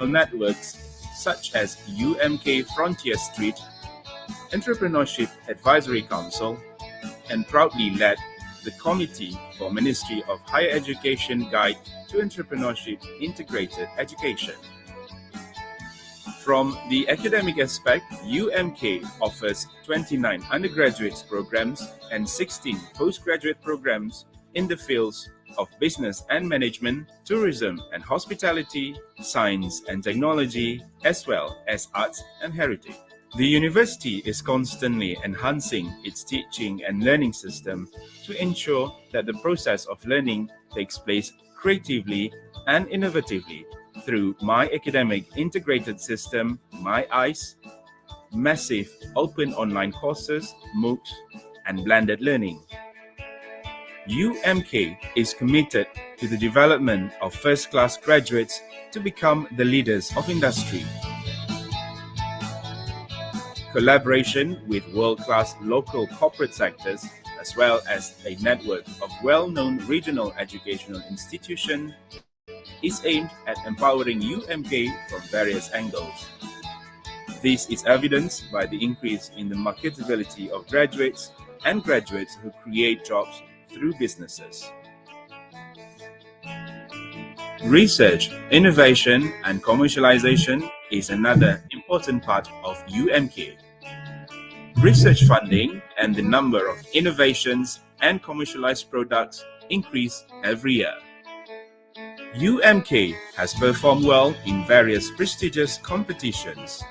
networks such as UMK Frontier Street, Entrepreneurship Advisory Council, and proudly led the Committee for Ministry of Higher Education Guide to Entrepreneurship Integrated Education. From the academic aspect, UMK offers 29 undergraduate programs and 16 postgraduate programs in the fields of business and management, tourism and hospitality, science and technology, as well as arts and heritage. The university is constantly enhancing its teaching and learning system to ensure that the process of learning takes place creatively and innovatively through My Academic Integrated System, My ICE, massive open online courses, MOOCs, and blended learning. UMK is committed to the development of first-class graduates to become the leaders of industry. Collaboration with world-class local corporate sectors, as well as a network of well-known regional educational institutions, is aimed at empowering UMK from various angles. This is evidenced by the increase in the marketability of graduates and graduates who create jobs through businesses. Research, innovation, and commercialization is another important part of UMK. Research funding and the number of innovations and commercialized products increase every year. UMK has performed well in various prestigious competitions.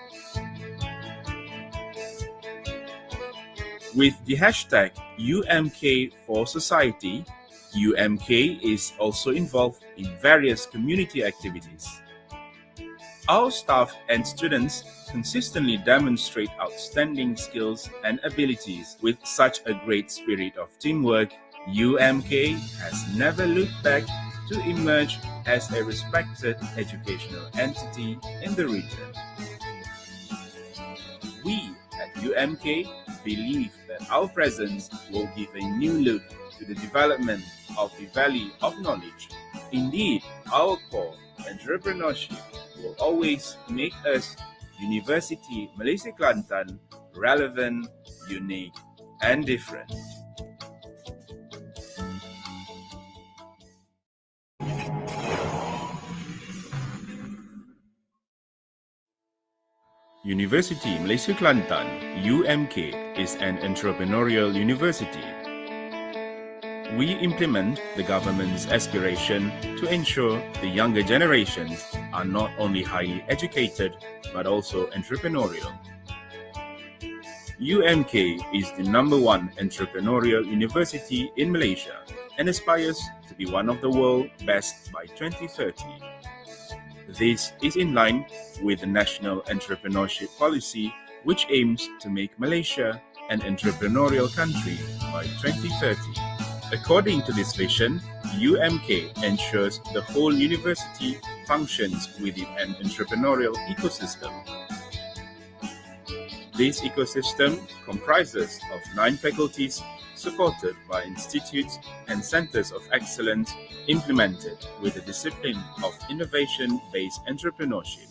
With the hashtag UMK for Society, UMK is also involved in various community activities. Our staff and students consistently demonstrate outstanding skills and abilities. With such a great spirit of teamwork, UMK has never looked back to emerge as a respected educational entity in the region. We at UMK believe that our presence will give a new look to the development of the Valley of Knowledge. Indeed, our core, entrepreneurship, will always make us, University Malaysia Kelantan, relevant, unique, and different. University Malaysia Kelantan, UMK, is an entrepreneurial university. We implement the government's aspiration to ensure the younger generations are not only highly educated but also entrepreneurial. UMK is the #1 entrepreneurial university in Malaysia and aspires to be one of the world's best by 2030. This is in line with the National Entrepreneurship Policy, which aims to make Malaysia an entrepreneurial country by 2030. According to this vision, UMK ensures the whole university functions within an entrepreneurial ecosystem. This ecosystem comprises of 9 faculties supported by institutes and centers of excellence implemented with the discipline of innovation-based entrepreneurship.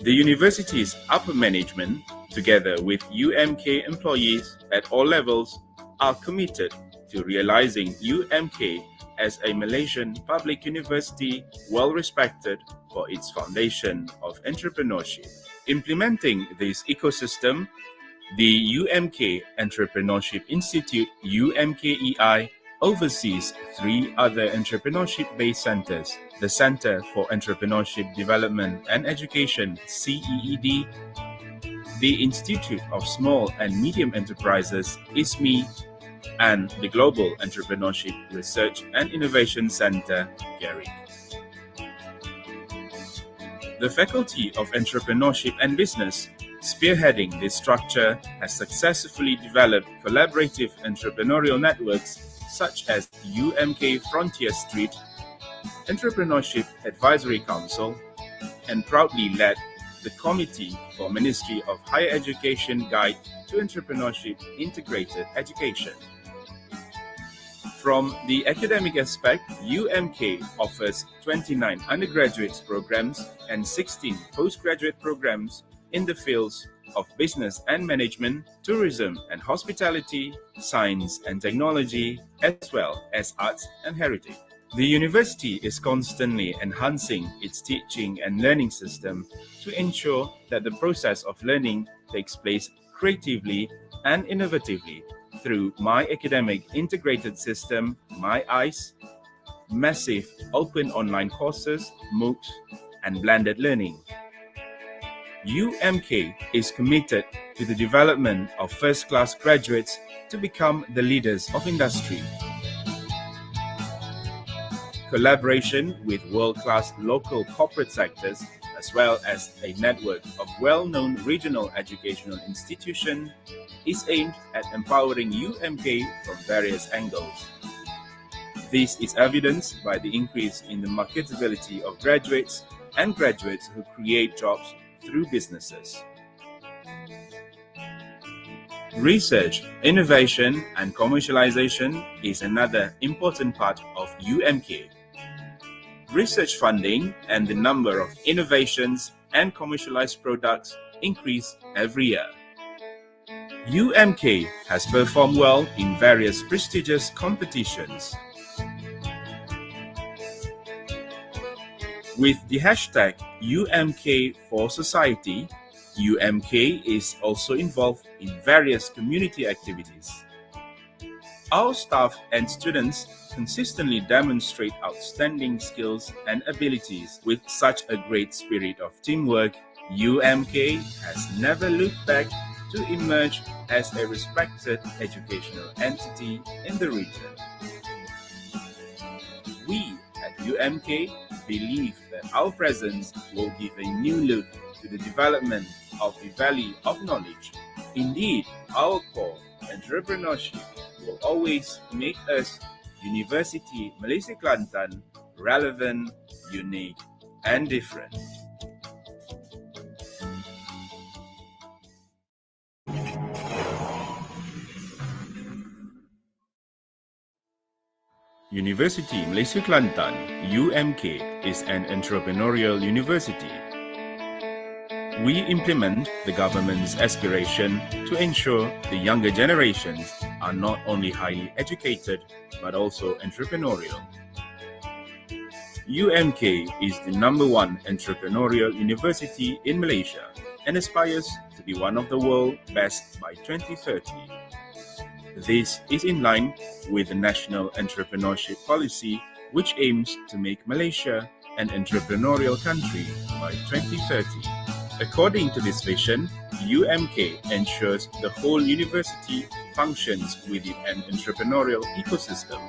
The university's upper management, together with UMK employees at all levels, are committed to realizing UMK as a Malaysian public university well-respected for its foundation of entrepreneurship. Implementing this ecosystem, the UMK Entrepreneurship Institute UMKEI oversees 3 other entrepreneurship-based centers: the Center for Entrepreneurship Development and Education CEED, the Institute of Small and Medium Enterprises ISME, and the Global Entrepreneurship Research and Innovation Center GARIC. The Faculty of Entrepreneurship and Business, spearheading this structure, has successfully developed collaborative entrepreneurial networks such as UMK Frontier Street, Entrepreneurship Advisory Council, and proudly led the Committee for Ministry of Higher Education Guide to Entrepreneurship Integrated Education. From the academic aspect, UMK offers 29 undergraduate programs and 16 postgraduate programs in the fields of business and management, tourism and hospitality, science and technology, as well as arts and heritage. The university is constantly enhancing its teaching and learning system to ensure that the process of learning takes place creatively and innovatively through My Academic Integrated System, My ICE, massive open online courses, MOOCs, and blended learning. UMK is committed to the development of first-class graduates to become the leaders of industry. Collaboration with world-class local corporate sectors, as well as a network of well-known regional educational institutions, is aimed at empowering UMK from various angles. This is evidenced by the increase in the marketability of graduates and graduates who create jobs through businesses. Research, innovation, and commercialization is another important part of UMK. Research funding and the number of innovations and commercialized products increase every year. UMK has performed well in various prestigious competitions. With the hashtag UMK for Society, UMK is also involved in various community activities. Our staff and students consistently demonstrate outstanding skills and abilities. With such a great spirit of teamwork, UMK has never looked back to emerge as a respected educational entity in the region. We at UMK believe that our presence will give a new look to the development of the Valley of Knowledge. Indeed, our core, entrepreneurship, will always make us University Malaysia Kelantan relevant, unique, and different. University Malaysia Kelantan, UMK, is an entrepreneurial university. We implement the government's aspiration to ensure the younger generations are not only highly educated but also entrepreneurial. UMK is the #1 entrepreneurial university in Malaysia and aspires to be one of the world's best by 2030. This is in line with the National Entrepreneurship Policy, which aims to make Malaysia an entrepreneurial country by 2030. According to this vision, UMK ensures the whole university functions within an entrepreneurial ecosystem.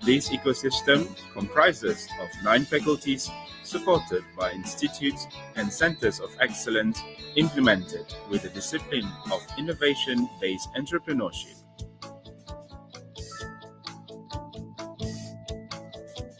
This ecosystem comprises of 9 faculties supported by institutes and centers of excellence implemented with the discipline of innovation-based entrepreneurship.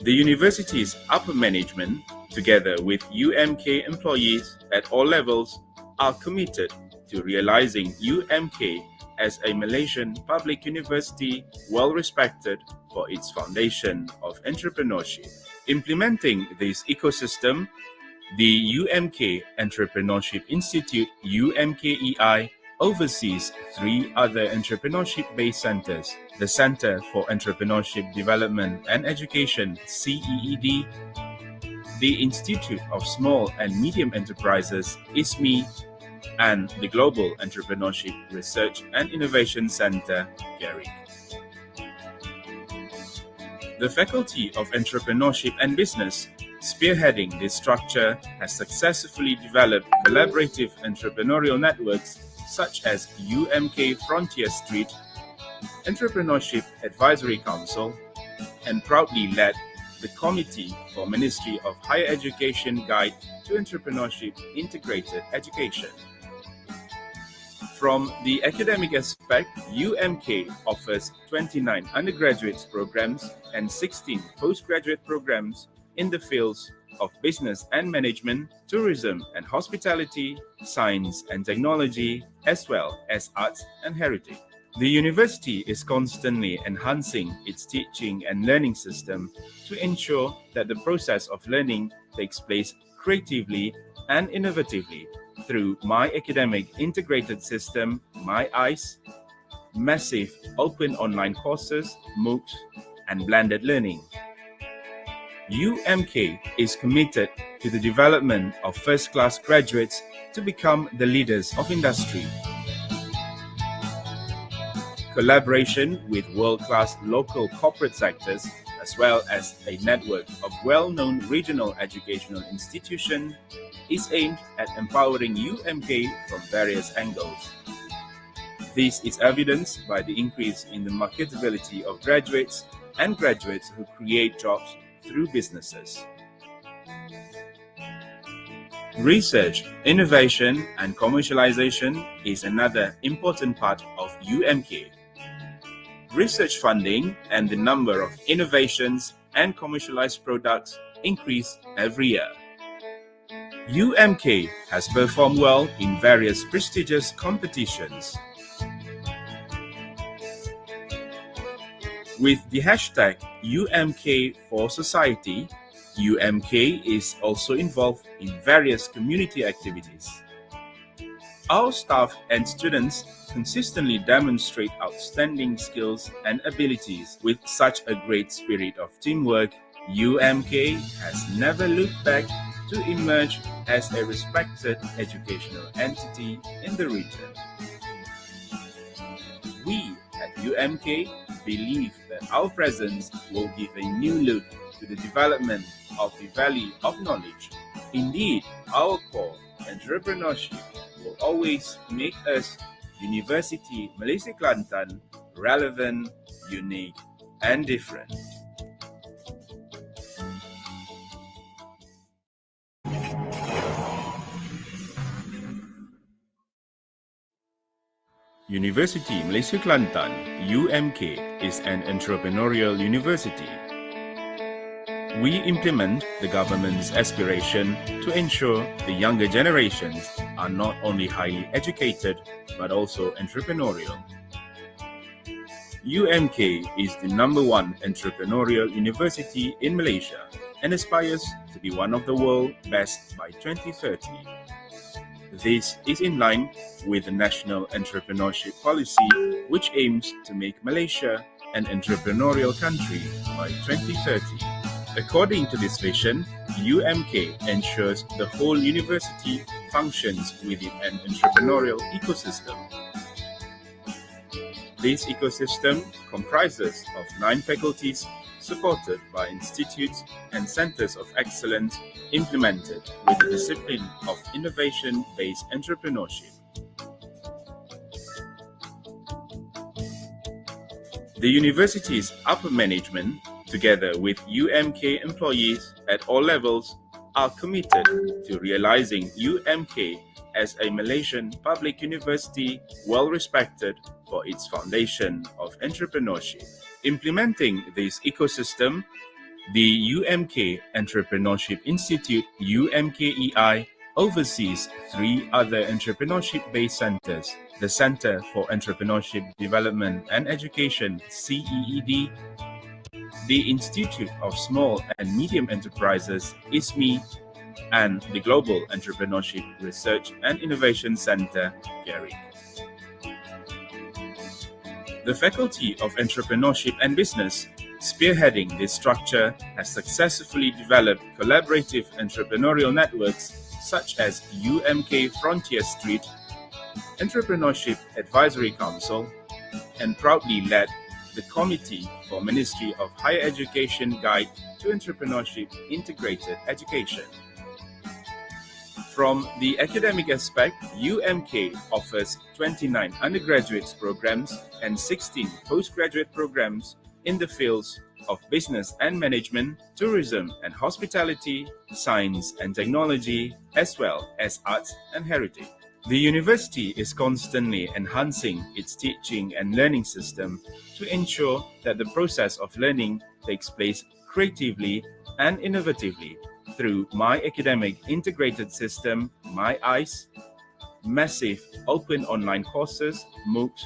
The university's upper management, together with UMK employees at all levels, are committed to realizing UMK as a Malaysian public university well-respected for its foundation of entrepreneurship. Implementing this ecosystem, the UMK Entrepreneurship Institute UMKEI oversees 3 other entrepreneurship-based centers: the Center for Entrepreneurship Development and Education CEED, the Institute of Small and Medium Enterprises ISME, and the Global Entrepreneurship Research and Innovation Center GARIC. The Faculty of Entrepreneurship and Business, spearheading this structure, has successfully developed collaborative entrepreneurial networks such as UMK Frontier Street, Entrepreneurship Advisory Council, and proudly led the Committee for Ministry of Higher Education Guide to Entrepreneurship Integrated Education. From the academic aspect, UMK offers 29 undergraduate programs and 16 postgraduate programs in the fields of business and management, tourism and hospitality, science and technology, as well as arts and heritage. The university is constantly enhancing its teaching and learning system to ensure that the process of learning takes place creatively and innovatively through My Academic Integrated System, My ICE, massive open online courses, MOOCs, and blended learning. UMK is committed to the development of first-class graduates to become the leaders of industry. Collaboration with world-class local corporate sectors, as well as a network of well-known regional educational institutions, is aimed at empowering UMK from various angles. This is evidenced by the increase in the marketability of graduates and graduates who create jobs through businesses. Research, innovation, and commercialization is another important part of UMK. Research funding and the number of innovations and commercialized products increase every year. UMK has performed well in various prestigious competitions. With the hashtag UMK for Society, UMK is also involved in various community activities. Our staff and students consistently demonstrate outstanding skills and abilities. With such a great spirit of teamwork, UMK has never looked back to emerge as a respected educational entity in the region. We at UMK believe that our presence will give a new look to the development of the Valley of Knowledge. Indeed, our core, entrepreneurship, will always make us, University Malaysia Kelantan, relevant, unique, and different. University Malaysia Kelantan, UMK, is an entrepreneurial university. We implement the government's aspiration to ensure the younger generations are not only highly educated but also entrepreneurial. UMK is the #1 entrepreneurial university in Malaysia and aspires to be one of the world's best by 2030. This is in line with the National Entrepreneurship Policy, which aims to make Malaysia an entrepreneurial country by 2030. According to this vision, UMK ensures the whole university functions within an entrepreneurial ecosystem. This ecosystem comprises of 9 faculties supported by institutes and centers of excellence implemented with the discipline of innovation-based entrepreneurship. The university's upper management, together with UMK employees at all levels, are committed to realizing UMK as a Malaysian public university well respected for its foundation of entrepreneurship. Implementing this ecosystem, the UMK Entrepreneurship Institute UMKEI oversees 3 other entrepreneurship-based centers: the Center for Entrepreneurship Development and Education CEED, the Institute of Small and Medium Enterprises ISME, and the Global Entrepreneurship Research and Innovation Center GERIC. The Faculty of Entrepreneurship and Business, spearheading this structure, has successfully developed collaborative entrepreneurial networks such as UMK Frontier Street, Entrepreneurship Advisory Council, and proudly led the Committee for Ministry of Higher Education Guide to Entrepreneurship Integrated Education. From the academic aspect, UMK offers 29 undergraduate programs and 16 postgraduate programs in the fields of business and management, tourism and hospitality, science and technology, as well as arts and heritage. The university is constantly enhancing its teaching and learning system to ensure that the process of learning takes place creatively and innovatively through My Academic Integrated System, My ICE, massive open online courses, MOOCs,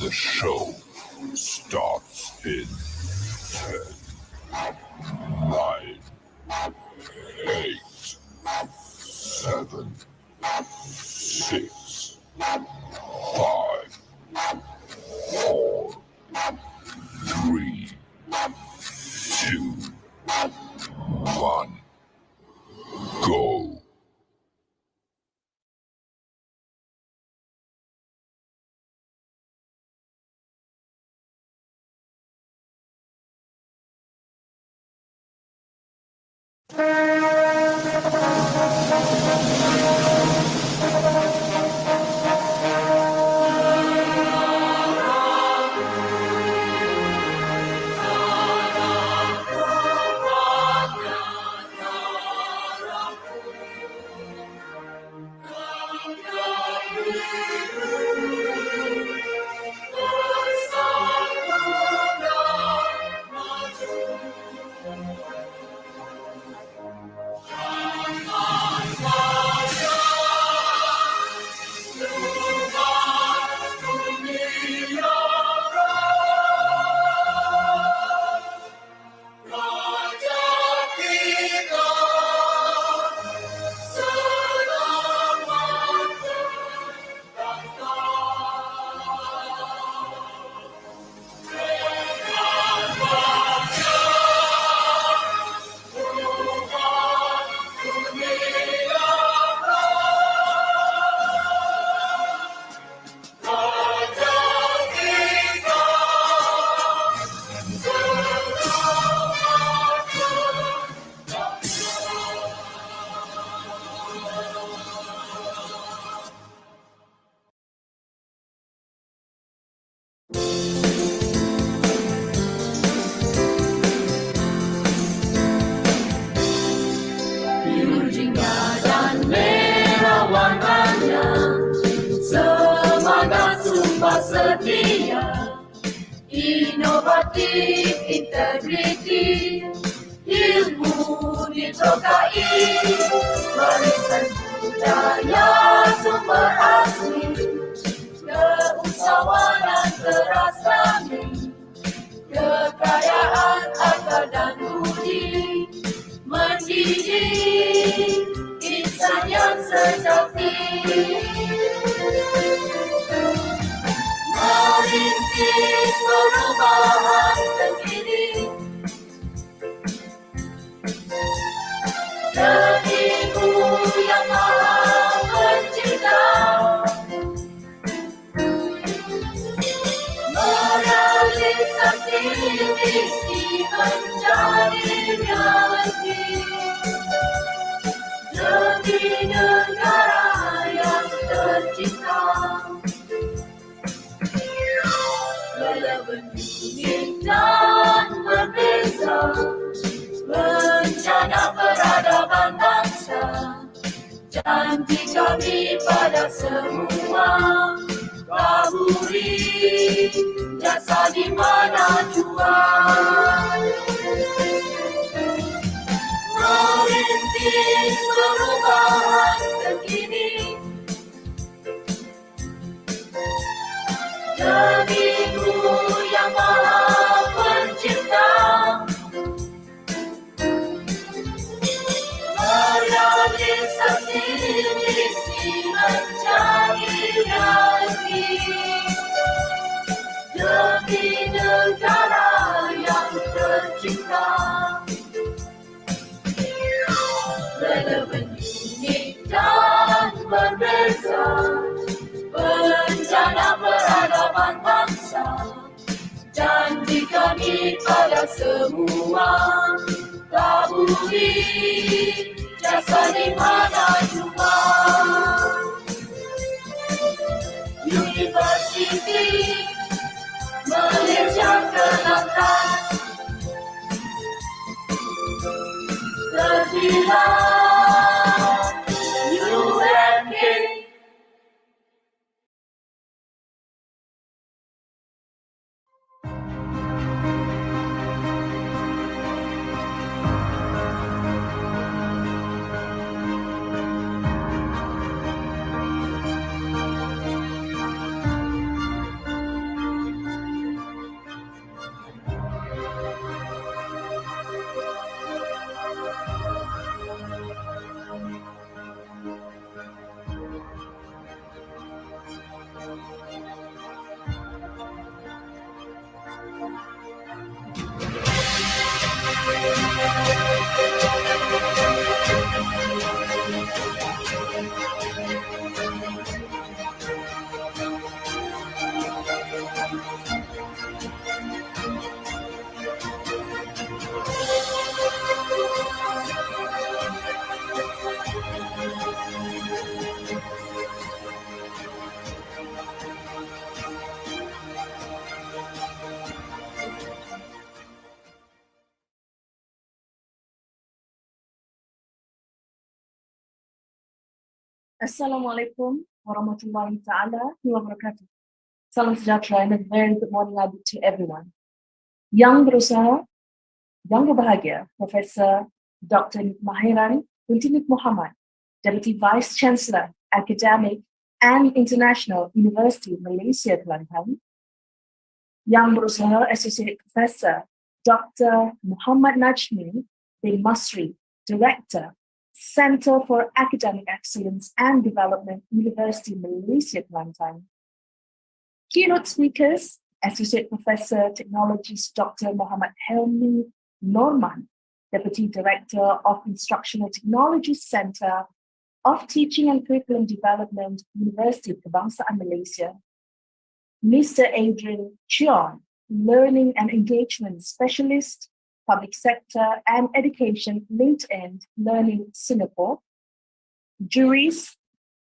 The show starts in 10, 9, 8, 7, 6, 5, 4, 3, 2, 1, go. Setia, inovatif, integriti, ilmu ditokai, warisan budaya sumber asli, keusahawanan teras kami, kekayaan akal dan budi, mendidik insan yang sejati. Merintis perubahan terkini, dirimu yang maha pencipta, merealisasi visi menjadi realiti demi negara yang tercinta. Relevan, unik dan berbeza, rencana peradaban bangsa, janji kami pada semua, taburi jasa di mana jua. Merintis perubahan terkini, dirimu yang maha pencipta, merealisasi visi menjadi realiti demi negara yang tercinta. Relevan, unik dan berbeza, rencana peradaban bangsa, janji kami pada semua, taburi jasa di mana jua. Universiti Malaysia Kelantan, terbilang UMK. Assalamualaikum warahmatullahi ta'ala wabarakatuh. Salam sejahtera and a very good morning to everyone. Yang berusaha, yang berbahagia, Professor Dr. Mahiran Binti Muhammad, Deputy Vice Chancellor, Academic and International University Malaysia Kelantan. Yang berusaha, Associate Professor Dr. Muhammad Najmi bin Masri, Director, Center for Academic Excellence and Development, University Malaysia Kelantan. Keynote speakers, Associate Professor Technologies Dr. Muhammad Helmi Norman, Deputy Director of Instructional Technology Center of Teaching and Curriculum Development, University Kebangsaan Malaysia. Mr. Adrian Chion, Learning and Engagement Specialist, Public Sector and Education, LinkedIn Learning Singapore. Juries,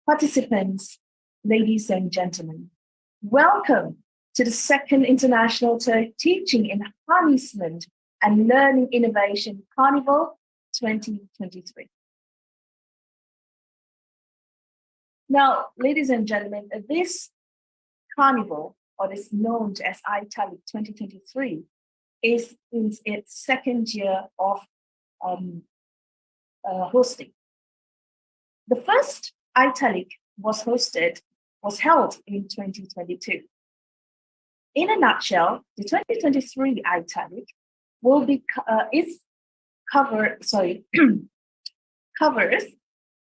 participants, ladies and gentlemen, welcome to the second International Teaching Enhancement and Learning Innovation Carnival 2023. Now, ladies and gentlemen, this carnival, or this known as iTeLIC 2023, is in its second year of hosting. The first iTeLIC was held in 2022. In a nutshell, the 2023 iTeLIC will be covers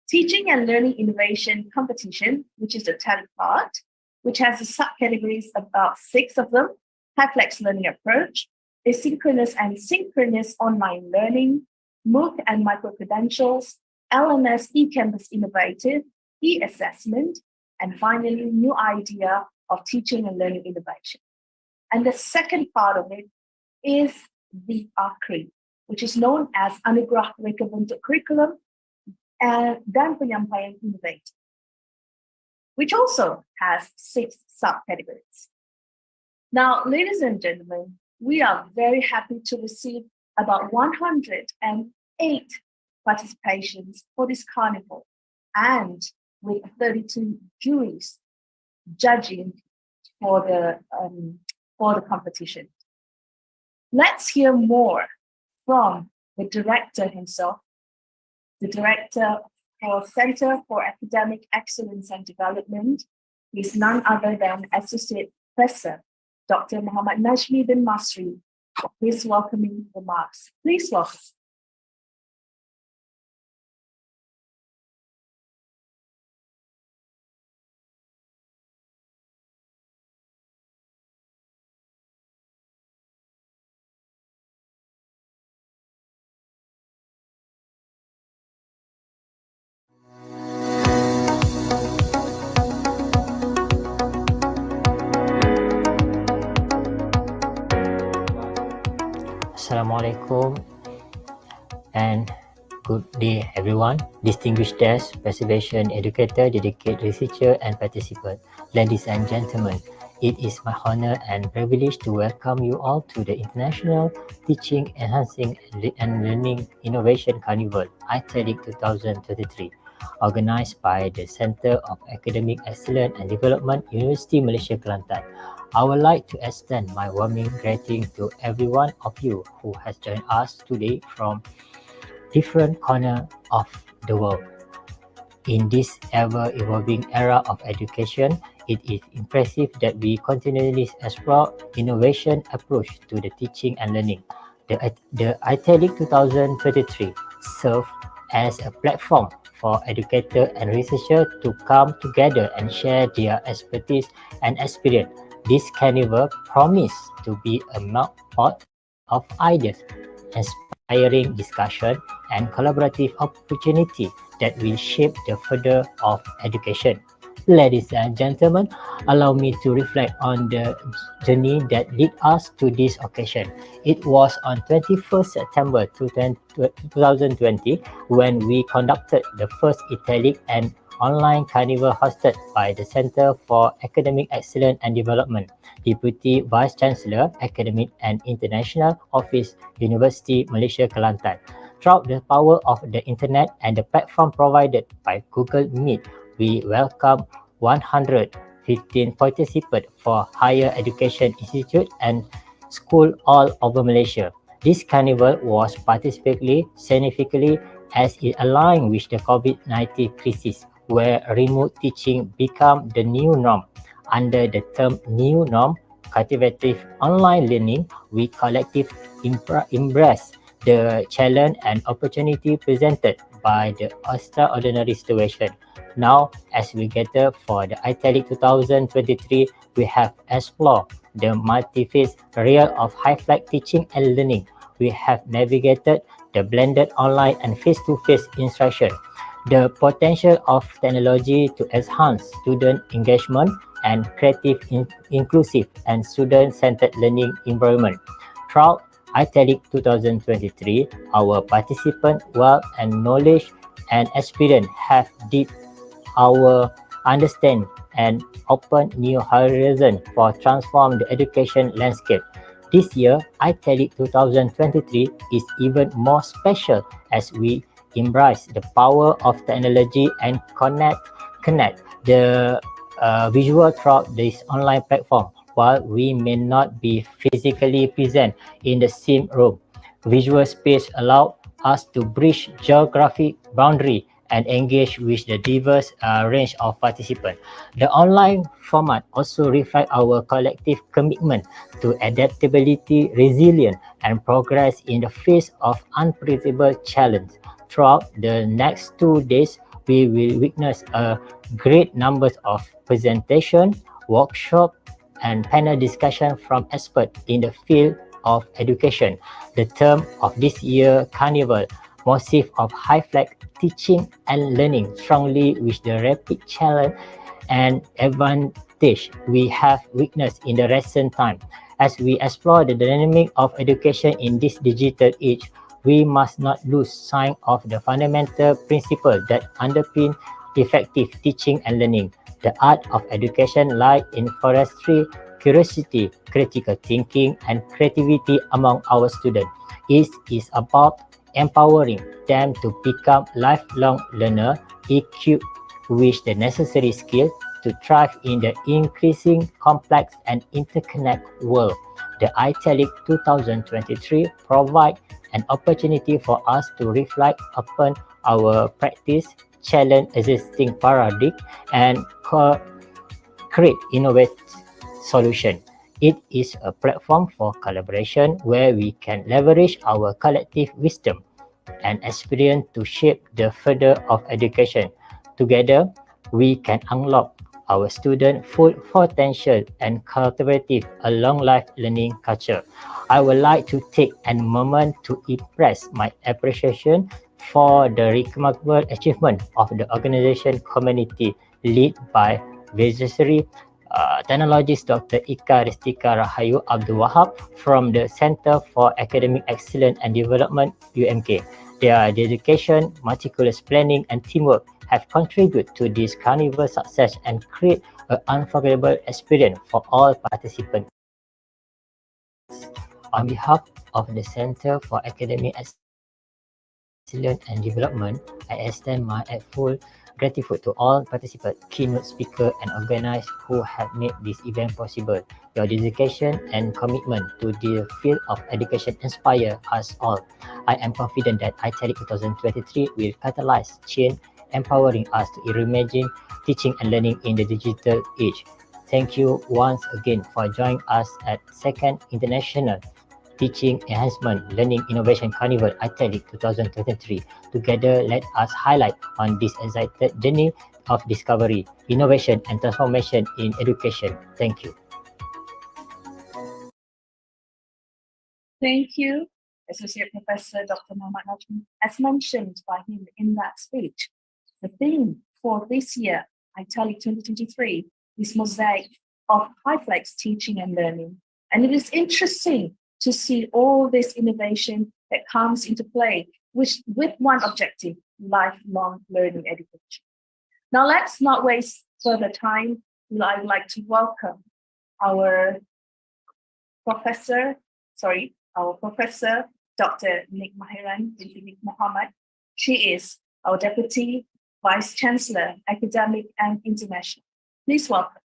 Teaching and Learning Innovation Competition, which is the TELIC part, which has the subcategories, about 6 of them: high-flex learning approach, asynchronous and synchronous online learning, MOOC and micro-credentials, LMS eCampus Innovative, e-assessment, and finally, new idea of teaching and learning innovation. And the second part of it is the ACRI, which is known as Anugerah Reka Bentuk Curriculum dan Penyampaian Innovative, which also has 6 subcategories. Now, ladies and gentlemen, we are very happy to receive about 108 participations for this carnival, and with 32 juries judging for the competition. Let's hear more from the director himself, the director for Center for Academic Excellence and Development is none other than Associate Professor Dr. Muhammad Najmi bin Masri, for his welcoming remarks. Please welcome. Assalamualaikum and good day everyone, distinguished guests, preservation educator, dedicated researcher and participant. Ladies and gentlemen, it is my honor and privilege to welcome you all to the International Teaching, Enhancing and Learning Innovation Carnival, iTeLIC 2023, organized by the Center of Academic Excellence and Development, University Malaysia Kelantan. I would like to extend my warming greeting to every one of you who has joined us today from different corners of the world. In this ever-evolving era of education, it is impressive that we continually explore innovation approach to the teaching and learning. The iTeLIC 2023 serves as a platform for educators and researchers to come together and share their expertise and experience. This carnival promises to be a meltpot of ideas, inspiring discussion, and collaborative opportunity that will shape the further of education. Ladies and gentlemen, allow me to reflect on the journey that led us to this occasion. It was on 21st September 2020 when we conducted the first iTeLIC and online carnival hosted by the Center for Academic Excellence and Development, Deputy Vice Chancellor, Academic and International Office, University Malaysia Kelantan. Throughout the power of the internet and the platform provided by Google Meet, we welcome 115 participants for higher education institute and school all over Malaysia. This carnival was particularly significantly as it aligned with the COVID-19 crisis, where remote teaching became the new norm. Under the term new norm, cultivative online learning, we collectively embrace the challenge and opportunity presented by the extraordinary situation. Now, as we gather for the iTeLIC 2023, we have explored the multi-phase realm of high-flex teaching and learning. We have navigated the blended online and face-to-face instruction, the potential of technology to enhance student engagement and creative, inclusive, and student-centered learning environment. Throughout iTeLIC 2023, our participant wealth and knowledge and experience have deepened our understanding and opened new horizons for transform the education landscape. This year, iTeLIC 2023 is even more special as we embrace the power of technology and connect the visual throughout this online platform. While we may not be physically present in the same room, visual space allow us to bridge geographic boundary and engage with the diverse range of participants. The online format also reflects our collective commitment to adaptability, resilience, and progress in the face of unpredictable challenge. Throughout the next 2 days, we will witness a great number of presentations, workshops, and panel discussion from experts in the field of education. The term of this year Carnival, motif of high-flex teaching and learning, strongly with the rapid challenge and advantage we have witnessed in the recent time. As we explore the dynamic of education in this digital age, we must not lose sight of the fundamental principles that underpin effective teaching and learning. The art of education lies in fostering curiosity, critical thinking, and creativity among our students. It is about empowering them to become lifelong learners, equipped with the necessary skills to thrive in the increasing complex and interconnected world. The iTeLIC 2023 provides an opportunity for us to reflect upon our practice, challenge existing paradigm, and create innovative solution. It is a platform for collaboration where we can leverage our collective wisdom and experience to shape the further of education. Together, we can unlock our student full potential and cultivate a long life learning culture. I would like to take a moment to express my appreciation for the remarkable achievement of the organization community led by Visionary Technologist Dr. Ika Ristika Rahayu Abdul Wahab from the Center for Academic Excellence and Development, UMK. Their dedication, meticulous planning, and teamwork have contributed to this carnival success and create an unforgettable experience for all participants. On behalf of the Center for Academic Excellence and Development, I extend my full gratitude to all participants, keynote speakers, and organizers who have made this event possible. Your dedication and commitment to the field of education inspire us all. I am confident that iTeLIC 2023 will catalyze change, empowering us to reimagine teaching and learning in the digital age. Thank you once again for joining us at Second International Teaching Enhancement Learning Innovation Carnival iTeLIC 2023. Together, let us highlight on this exciting journey of discovery, innovation, and transformation in education. Thank you. Thank you, Associate Professor Dr. Muhammad Najmi. As mentioned by him in that speech, the theme for this year, iTeLIC 2023, is mosaic of high-flex teaching and learning. And it is interesting to see all this innovation that comes into play with one objective, lifelong learning education. Now, let's not waste further time. I'd like to welcome our Professor Dr. Nik Mahiran binti Nik Muhammad. She is our Deputy Vice Chancellor, Academic and International. Please welcome.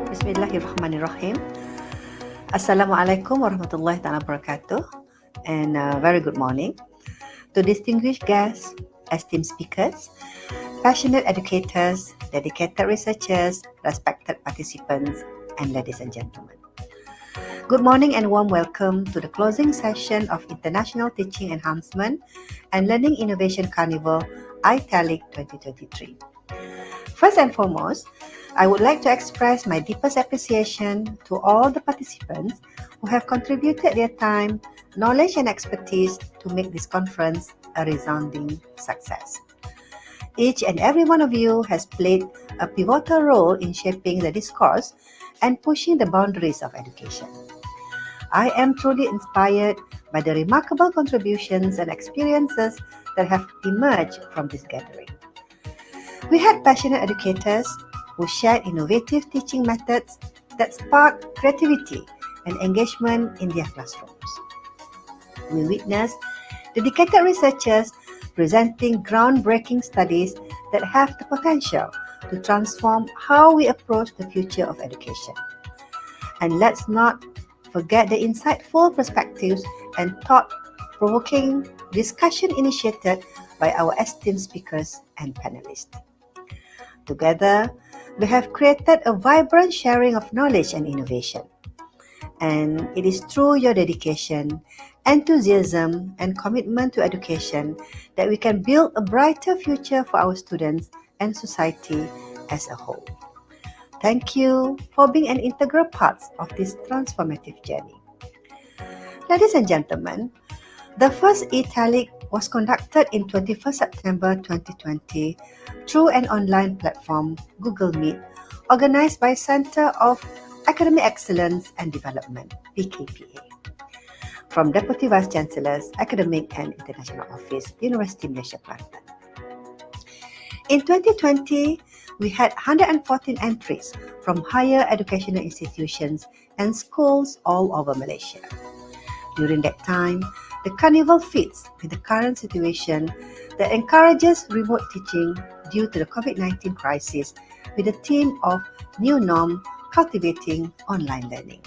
Bismillahirrahmanirrahim. Assalamualaikum warahmatullahi wabarakatuh, and very good morning to distinguished guests, esteemed speakers, passionate educators, dedicated researchers, respected participants, and ladies and gentlemen. Good morning and warm welcome to the closing session of International Teaching Enhancement and Learning Innovation Carnival iTeLIC 2023. First and foremost, I would like to express my deepest appreciation to all the participants who have contributed their time, knowledge and expertise to make this conference a resounding success. Each and every one of you has played a pivotal role in shaping the discourse and pushing the boundaries of education. I am truly inspired by the remarkable contributions and experiences that have emerged from this gathering. We had passionate educators who shared innovative teaching methods that sparked creativity and engagement in their classrooms. We witnessed dedicated researchers presenting groundbreaking studies that have the potential to transform how we approach the future of education. And let's not forget the insightful perspectives and thought-provoking discussion initiated by our esteemed speakers and panelists. Together, we have created a vibrant sharing of knowledge and innovation. And it is through your dedication, enthusiasm, and commitment to education that we can build a brighter future for our students and society as a whole. Thank you for being an integral part of this transformative journey. Ladies and gentlemen, the first iTeLIC was conducted in 21st September 2020 through an online platform, Google Meet, organized by Center of Academic Excellence and Development, PKPA, from Deputy Vice Chancellor's Academic and International Office, University Malaysia Kelantan. In 2020, we had 114 entries from higher educational institutions and schools all over Malaysia. During that time, the Carnival fits with the current situation that encourages remote teaching due to the COVID-19 crisis with the theme of New Norm, Cultivating Online Learning.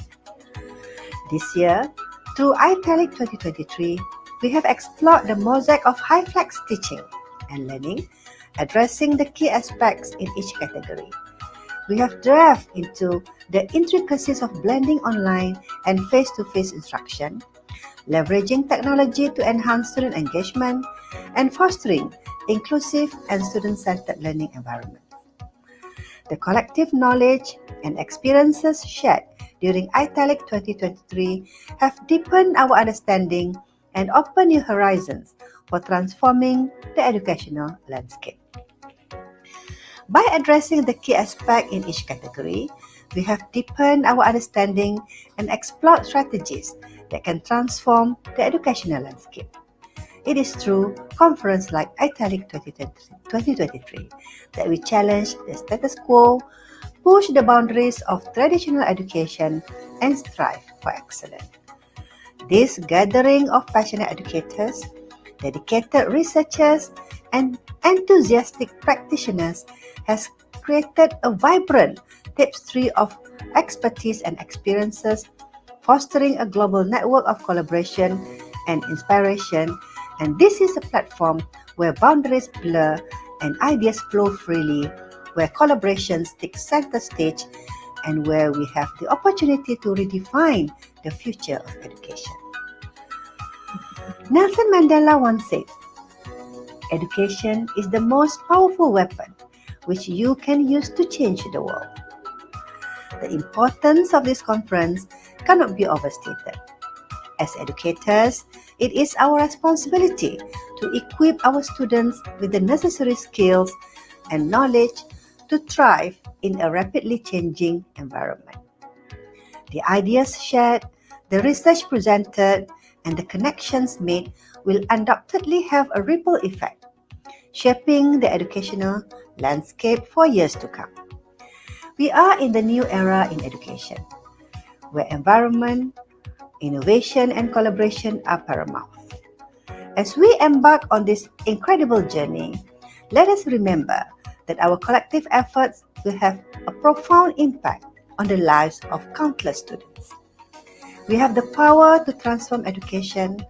This year, through iTeLIC 2023, we have explored the mosaic of high-flex teaching and learning, addressing the key aspects in each category. We have delved into the intricacies of blending online and face-to-face instruction, leveraging technology to enhance student engagement, and fostering inclusive and student-centered learning environments. The collective knowledge and experiences shared during iTeLIC 2023 have deepened our understanding and opened new horizons for transforming the educational landscape. By addressing the key aspect in each category, we have deepened our understanding and explored strategies that can transform the educational landscape. It is through conferences like iTeLIC 2023 that we challenge the status quo, push the boundaries of traditional education, and strive for excellence. This gathering of passionate educators, dedicated researchers, and enthusiastic practitioners has created a vibrant tapestry of expertise and experiences, fostering a global network of collaboration and inspiration. And this is a platform where boundaries blur and ideas flow freely, where collaborations take center stage, and where we have the opportunity to redefine the future of education. Nelson Mandela once said, "Education is the most powerful weapon which you can use to change the world." The importance of this conference cannot be overstated. As educators, it is our responsibility to equip our students with the necessary skills and knowledge to thrive in a rapidly changing environment. The ideas shared, the research presented, and the connections made will undoubtedly have a ripple effect, shaping the educational landscape for years to come. We are in the new era in education, where environment, innovation, and collaboration are paramount. As we embark on this incredible journey, let us remember that our collective efforts will have a profound impact on the lives of countless students. We have the power to transform education,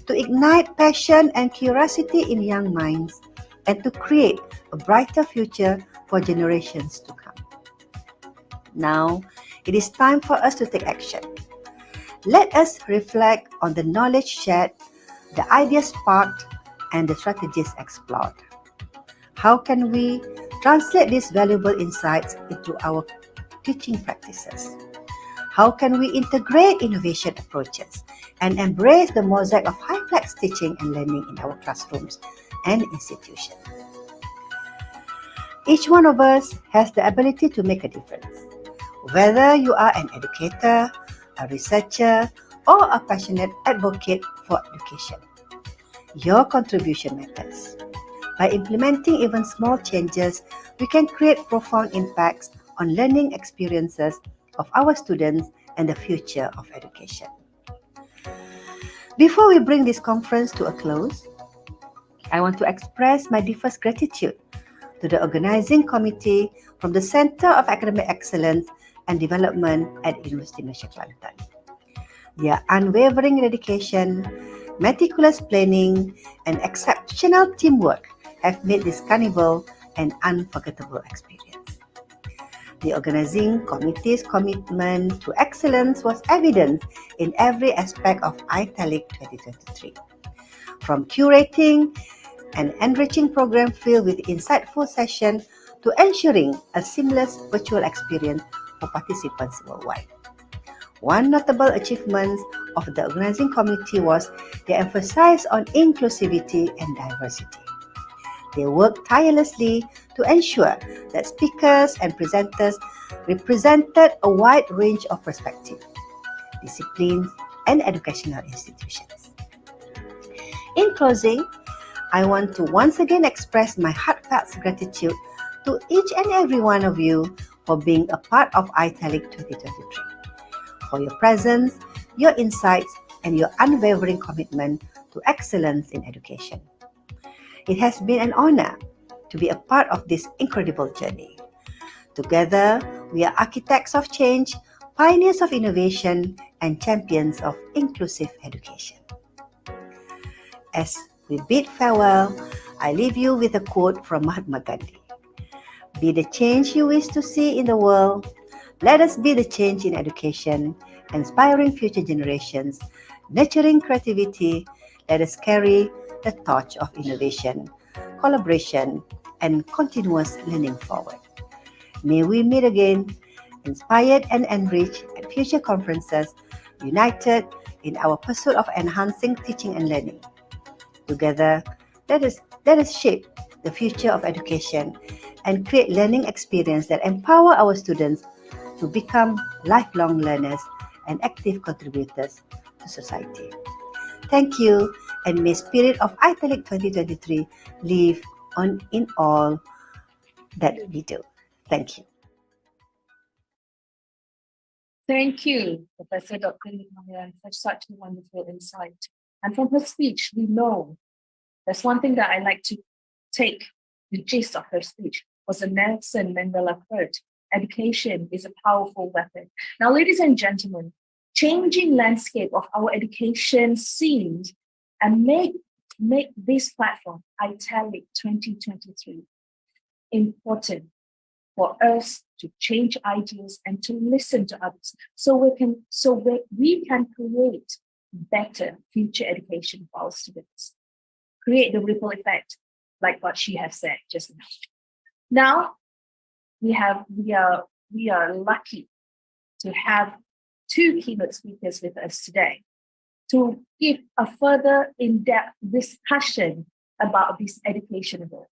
to ignite passion and curiosity in young minds, and to create a brighter future for generations to come. Now, it is time for us to take action. Let us reflect on the knowledge shared, the ideas sparked, and the strategies explored. How can we translate these valuable insights into our teaching practices? How can we integrate innovation approaches and embrace the mosaic of high-flex teaching and learning in our classrooms and institutions? Each one of us has the ability to make a difference. Whether you are an educator, a researcher, or a passionate advocate for education, your contribution matters. By implementing even small changes, we can create profound impacts on learning experiences of our students and the future of education. Before we bring this conference to a close, I want to express my deepest gratitude to the organizing committee from the Center of Academic Excellence and Development at University Malaysia Kelantan. Their unwavering dedication, meticulous planning, and exceptional teamwork have made this carnival an unforgettable experience. The organizing committee's commitment to excellence was evident in every aspect of iTeLIC 2023, from curating an enriching program filled with insightful sessions to ensuring a seamless virtual experience for participants worldwide. One notable achievement of the organizing committee was the emphasis on inclusivity and diversity. They worked tirelessly to ensure that speakers and presenters represented a wide range of perspectives, disciplines, and educational institutions. In closing, I want to once again express my heartfelt gratitude to each and every one of you for being a part of iTeLIC 2023, for your presence, your insights, and your unwavering commitment to excellence in education. It has been an honor to be a part of this incredible journey. Together, we are architects of change, pioneers of innovation, and champions of inclusive education. As we bid farewell, I leave you with a quote from Mahatma Gandhi. Be the change you wish to see in the world. Let us be the change in education, inspiring future generations, nurturing creativity. Let us carry the torch of innovation, collaboration, and continuous learning forward. May we meet again, inspired and enriched at future conferences, united in our pursuit of enhancing teaching and learning. Together, let us shape the future of education and create learning experiences that empower our students to become lifelong learners and active contributors to society. Thank you, and may spirit of iTeLIC 2023 live on in all that we do. Thank you. Thank you, Professor Dr. Lee, for such a wonderful insight. And from her speech, we know there's one thing that I like to take the gist of her speech was the Nelson Mandela quote: education is a powerful weapon. Now, ladies and gentlemen, changing landscape of our education scene and make this platform, iTeLIC 2023, important for us to change ideas and to listen to others, so we can create better future education for our students, create the ripple effect, like what she has said just now. Now, we are lucky to have two keynote speakers with us today to give a further in-depth discussion about this education world.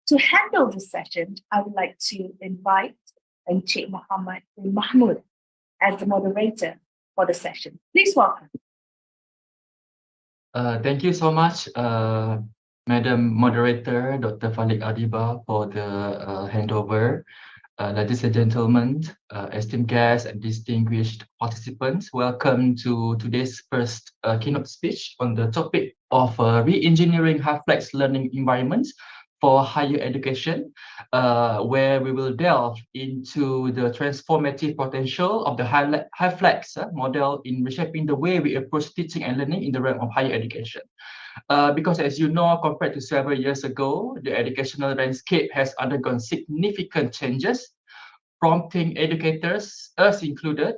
To handle this session, I would like to invite Encik Muhammad bin Mahmud as the moderator for the session. Please welcome. Thank you so much, Madam Moderator, Dr. Falik Adiba, for the handover. Ladies and gentlemen, esteemed guests and distinguished participants, welcome to today's first keynote speech on the topic of re-engineering high-flex learning environments for higher education, where we will delve into the transformative potential of the high-flex model in reshaping the way we approach teaching and learning in the realm of higher education. Because as you know, compared to several years ago, the educational landscape has undergone significant changes, prompting educators, us included,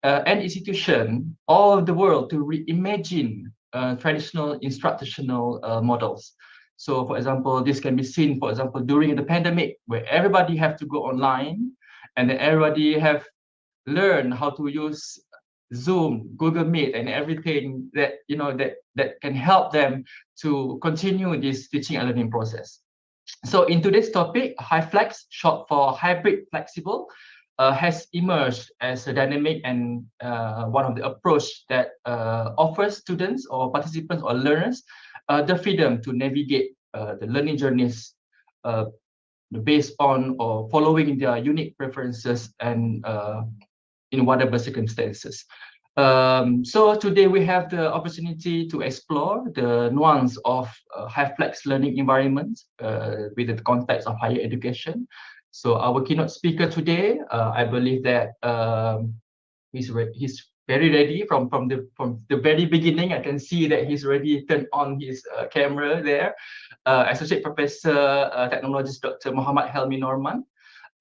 and institutions all over the world to reimagine traditional instructional models. So, for example, this can be seen, for example, during the pandemic, where everybody have to go online, and then everybody have learned how to use Zoom, Google Meet, and everything that that can help them to continue this teaching and learning process. So in today's topic, HyFlex, short for hybrid flexible, has emerged as a dynamic and one of the approach that offers students or participants or learners the freedom to navigate the learning journeys based on or following their unique preferences and in whatever circumstances. So today we have the opportunity to explore the nuance of high-flex learning environments with the context of higher education. So our keynote speaker today, I believe that he's very ready from the very beginning. I can see that he's already turned on his camera there. Associate Professor Technologist Dr. Muhammad Helmi Norman.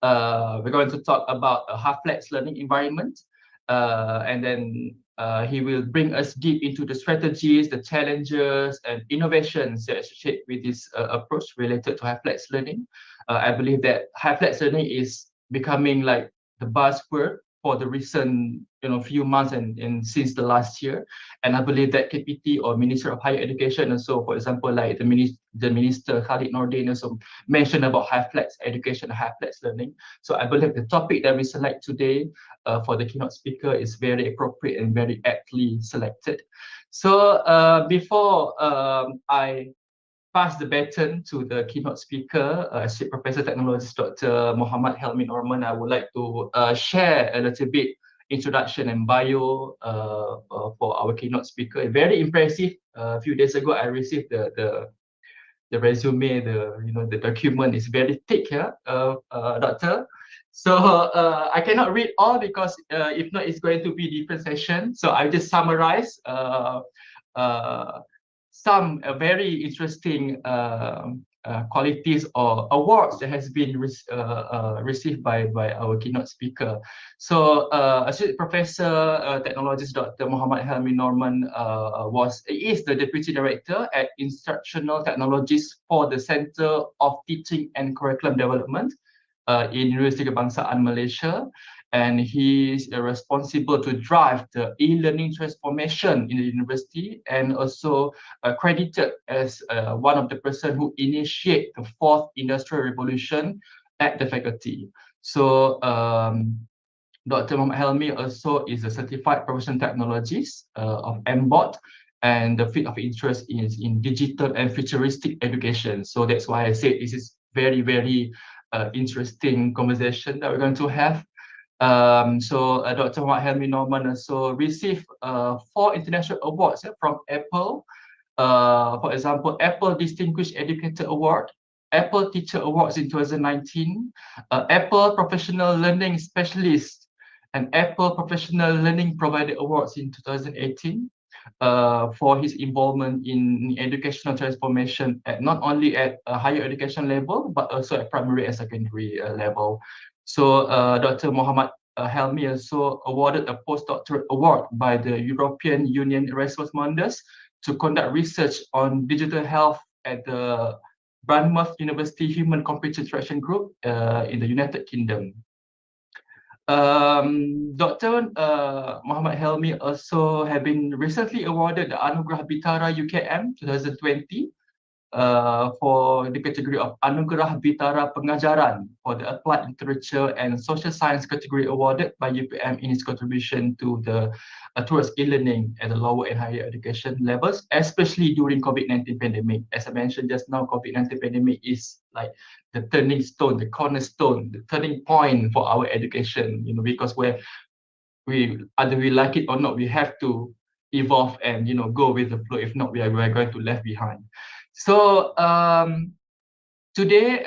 We're going to talk about a high-flex learning environment, and then he will bring us deep into the strategies, the challenges, and innovations that associate with this approach related to high-flex learning. I believe that high-flex learning is becoming like the buzzword for the recent few months and since the last year. And I believe that KPT or Minister of Higher Education also, for example, like the Minister Khalid Nordin also mentioned about high-flex education, high-flex learning. So I believe the topic that we select today for the keynote speaker is very appropriate and very aptly selected. So before I pass the baton to the keynote speaker, Associate Professor Technologist Dr. Muhammad Helmi Norman, I would like to share a little bit introduction and bio for our keynote speaker. Very impressive. A few days ago, I received the resume, the document is very thick, doctor. So I cannot read all because if not, it's going to be different session. So I just summarize some very interesting qualities or awards that has been received by our keynote speaker. So Associate Professor Technologist Dr. Muhammad Helmi Norman is the Deputy Director at Instructional Technologies for the Center of Teaching and Curriculum Development in Universiti Kebangsaan Malaysia. And he is responsible to drive the e-learning transformation in the university, and also credited as one of the person who initiate the fourth industrial revolution at the faculty. So Dr. Muhammad Helmi also is a certified professional technologist of MBOT, and the field of interest is in digital and futuristic education. So that's why I said this is very, very interesting conversation that we're going to have. So Dr. Muhammad Helmi Norman also received 4 international awards from Apple. For example, Apple Distinguished Educator Award, Apple Teacher Awards in 2019, Apple Professional Learning Specialist, and Apple Professional Learning Provider Awards in 2018 for his involvement in educational transformation at not only at a higher education level, but also at primary and secondary level. So Dr. Muhammad Helmi also awarded a postdoctorate award by the European Union Erasmus Mundus to conduct research on digital health at the Bournemouth University Human Computer Interaction Group in the United Kingdom. Dr. Muhammad Helmi also have been recently awarded the Anugerah Bitara UKM 2020 for the category of Anugerah Bintara Pengajaran for the Applied Literature and Social Science category awarded by UPM in its contribution to the towards e-learning at the lower and higher education levels, especially during COVID-19 pandemic. As I mentioned just now, COVID-19 pandemic is like the turning stone, the cornerstone, the turning point for our education, because where we either we like it or not, we have to evolve and go with the flow. If not, we are going to left behind. So today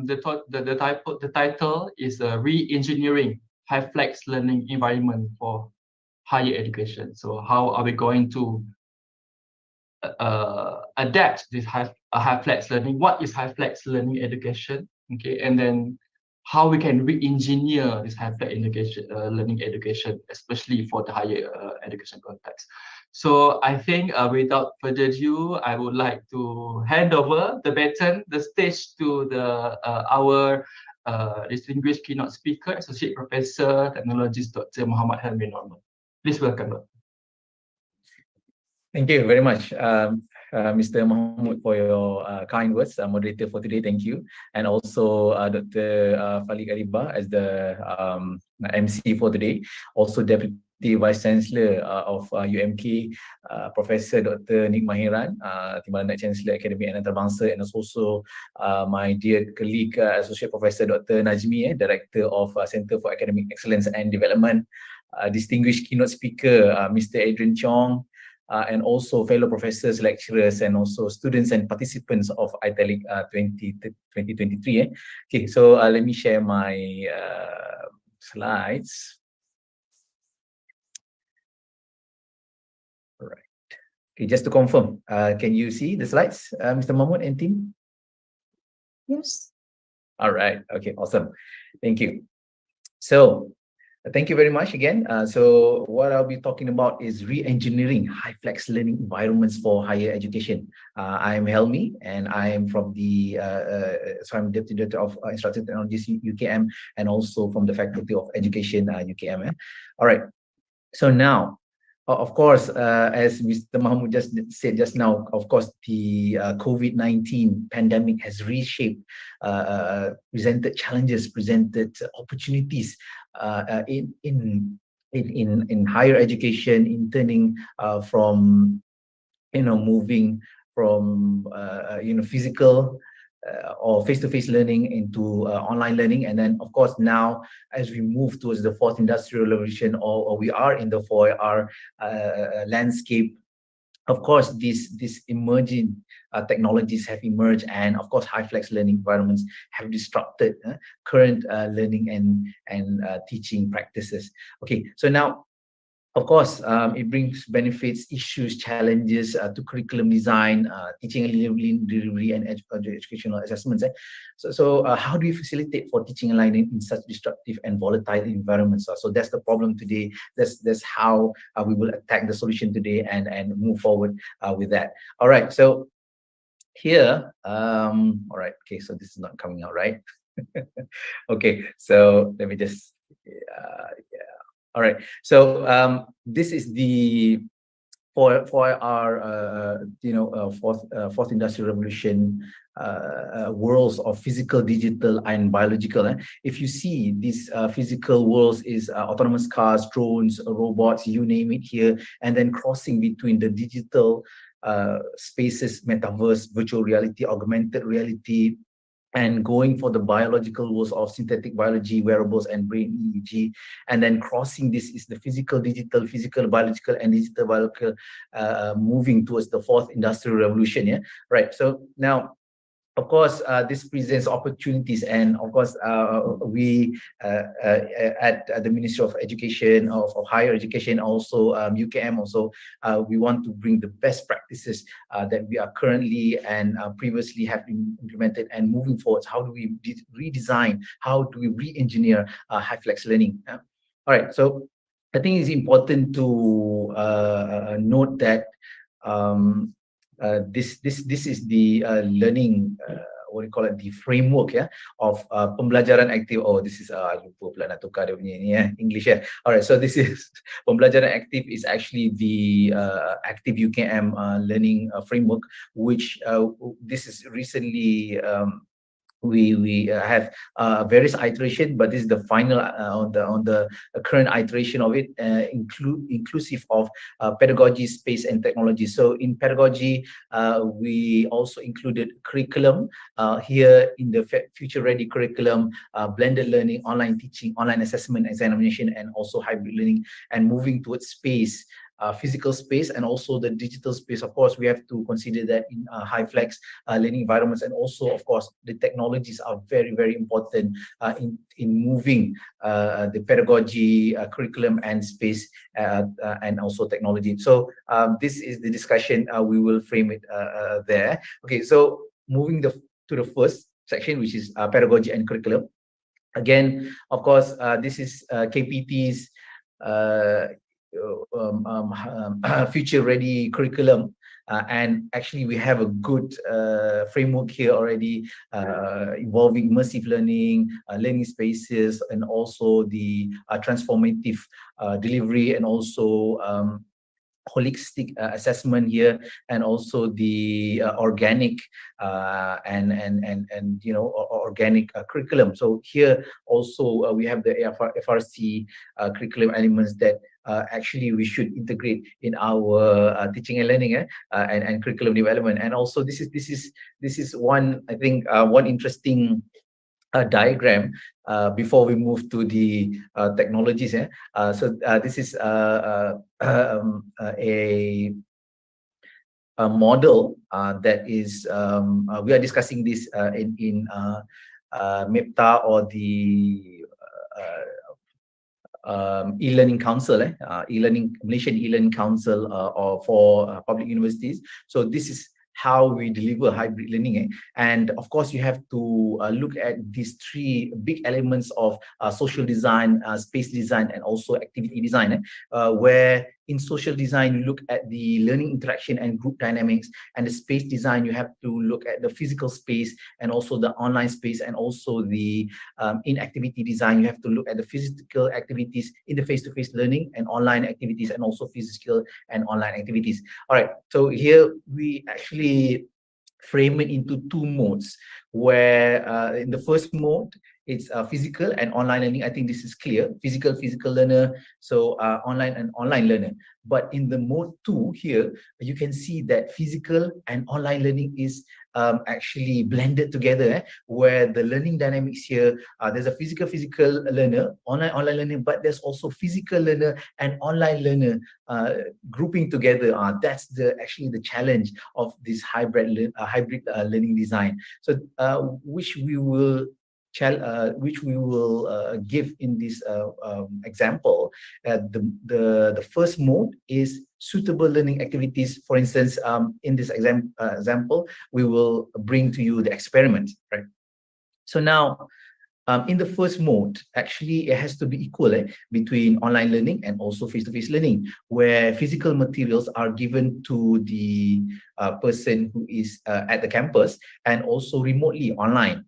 the title is re-engineering high flex learning environment for higher education. So how are we going to adapt this high flex learning? What is high flex learning education? Okay, and then how we can re-engineer this high flex learning education, especially for the higher education context. So I think without further ado, I would like to hand over the baton, the stage to our distinguished keynote speaker, Associate Professor, Technologist, Dr. Muhammad Helmi Norman. Please welcome, Dr. Thank you very much, Mr. Mahmoud, for your kind words, moderator for today. Thank you. And also Dr. Falik Ariba as the MC for today. Also Deputy Vice Chancellor of UMK, Professor Dr. Nik Mahiran, Timbalan Chancellor Academy Antarabangsa, and also my dear colleague, Associate Professor Dr. Najmi, Director of Center for Academic Excellence and Development, distinguished keynote speaker, Mr. Adrian Chong, and also fellow professors, lecturers, and also students and participants of iTeLIC 2023. Okay, so let me share my slides. All right. Okay, just to confirm, can you see the slides, Mr. Mahmoud and team? Yes. All right. Okay, awesome. Thank you. So, thank you very much again. So what I'll be talking about is re-engineering high-flex learning environments for higher education. I'm Helmi, and I am from the, so I'm Deputy Director of Instructional Technologies UKM, and also from the Faculty of Education UKM. All right. So now, of course, as Mr. Mahmoud just said just now, of course, the COVID-19 pandemic has reshaped, presented challenges, presented opportunities in higher education, in turning from moving from physical or face-to-face learning into online learning. And then, of course, now as we move towards the fourth industrial revolution, or we are in the 4R landscape, of course, these emerging technologies have emerged, and of course, high-flex learning environments have disrupted current learning and teaching practices. Okay, so now, of course, it brings benefits, issues, challenges to curriculum design, teaching and delivery, and educational assessments. So how do we facilitate for teaching and learning in such disruptive and volatile environments? So that's the problem today. That's how we will attack the solution today and move forward with that. All right. So here, all right. Okay. So this is not coming out right. Okay. So let me just, yeah. All right, so this is the for our fourth industrial revolution worlds of physical, digital, and biological. If you see these physical worlds is autonomous cars, drones, robots, you name it here, and then crossing between the digital spaces, metaverse, virtual reality, augmented reality, and going for the biological worlds of synthetic biology, wearables, and brain EEG, and then crossing this is the physical, digital, physical, biological, and digital biological, moving towards the fourth industrial revolution. Yeah, right. So now, of course, this presents opportunities, and of course, we at the Ministry of Education, of Higher Education, also UKM, also we want to bring the best practices that we are currently and previously have been implemented, and moving forward, how do we redesign, how do we re-engineer high-flex learning? All right, so I think it's important to note that this is the learning what do you call it, the framework of pembelajaran aktif. Oh, this is lupa pula nak tukar dia punya ni English All right, so this is pembelajaran aktif is actually the active UKM learning framework, which this is recently we have various iteration, but this is the final on the current iteration of it, inclusive of pedagogy, space, and technology. So in pedagogy, we also included curriculum here in the future ready curriculum, blended learning, online teaching, online assessment, examination, and also hybrid learning, and moving towards space. Physical space and also the digital space. Of course, we have to consider that in high flex learning environments, and also, of course, the technologies are very, very important in moving the pedagogy, curriculum, and space, and also technology. So this is the discussion. We will frame it there. Okay, so moving to the first section, which is pedagogy and curriculum. Again, of course, this is KPT's future ready curriculum, and actually we have a good framework here already, involving immersive learning, learning spaces, and also the transformative delivery, and also holistic assessment here, and also the organic and organic curriculum. So here also we have the FRC curriculum elements that actually we should integrate in our teaching and learning and curriculum development. And also this is one, I think, one interesting diagram before we move to the technologies. So this is a model that is we are discussing this in MEPTA, or the e-learning council, Malaysian e-learning council, or for public universities. So this is how we deliver hybrid learning. And of course, you have to look at these three big elements of social design, space design, and also activity design, where in social design, you look at the learning interaction and group dynamics, and the space design, you have to look at the physical space and also the online space, and also the in activity design, you have to look at the physical activities in the face-to-face learning, and online activities, and also physical and online activities. All right, so here we actually frame it into two modes, where in the first mode, it's physical and online learning. I think this is clear. Physical learner, so online and online learner. But in the mode 2 here, you can see that physical and online learning is actually blended together, where the learning dynamics here, there's a physical learner, online learner, but there's also physical learner and online learner grouping together. That's actually the challenge of this hybrid learning design. So which we will give in this example. The first mode is suitable learning activities. For instance, in this example, we will bring to you the experiment, right? So now, in the first mode, actually, it has to be equal between online learning and also face-to-face learning, where physical materials are given to the person who is at the campus, and also remotely online.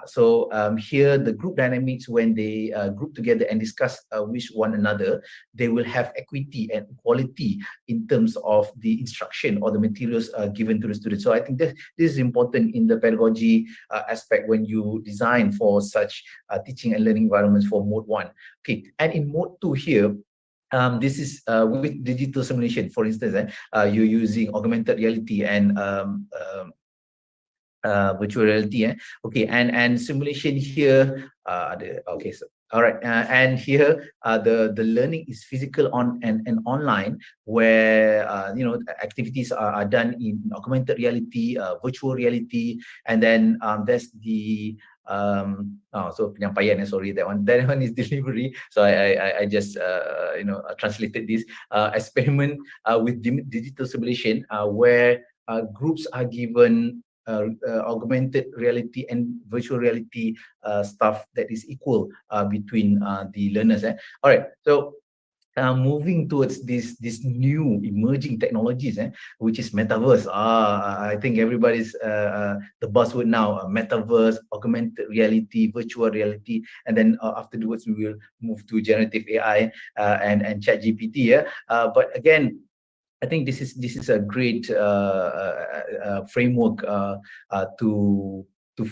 So here, the group dynamics, when they group together and discuss with one another, they will have equity and equality in terms of the instruction or the materials given to the students. So I think this is important in the pedagogy aspect when you design for such teaching and learning environments for mode 1. Okay, and in mode 2 here, this is with digital simulation. For instance, you're using augmented reality and virtual reality. Okay, and simulation here. Okay, so all right, and here the learning is physical and online, where activities are done in augmented reality, virtual reality, and then there's the so penyampaian, sorry, that one is delivery. So I just translated this experiment with digital simulation, where groups are given augmented reality and virtual reality stuff that is equal between the learners. All right, so moving towards this new emerging technologies, which is metaverse. I think everybody's the buzzword now: metaverse, augmented reality, virtual reality, and then afterwards we will move to generative AI and ChatGPT. Yeah, but again, I think this is a great framework to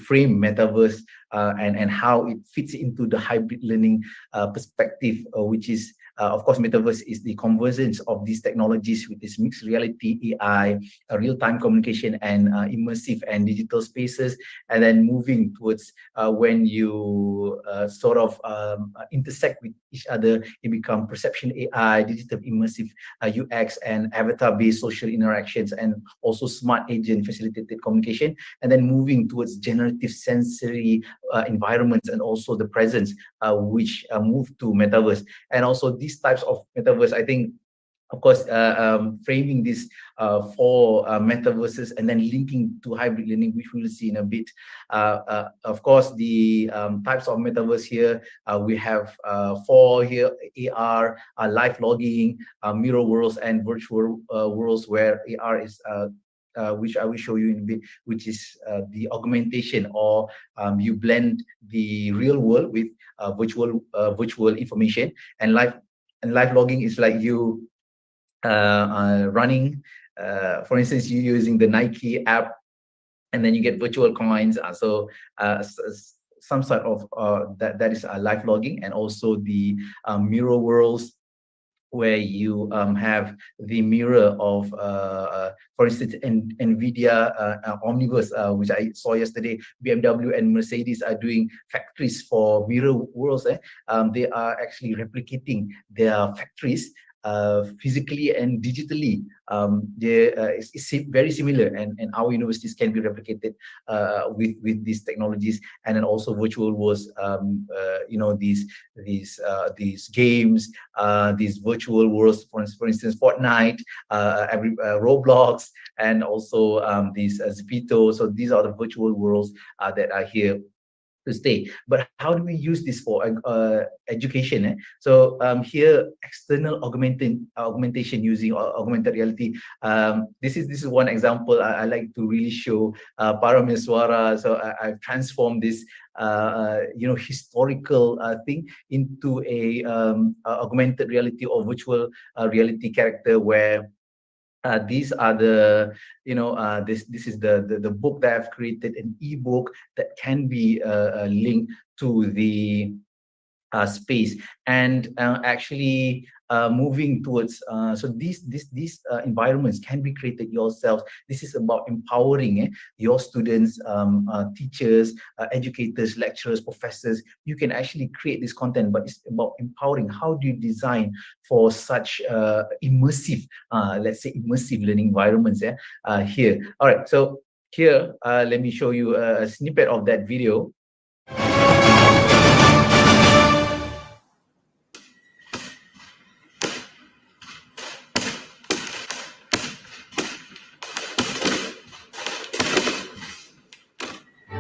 frame metaverse and how it fits into the hybrid learning perspective, which is of course, metaverse is the convergence of these technologies with this mixed reality, AI, real-time communication, and immersive and digital spaces, and then moving towards when you sort of intersect with each other, it becomes perception AI, digital immersive UX, and avatar-based social interactions, and also smart agent facilitated communication, and then moving towards generative sensory environments, and also the presence which move to metaverse. And also these types of metaverse, I think, of course, framing this for metaverses and then linking to hybrid learning, which we will see in a bit. Of course, the types of metaverse here, we have 4 here: AR, live logging, mirror worlds, and virtual worlds, where AR is which I will show you in a bit, which is the augmentation, or you blend the real world with virtual information. And live logging is like you running, for instance, you using the Nike app, and then you get virtual coins. Some sort of that is live logging, and also the mirror worlds, where you have the mirror of, for instance, NVIDIA Omniverse, which I saw yesterday. BMW and Mercedes are doing factories for mirror worlds. They are actually replicating their factories physically and digitally. It's very similar, and our universities can be replicated with these technologies. And then also virtual worlds, these games, these virtual worlds, for instance, Fortnite, Roblox, and also these Zepito. So these are the virtual worlds that are here to stay. But how do we use this for education? So here, external augmentation using augmented reality. This is one example I like to really show. Parameswara. So I've transformed this historical thing into a augmented reality or virtual reality character, where these are the, this is the book that I've created, an ebook that can be linked to the space, and actually moving towards so these environments can be created yourself. This is about empowering your students, teachers, educators, lecturers, professors. You can actually create this content, but it's about empowering. How do you design for such immersive, let's say immersive learning environments here? All right, so here let me show you a snippet of that video.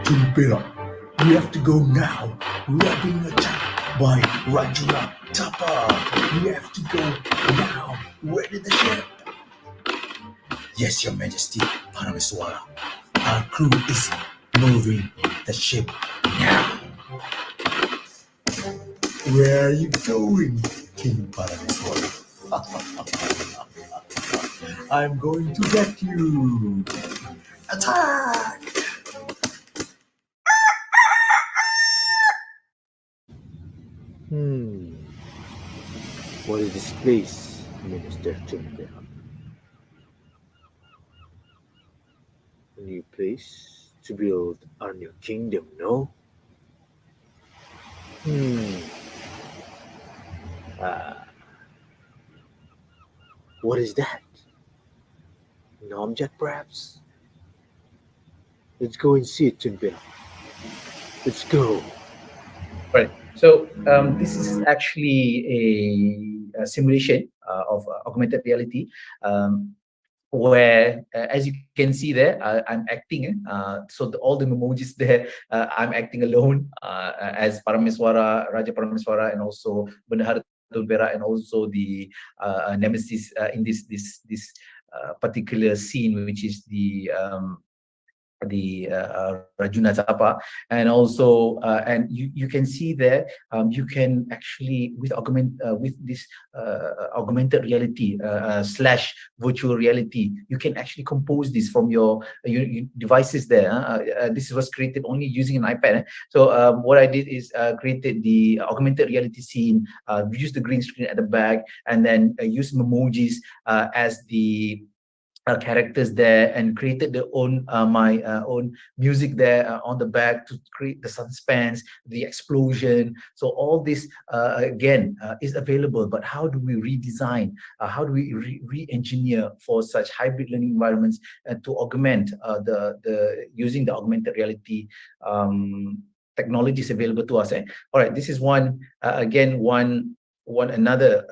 Tumpira, we have to go now. We are being attacked by Rajula Tapa. We have to go now. Ready the ship? Yes, Your Majesty, Parameswara. Our crew is moving the ship now. Where are you going, King Parameswara? I'm going to get you. Attack! What is this place, Minister Tumpira? A new place to build our new kingdom, no? What is that? An object, perhaps? Let's go and see it, Tumpira. Let's go. Right. So this is actually a simulation of augmented reality, where, as you can see there, I'm acting. So all the emojis there, I'm acting alone as Parameswara, Raja Parameswara, and also Bendahara Berak and also the nemesis in this particular scene, which is the Rajuna Tapa, and also and you can see there you can actually with this augmented reality slash virtual reality, you can actually compose this from your devices there. This was created only using an iPad. So what I did is created the augmented reality scene, used the green screen at the back, and then used emojis as the characters there, and created their own my own music there on the back to create the suspense, the explosion. So all this again is available, but how do we redesign, how do we re-engineer for such hybrid learning environments and to augment the using the augmented reality technologies available to us. All right, this is one again another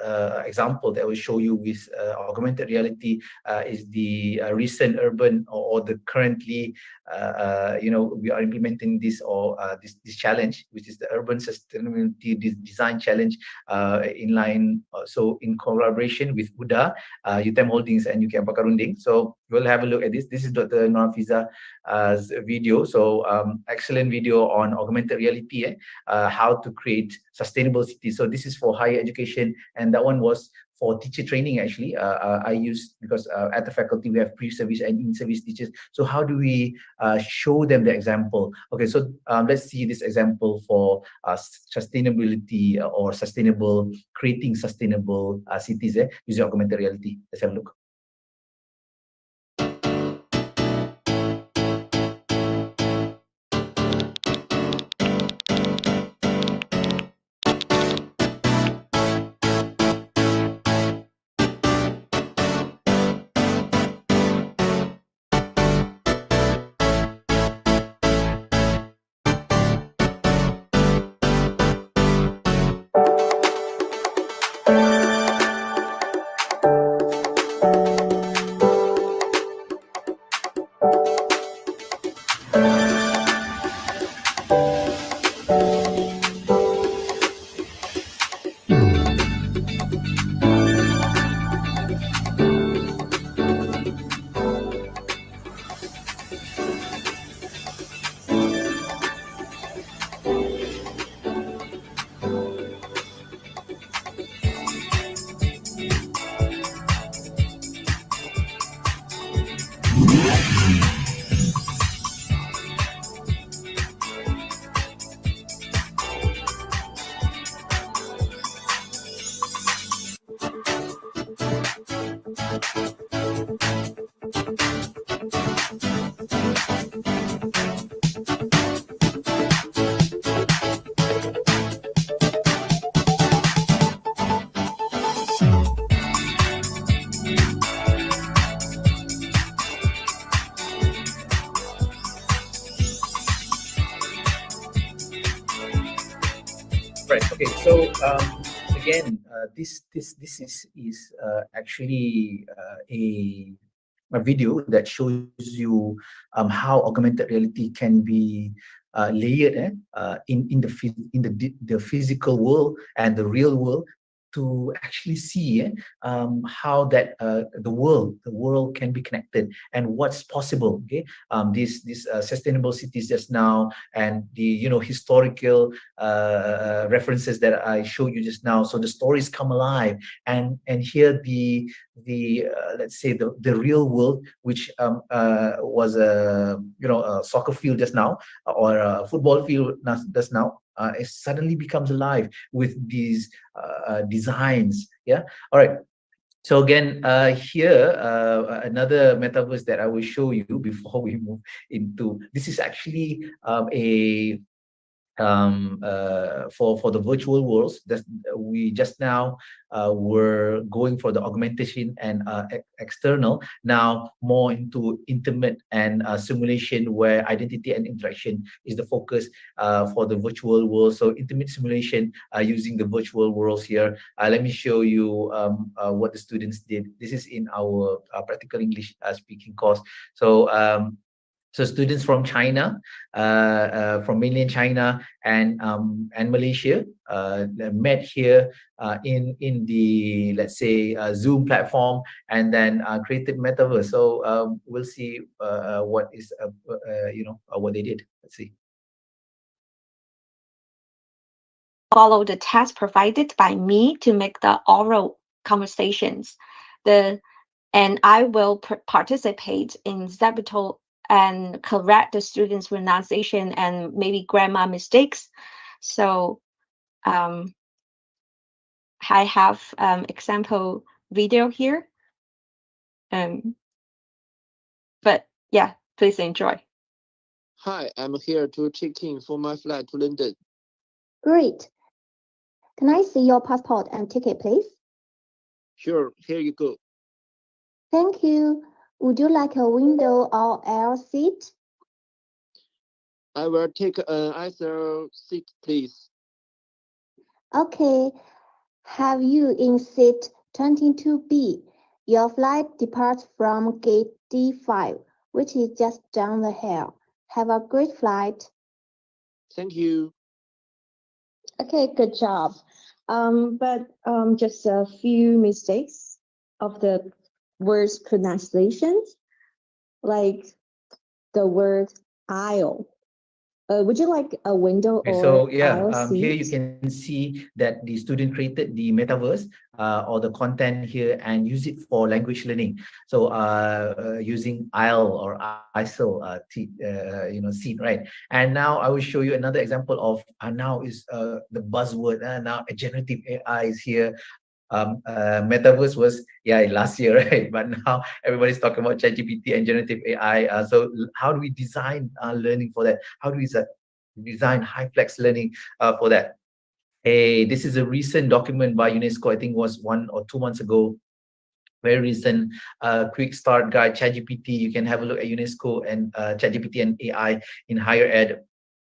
example that I will show you with augmented reality is the recent urban or the currently we are implementing this or this challenge, which is the Urban Sustainability Design Challenge in line so in collaboration with UDA, UTM Holdings and UKM Pakarunding. So we'll have a look at this. This is Dr. Norafiza's video. So excellent video on augmented reality, how to create sustainable cities. So this is for higher education, and that one was for teacher training. Actually, I used because at the faculty we have pre-service and in-service teachers. So how do we show them the example? Okay, so let's see this example for sustainability or creating sustainable cities using augmented reality. Let's have a look. Right. Okay. So again, this is actually a video that shows you how augmented reality can be layered in the physical world and the real world, to actually see how that the world can be connected and what's possible. Okay, these sustainable cities just now, and the historical references that I showed you just now. So the stories come alive, and here the let's say the real world, which was a soccer field just now, or a football field just now, it suddenly becomes alive with these designs. Yeah. All right. So again, here another metaverse that I will show you before we move into this is actually for the virtual worlds that we just now were going for the augmentation and external, now more into intimate and simulation, where identity and interaction is the focus for the virtual world. So intimate simulation using the virtual worlds here. Let me show you what the students did. This is in our practical English speaking course. So So students from China, from mainland China and Malaysia met here in the, let's say, Zoom platform, and then created metaverse. So we'll see what is what they did. Let's see. Follow the task provided by me to make the oral conversations. And I will participate in Zapital and correct the students' pronunciation and maybe grammar mistakes. So I have example video here. But yeah, please enjoy. Hi, I'm here to check in for my flight to London. Great. Can I see your passport and ticket, please? Sure, here you go. Thank you. Would you like a window or aisle seat? I will take an aisle seat, please. Okay. Have you in seat 22B? Your flight departs from gate D5, which is just down the hill. Have a great flight. Thank you. Okay, good job. But just a few mistakes of the words pronunciations, like the word aisle. Would you like a window Okay, or so yeah, aisle here you seat? can see that the student created the metaverse or the content here and use it for language learning. So using IEL or ISIL seat, right? And now I will show you another example of now is the buzzword. Now generative AI is here. Metaverse was last year, right? But now everybody's talking about ChatGPT and generative AI. So how do we design learning for that? How do we design high flex learning for that? Hey, this is a recent document by UNESCO. I think it was 1 or 2 months ago. Very recent quick start guide, ChatGPT. You can have a look at UNESCO and ChatGPT and AI in higher ed.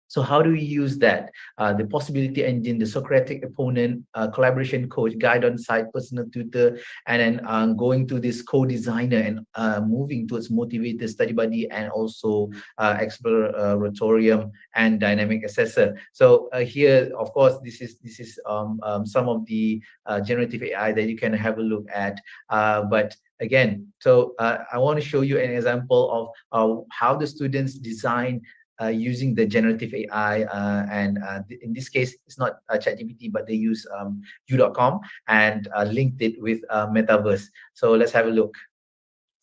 So how do we use that? The possibility engine, the Socratic opponent, collaboration coach, guide on site, personal tutor, and then going to this co-designer and moving towards motivator, study buddy, and also exploratorium and dynamic assessor. So here, of course, this is some of the generative AI that you can have a look at. But again, so I want to show you an example of how the students design using the generative AI, and in this case, it's not ChatGPT, but they use u.com and linked it with Metaverse. So let's have a look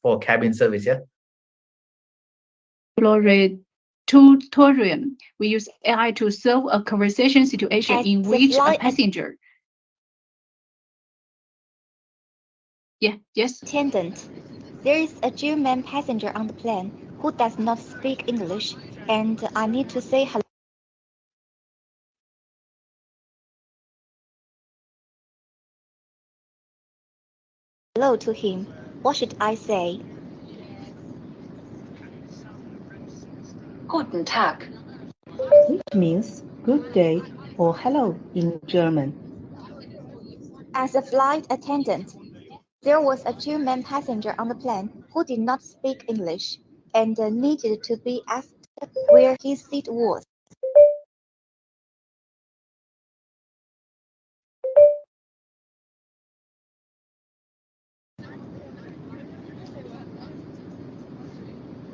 for cabin service. Yeah. Tutorial. We use AI to solve a conversation situation in which a passenger. Yes. Attendant, there is a German passenger on the plane who does not speak English, and I need to say hello to him. What should I say? Guten Tag. Which means good day or hello in German. As a flight attendant, there was a German passenger on the plane who did not speak English and needed to be asked where his seat was.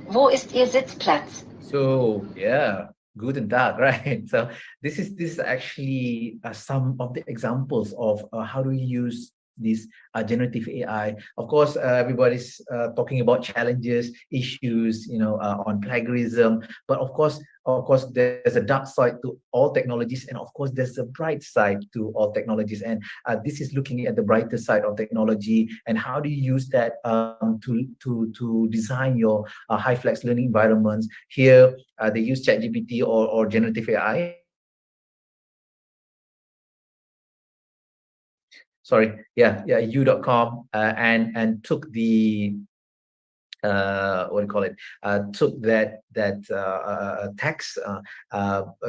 Wo ist Ihr Sitzplatz? So yeah, guten Tag, right? So this is actually some of the examples of how do we use this generative AI. Of course, everybody's talking about challenges, issues, on plagiarism. But of course, there's a dark side to all technologies, and of course, there's a bright side to all technologies. And this is looking at the brighter side of technology and how do you use that to design your high flex learning environments. Here, they use ChatGPT or generative AI. U.com and took the what do you call it, took that text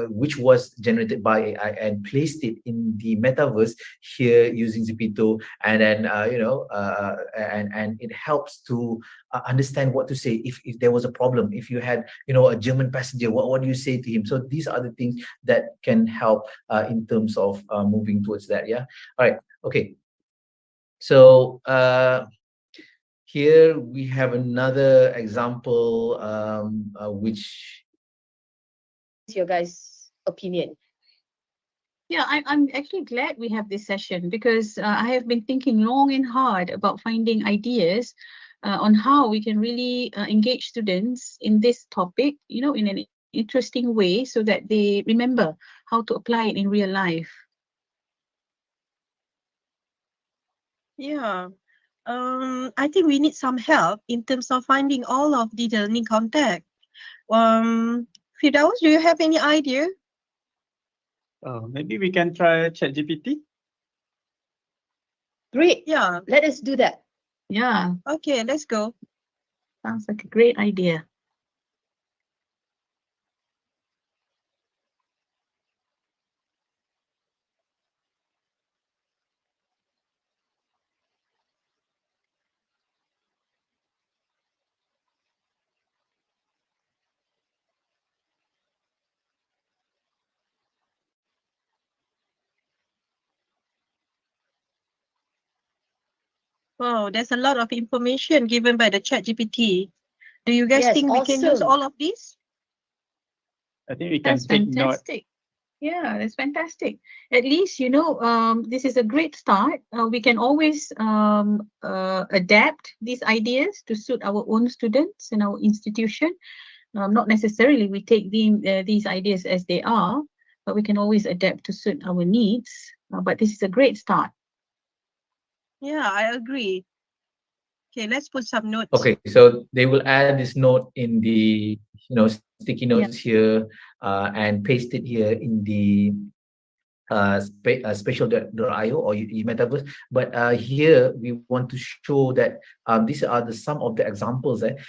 which was generated by AI and placed it in the metaverse here using Zipito, and then and it helps to understand what to say if there was a problem. If you had a German passenger, what do you say to him? So these are the things that can help in terms of moving towards that. Yeah. All right. Okay. So here we have another example, which is your guys' opinion? Yeah, I'm actually glad we have this session because I have been thinking long and hard about finding ideas on how we can really engage students in this topic, in an interesting way so that they remember how to apply it in real life. Yeah. I think we need some help in terms of finding all of the learning content. Firdaus, do you have any idea? Maybe we can try ChatGPT. Great. Yeah. Let us do that. Yeah. Okay, let's go. Sounds like a great idea. Wow, there's a lot of information given by the ChatGPT. Do you guys Yes, think we can use awesome. all of these? I think we can That's take note. fantastic. Yeah, that's fantastic. At least, this is a great start. We can always adapt these ideas to suit our own students and our institution. Not necessarily we take these ideas as they are, but we can always adapt to suit our needs. But this is a great start. Yeah, I agree. Okay, let's put some notes. Okay, so they will add this note in the sticky notes here and paste it here in the special.io or metaverse. But here we want to show that these are some of the examples of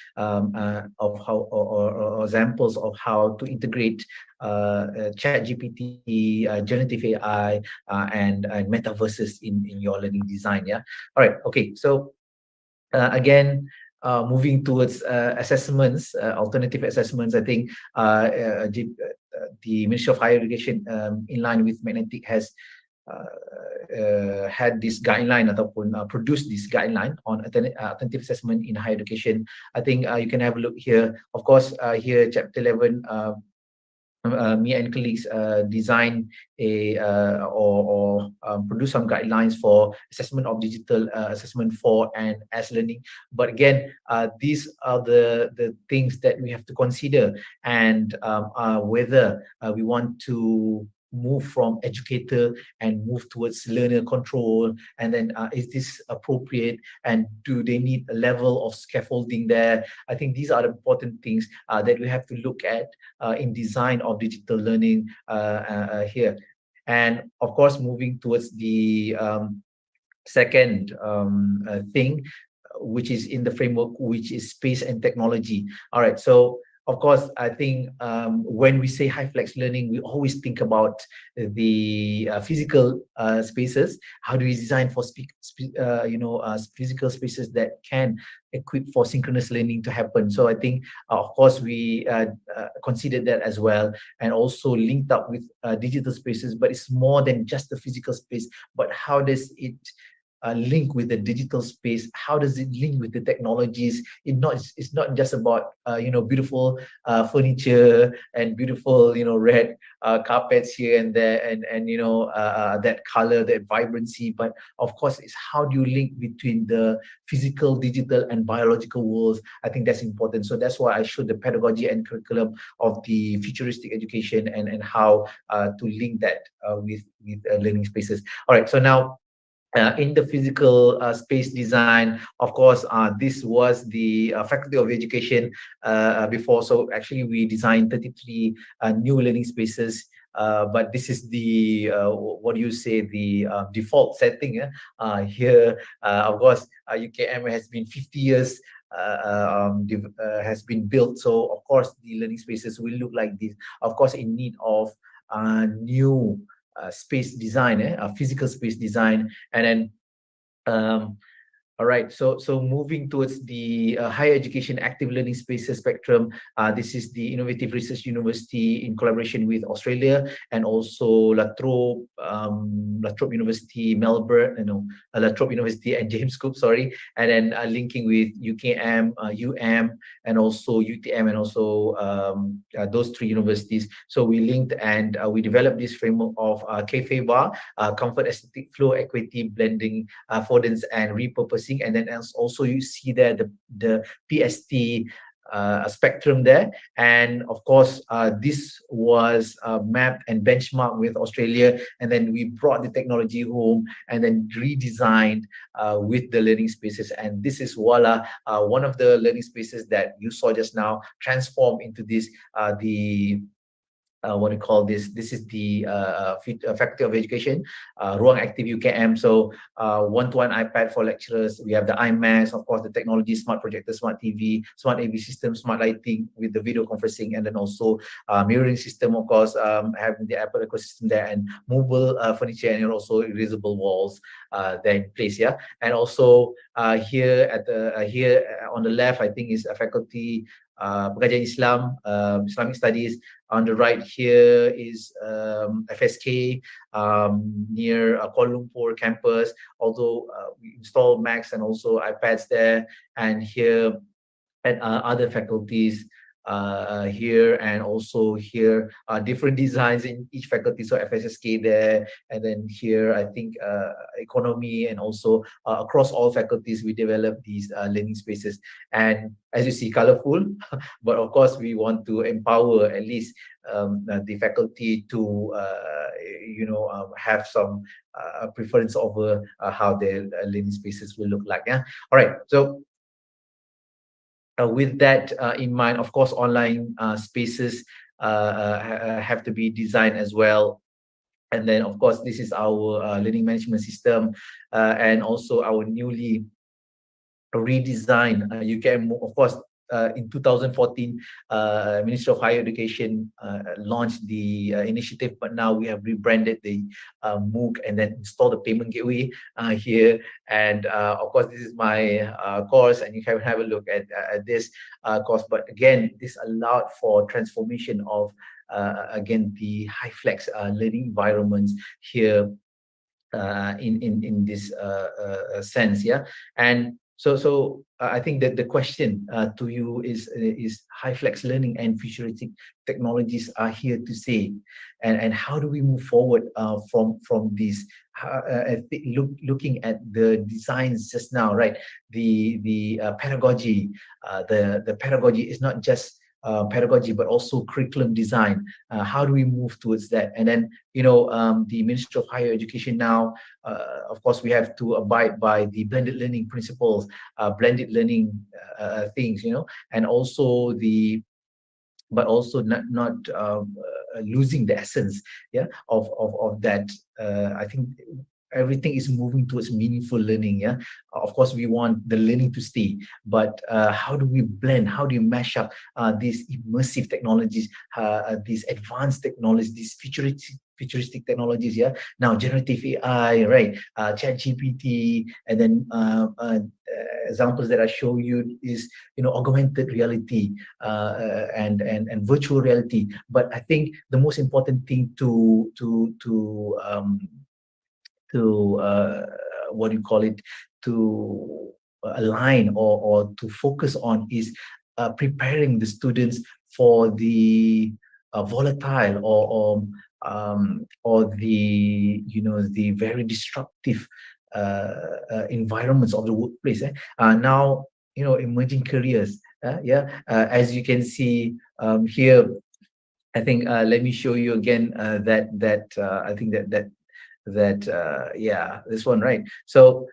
how or examples of how to integrate ChatGPT, generative AI, and metaverses in your learning design. Yeah. All right. Okay. So again, moving towards assessments, alternative assessments, I think the Ministry of Higher Education, in line with Magnetic, has had this guideline ataupun produced this guideline on alternative assessment in higher education. I think you can have a look here. Of course, here chapter 11. Me and colleagues design or produce some guidelines for assessment of digital assessment for and as learning. But again, these are the things that we have to consider, and whether we want to move from educator and move towards learner control, and then is this appropriate, and do they need a level of scaffolding there? I think these are the important things that we have to look at in design of digital learning here. And of course, moving towards the second thing, which is in the framework, which is space and technology. All right, so of course, I think when we say high flex learning, we always think about the physical spaces. How do we design for physical spaces that can equip for synchronous learning to happen? So I think, of course, we considered that as well, and also linked up with digital spaces. But it's more than just the physical space. But how does it link with the digital space? How does it link with the technologies? It's not just about beautiful furniture and beautiful red carpets here and there, and that color, that vibrancy. But of course, it's how do you link between the physical, digital, and biological worlds? I think that's important. So that's why I showed the pedagogy and curriculum of the futuristic education, and how to link that with learning spaces. All right, so now in the physical space design, of course, this was the Faculty of Education before. So actually, we designed 33 new learning spaces but this is the what do you say, the default setting. Here, of course, UKM has been 50 years has been built, so of course the learning spaces will look like this. Of course, in need of new space design, physical space design, and then all right, so moving towards the higher education active learning spaces spectrum. This is the Innovative Research University in collaboration with Australia and also La Trobe University, Melbourne, La Trobe University and James Cook, sorry, and then linking with UKM, and also UTM, and also those three universities. So we linked and we developed this framework of CAFEBA, comfort, aesthetic, flow, equity, blending, affordance, and repurposing. And then also you see there the PST spectrum there, and of course this was mapped and benchmarked with Australia, and then we brought the technology home and then redesigned with the learning spaces. And this is voila, one of the learning spaces that you saw just now transform into this what do you call this? This is the Faculty of Education, Ruang Active UKM. So one-to-one iPad for lecturers. We have the iMacs, of course, the technology, smart projector, smart TV, smart AV system, smart lighting with the video conferencing, and then also mirroring system, of course, having the Apple ecosystem there, and mobile furniture, and also erasable walls there in place. Yeah, and also here at the here on the left, I think is a faculty Pengajian Islam, Islamic Studies. On the right here is FSK near Kuala Lumpur campus. Although we install Macs and also iPads there, and here at other faculties here, and also here different designs in each faculty. So FSSK there, and then here I think economy, and also across all faculties we develop these learning spaces. And as you see, colorful, but of course we want to empower at least the faculty to have some preference over how their learning spaces will look like. Yeah. All right. So with that in mind, of course, online spaces have to be designed as well. And then, of course, this is our learning management system, and also our newly redesigned UKM. Of course, in 2014, Ministry of Higher Education launched the initiative, but now we have rebranded the MOOC and then installed the payment gateway here. And of course, this is my course, and you can have a look at this course. But again, this allowed for transformation of again the high flex learning environments here in this sense. Yeah. And so I think that the question to you is high flex learning and futuristic technologies are here to stay, and how do we move forward from this? Looking at the designs just now, right? The pedagogy, the pedagogy is not just pedagogy, but also curriculum design. How do we move towards that? And then, the Ministry of Higher Education now, of course, we have to abide by the blended learning principles, blended learning things, and also but also not losing the essence, of that. I think everything is moving towards meaningful learning. Yeah, of course we want the learning to stay, but how do we blend, how do you mash up these immersive technologies, these advanced technologies, these futuristic technologies? Yeah, now generative AI, right? ChatGPT, and then examples that I show you is augmented reality and virtual reality. But I think the most important thing to what do you call it, to align or to focus on is preparing the students for the volatile or the the very disruptive environments of the workplace. Now emerging careers. As you can see here, I think let me show you again that I think that yeah, this one, right? So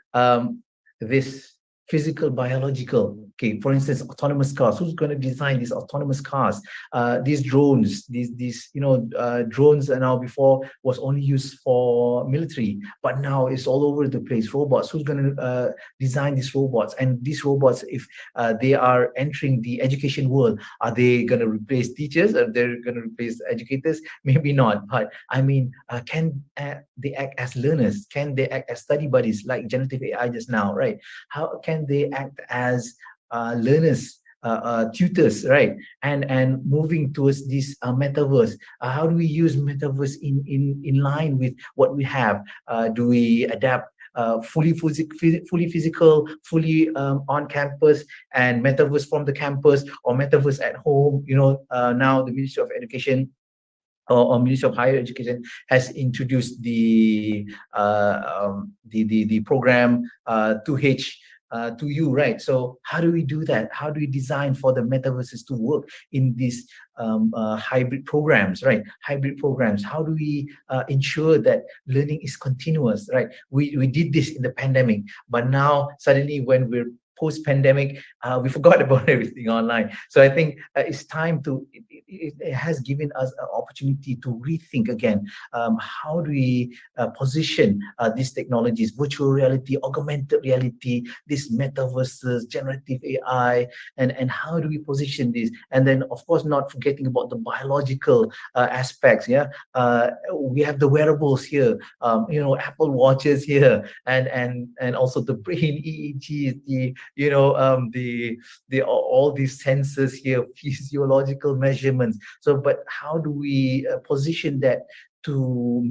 this physical, biological. Okay, for instance, autonomous cars. Who's going to design these autonomous cars? These drones, these drones are now before was only used for military, but now it's all over the place. Robots. Who's going to design these robots? And these robots, if they are entering the education world, are they going to replace teachers? Are they going to replace educators? Maybe not. But I mean, can they act as learners? Can they act as study buddies like generative AI just now, right? How can they act as learners, tutors, right? And moving towards this metaverse, how do we use metaverse in line with what we have? Do we adapt fully physical, fully on campus, and metaverse from the campus, or metaverse at home? Now the Ministry of Education or Ministry of Higher Education has introduced the program 2H. 2U, right? So how do we do that? How do we design for the metaverses to work in these hybrid programs, right? Hybrid programs. How do we ensure that learning is continuous, right? We did this in the pandemic, but now suddenly when we're post-pandemic, we forgot about everything online. So I think it's time to, it has given us an opportunity to rethink again, how do we position these technologies, virtual reality, augmented reality, these metaverses, generative AI, and how do we position this? And then, of course, not forgetting about the biological aspects. Yeah, we have the wearables here, Apple Watches here, and also the brain EEG, all these sensors here, physiological measurements. So, but how do we position that to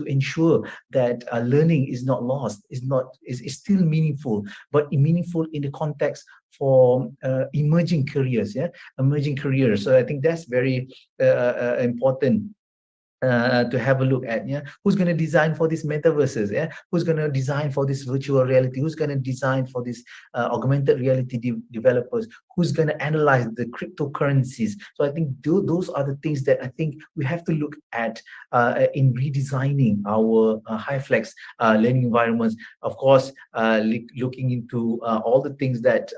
ensure that learning is not lost, is still meaningful, but meaningful in the context for emerging careers, emerging careers. So I think that's very important. To have a look at, who's going to design for these metaverses, who's going to design for this virtual reality, who's going to design for this augmented reality developers, who's going to analyze the cryptocurrencies. So I think those are the things that I think we have to look at in redesigning our HyFlex learning environments. Of course, looking into all the things that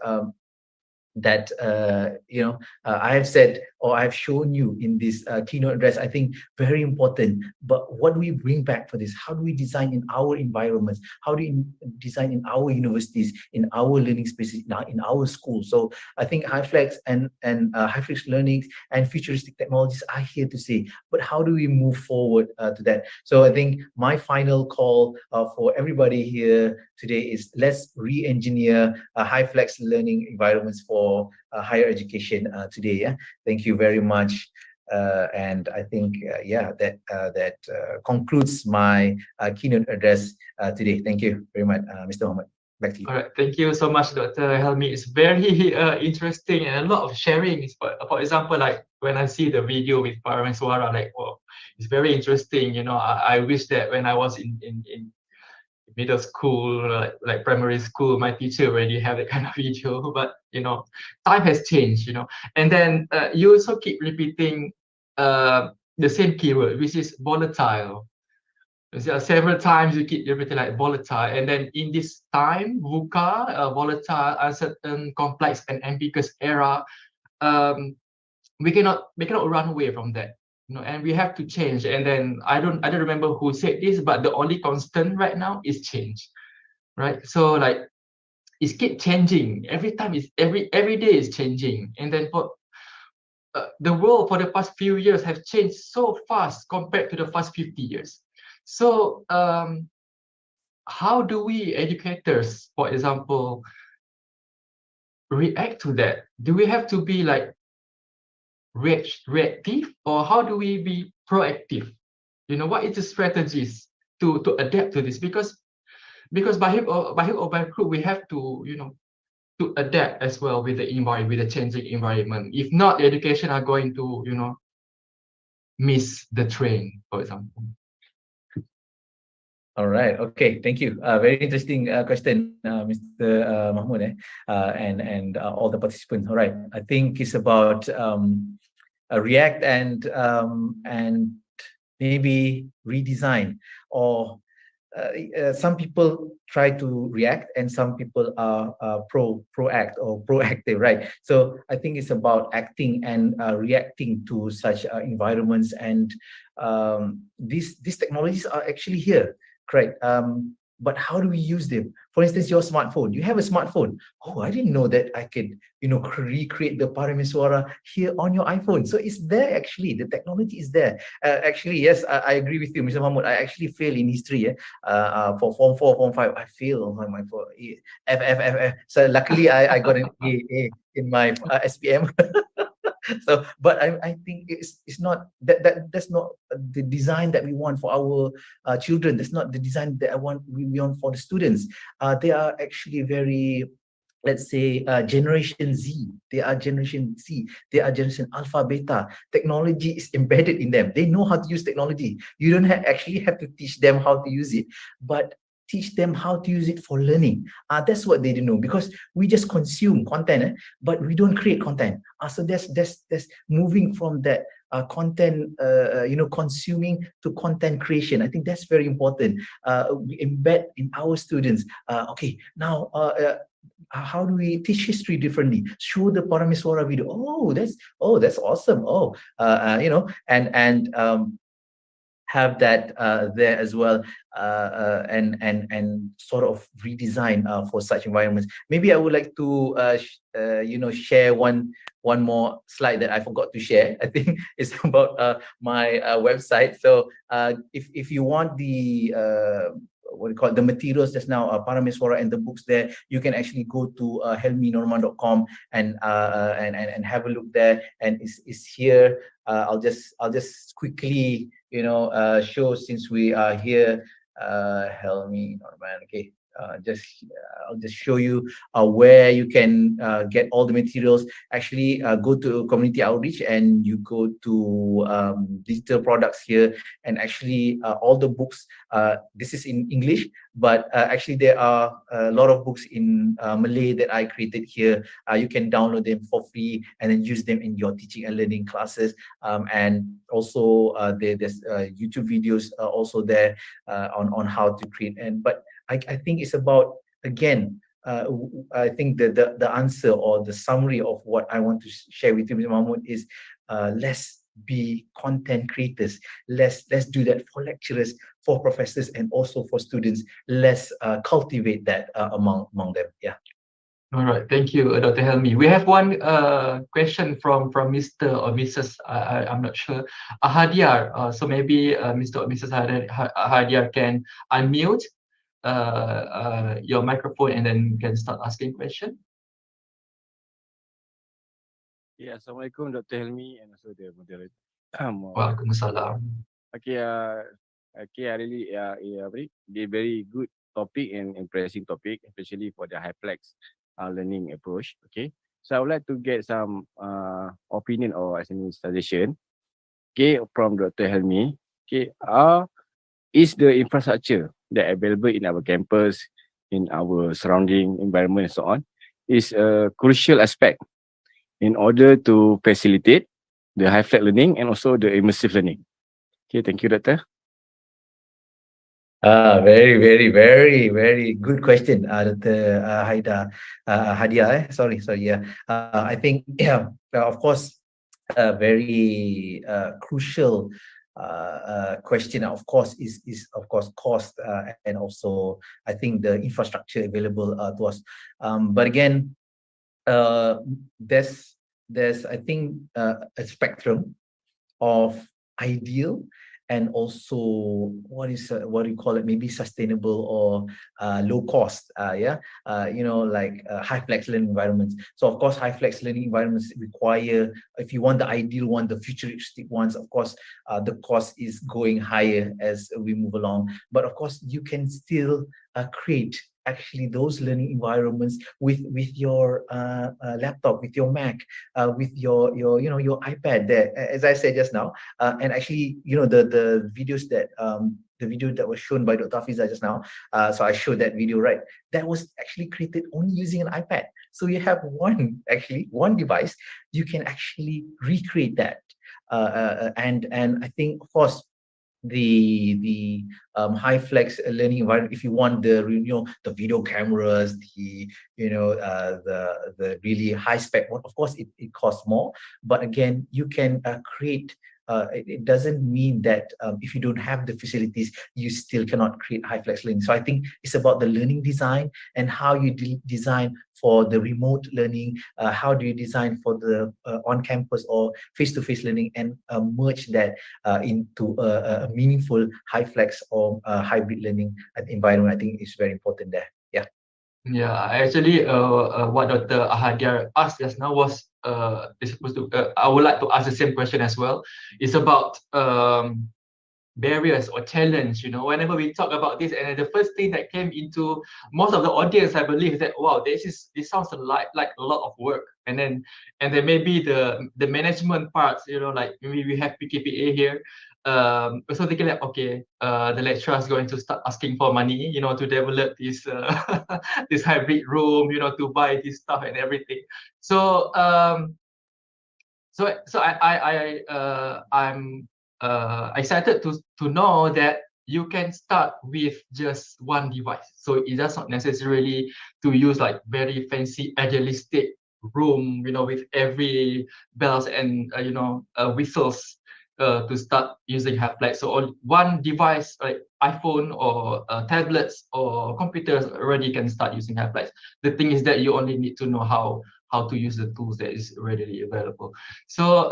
I have said, or I've shown you in this keynote address. I think very important. But what do we bring back for this? How do we design in our environments? How do we design in our universities, in our learning spaces, in our schools? So I think HyFlex and HyFlex learnings and futuristic technologies are here to stay. But how do we move forward to that? So I think my final call for everybody here today is, let's re-engineer HyFlex learning environments for higher education today. Yeah, thank you very much. And I think that concludes my keynote address today. Thank you very much, Mr. Mohammed. Back to you. All right, thank you so much, Dr. Helmi. It's very interesting and a lot of sharing. For example, like when I see the video with Parameswara, like, oh, it's very interesting. I wish that when I was in middle school, like primary school, my teacher already have that kind of video. But time has changed. And then you also keep repeating the same keyword, which is volatile. Several times you keep repeating like volatile, and then in this time, VUCA, volatile, uncertain, complex, and ambiguous era, we cannot run away from that. And we have to change. And then I don't remember who said this, but the only constant right now is change, right? So like it's keep changing every time. Every day is changing. And then for the world for the past few years have changed so fast compared to the past 50 years. So how do we educators, for example, react to that? Do we have to be like reactive, or how do we be proactive? What is the strategies to adapt to this? Because by hook or by crook, we have to to adapt as well with the environment, with the changing environment. If not, the education are going to miss the train, for example. All right. Okay. Thank you. Very interesting question, Mr. Mahmood, and all the participants. All right. I think it's about react and maybe redesign, or some people try to react and some people are proact or proactive, right? So I think it's about acting and reacting to such environments, and these technologies are actually here, correct? But how do we use them? For instance, your smartphone. You have a smartphone. Oh, I didn't know that I could, recreate the Parameswara here on your iPhone. So it's there actually. The technology is there. Actually, yes, I agree with you, Mr. Mahmood. I actually failed in history. For Form 4, Form 5, I failed on my for F, F, F, F. So luckily, I got an A in my SPM. So, but I think it's not that's not the design that we want for our children. That's not the design that we want for the students. They are actually very, let's say, generation Z. They are generation Z. They are generation Alpha, Beta. Technology is embedded in them. They know how to use technology. You don't actually have to teach them how to use it, but teach them how to use it for learning. That's what they don't know, because we just consume content, but we don't create content. So there's moving from that content, consuming to content creation. I think that's very important. We embed in our students. Okay, now how do we teach history differently? Show the Parameswara video. Oh, that's awesome. And have that there as well, and sort of redesign for such environments. Maybe I would like to share one more slide that I forgot to share. I think it's about my website. So if you want the what do you call it, the materials just now, Parameswara and the books there, you can actually go to helminorman.com and have a look there, and it's here. I'll just quickly show, since we are here. Helmi Norman, okay. I'll just show you where you can get all the materials. Actually, go to community outreach and you go to digital products here, and actually all the books. This is in English, but actually there are a lot of books in Malay that I created here. You can download them for free and then use them in your teaching and learning classes. And also there's YouTube videos also there on how to create. But I think it's about, again, I think the answer or the summary of what I want to share with you, Mr. Mahmood, is let's be content creators. Let's do that for lecturers, for professors, and also for students. Let's cultivate that among them. Yeah. All right, thank you, Dr. Helmi. We have one question from Mr. or Mrs. I'm not sure, Ahadiar. So maybe Mr. or Mrs. Ahadiar can unmute your microphone and then can start asking question. Yeah, Assalamualaikum, Dr. Helmi, and also the moderator. Waalaikumsalam. Okay, I really the very good topic and impressive topic, especially for the HyFlex learning approach. Okay, so I would like to get some opinion or as any suggestion, okay, from Dr. Helmi. Okay, is the infrastructure that available in our campus, in our surrounding environment and so on, is a crucial aspect in order to facilitate the HyFlex learning and also the immersive learning. Okay, thank you, Doctor. Very, very, very, very good question, Dr. Hadia. Sorry, yeah. I think, yeah, of course, a very crucial question, of course, is of course cost, and also I think the infrastructure available to us. But again, there's I think a spectrum of ideal and also what do you call it, maybe sustainable or low cost, like HyFlex learning environments. So of course HyFlex learning environments require, if you want the ideal one, the futuristic ones, of course the cost is going higher as we move along. But of course you can still create actually those learning environments with your laptop, with your Mac, with your iPad there, as I said just now. And actually, the videos that the video that was shown by Dr. Hafiza just now, so I showed that video, right? That was actually created only using an iPad. So you have one device, you can actually recreate that. And I think, of course, the high flex learning environment, if you want the video cameras, the really high spec one, of course it costs more. But again, you can create it doesn't mean that if you don't have the facilities, you still cannot create high flex learning. So I think it's about the learning design and how you design for the remote learning, how do you design for the on-campus or face-to-face learning, and merge that into a meaningful high flex or hybrid learning environment. I think is very important there. Yeah. Yeah, actually, what Dr. Ahadia asked just now was is supposed to. I would like to ask the same question as well. It's about barriers or challenge. You know, whenever we talk about this, and the first thing that came into most of the audience, I believe, is that wow, this sounds like a lot of work. And then maybe the management parts. You know, like maybe we have PKPA here. So thinking like, okay, the lecturer is going to start asking for money, you know, to develop this this hybrid room, you know, to buy this stuff and everything. So I'm excited to know that you can start with just one device. So it does not necessarily to use like very fancy idealistic room, you know, with every bells and whistles to start using HyFlex. So on one device like iPhone or tablets or computers already can start using HyFlex. The thing is that you only need to know how to use the tools that is readily available. So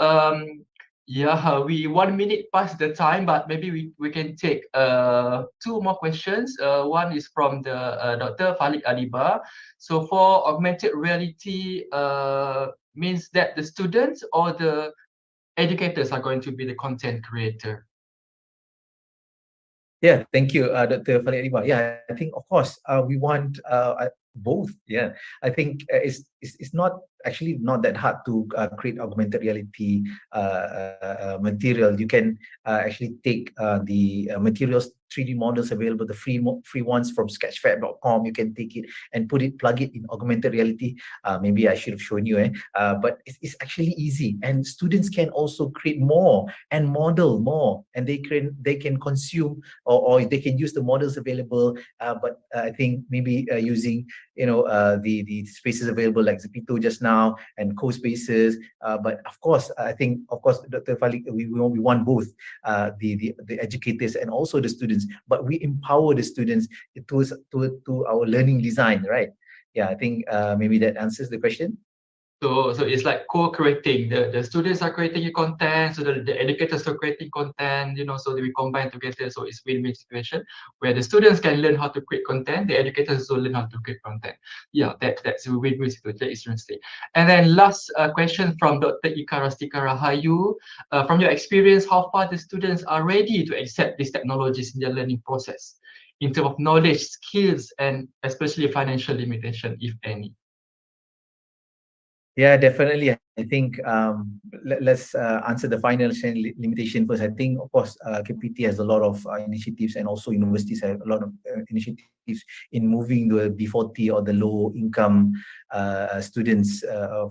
yeah, we 1 minute past the time, but maybe we can take two more questions. One is from the Dr. Falik Adiba. So for augmented reality means that the students or the educators are going to be the content creator. Yeah, thank you, Dr. Falik Adiba. Yeah, I think of course we want both. Yeah, I think it's not actually not that hard to create augmented reality material. You can actually take the materials, 3D models available, the free ones from sketchfab.com. You can take it and plug it in augmented reality. Maybe I should have shown you, but it's actually easy, and students can also create more and model more, and they can consume or they can use the models available. But I think maybe using the spaces available like Zepito just now and co-spaces. But of course, I think Dr. Falik, we want both the educators and also the students, but we empower the students to our learning design, right? Yeah, I think maybe that answers the question. So it's like co-creating. The students are creating content, so the educators are creating content, so we combine together. So it's win-win situation where the students can learn how to create content, the educators also learn how to create content. Yeah, that's a win-win situation. That is interesting. And then last question from Dr. Ika Rastika Rahayu. From your experience, how far the students are ready to accept these technologies in their learning process in terms of knowledge, skills, and especially financial limitation, if any? Yeah, definitely. I think let's answer the financial limitation first. I think, of course, KPT has a lot of initiatives, and also universities have a lot of initiatives in moving the B40 or the low income students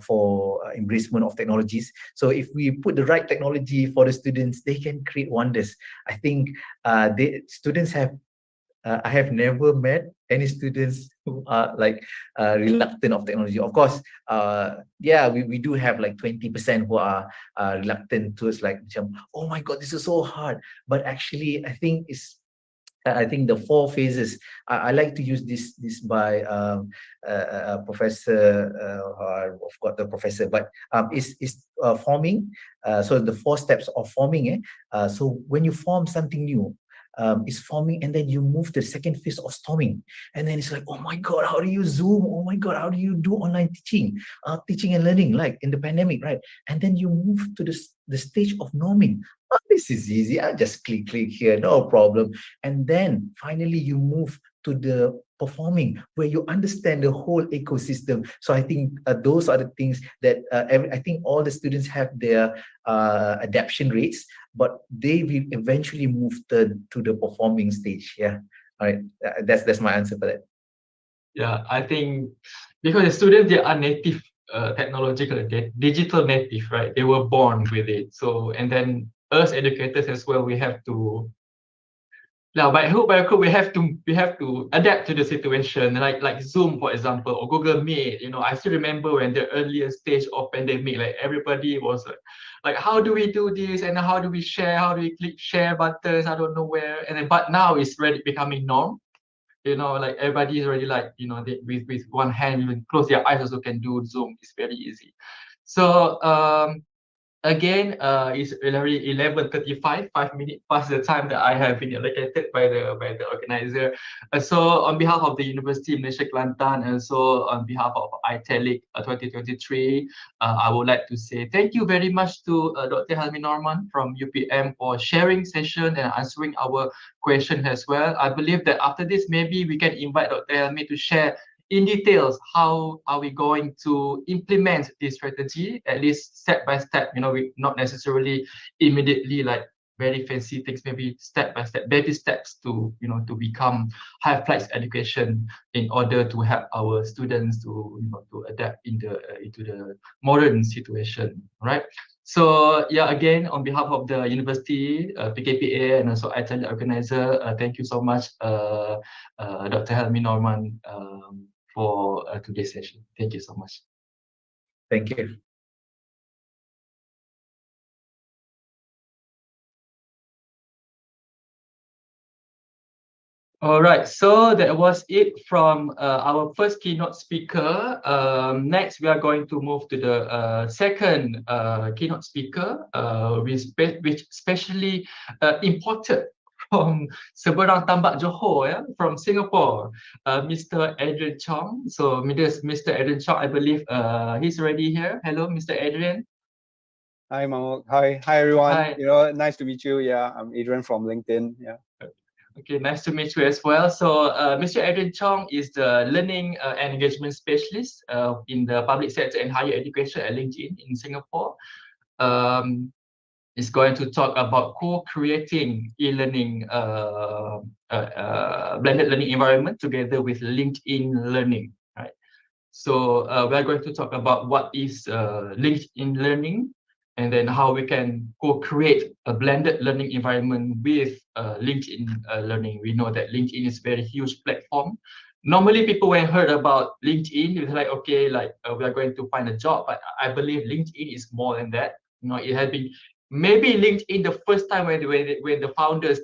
for embracement of technologies. So if we put the right technology for the students, they can create wonders. I think students have I have never met any students who are like reluctant of technology. Of course, yeah, we do have like 20% who are reluctant towards like, oh my God, this is so hard. But actually, I think the 4 phases. I like to use this by Professor. I forgot the professor, but is forming. So the 4 steps of forming. So when you form something new, is forming, and then you move to the second phase of storming, and then it's like, oh my God, how do you Zoom? Oh my God, how do you do online teaching and learning like in the pandemic, right? And then you move to the stage of norming. Oh, this is easy. I just click here, no problem. And then finally you move to the performing, where you understand the whole ecosystem. So I think those are the things that I think all the students have their adaptation rates, but they will eventually move to the performing stage. Yeah, all right. That's my answer for that. Yeah, I think because the students, they are native technological, digital native, right? They were born with it. So, and then us educators as well, we have to Now, by hook by crook, we have to adapt to the situation. Like Zoom, for example, or Google Meet. You know, I still remember when the earlier stage of pandemic, like everybody was like, how do we do this, and how do we share? How do we click share buttons? I don't know where. And then, but now it's really becoming norm. You know, like everybody is already like, you know, they, with one hand, even close their eyes also can do Zoom. It's very easy. So again, it's already 11:35, 5 minutes past the time that I have been allocated by the organizer. So on behalf of the University of Malaysia Kelantan, and so on behalf of iTeLIC 2023, I would like to say thank you very much to Dr. Helmi Norman from UPM for sharing session and answering our question as well. I believe that after this, maybe we can invite Dr. Helmi to share in details how are we going to implement this strategy, at least step by step. You know, we not necessarily immediately like very fancy things, maybe step by step, baby steps to, you know, to become high-flex education in order to help our students to, you know, to adapt into the modern situation, right? So yeah, again, on behalf of the university, PKPA, and also iTeLIC organizer, thank you so much, Dr. Helmi Norman, for today's session. Thank you so much. Thank you. All right, so that was it from our first keynote speaker. Next, we are going to move to the second keynote speaker, which specially imported from Seberang Tambak Johor, yeah, from Singapore, Mr. Adrian Chong. So Mr. Adrian Chong, I believe he's already here. Hello, Mr. Adrian. Hi, Mahmoud. Hi, everyone. Hi. You know, nice to meet you. Yeah, I'm Adrian from LinkedIn. Yeah. Okay, nice to meet you as well. So Mr. Adrian Chong is the Learning and Engagement Specialist in the Public Sector and Higher Education at LinkedIn in Singapore. Is going to talk about co-creating e-learning, blended learning environment together with LinkedIn Learning, right? So we are going to talk about what is LinkedIn Learning, and then how we can co-create a blended learning environment with LinkedIn Learning. We know that LinkedIn is a very huge platform. Normally, people when heard about LinkedIn, it's like, okay, like we are going to find a job, but I believe LinkedIn is more than that. You know, it has been maybe LinkedIn the first time when the founders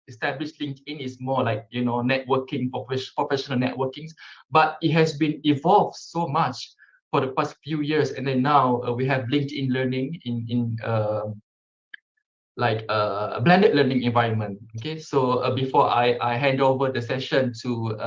established LinkedIn is more like, you know, networking, professional networking, but it has been evolved so much for the past few years, and then now we have LinkedIn Learning in like a blended learning environment. Okay, so before I hand over the session to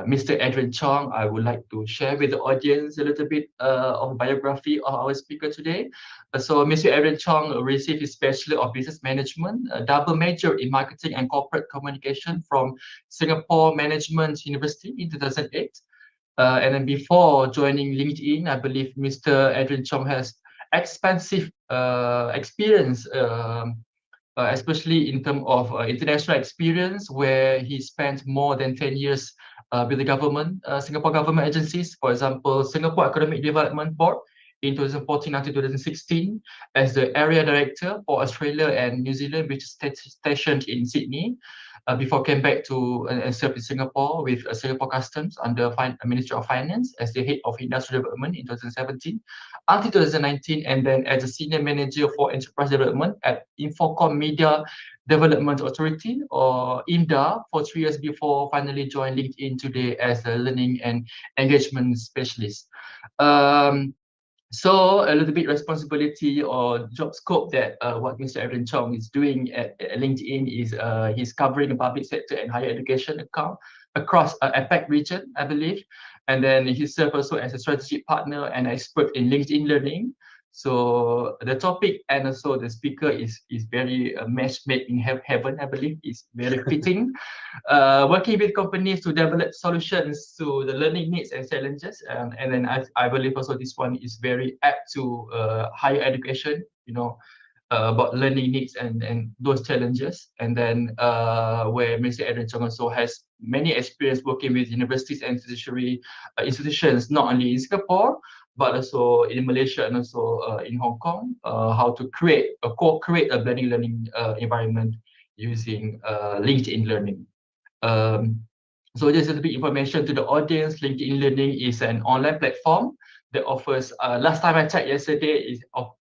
Mr. Adrian Chong, I would like to share with the audience a little bit of biography of our speaker today. So Mr. Adrian Chong received his Bachelor of Business Management, a double major in Marketing and Corporate Communication from Singapore Management University in 2008. And then before joining LinkedIn, I believe Mr. Adrian Chong has expansive experience, especially in terms of international experience, where he spent more than 10 years with the government, Singapore government agencies, for example, Singapore Economic Development Board in 2014 until 2016 as the area director for Australia and New Zealand, which is stationed in Sydney. Before came back to and served in Singapore with Singapore Customs under Ministry of Finance as the head of industrial development in 2017 until 2019, and then as a senior manager for enterprise development at Infocom Media Development Authority, or IMDA, for 3 years before finally joined LinkedIn today as a learning and engagement specialist. So a little bit responsibility or job scope that what Mr. Adrian Chong is doing at LinkedIn is he's covering the public sector and higher education account across APAC region, I believe. And then he serves also as a strategic partner and expert in LinkedIn Learning. So the topic and also the speaker is very match made in heaven, I believe, is very fitting. Working with companies to develop solutions to the learning needs and challenges, and then I believe also this one is very apt to higher education, you know, about learning needs and those challenges. And then where Mr. Adrian Chong also has many experience working with universities and tertiary institutions, not only in Singapore, but also in Malaysia and also in Hong Kong, how to co-create a blended learning environment using LinkedIn Learning. So just a little bit information to the audience. LinkedIn Learning is an online platform that offers, last time I checked yesterday, is of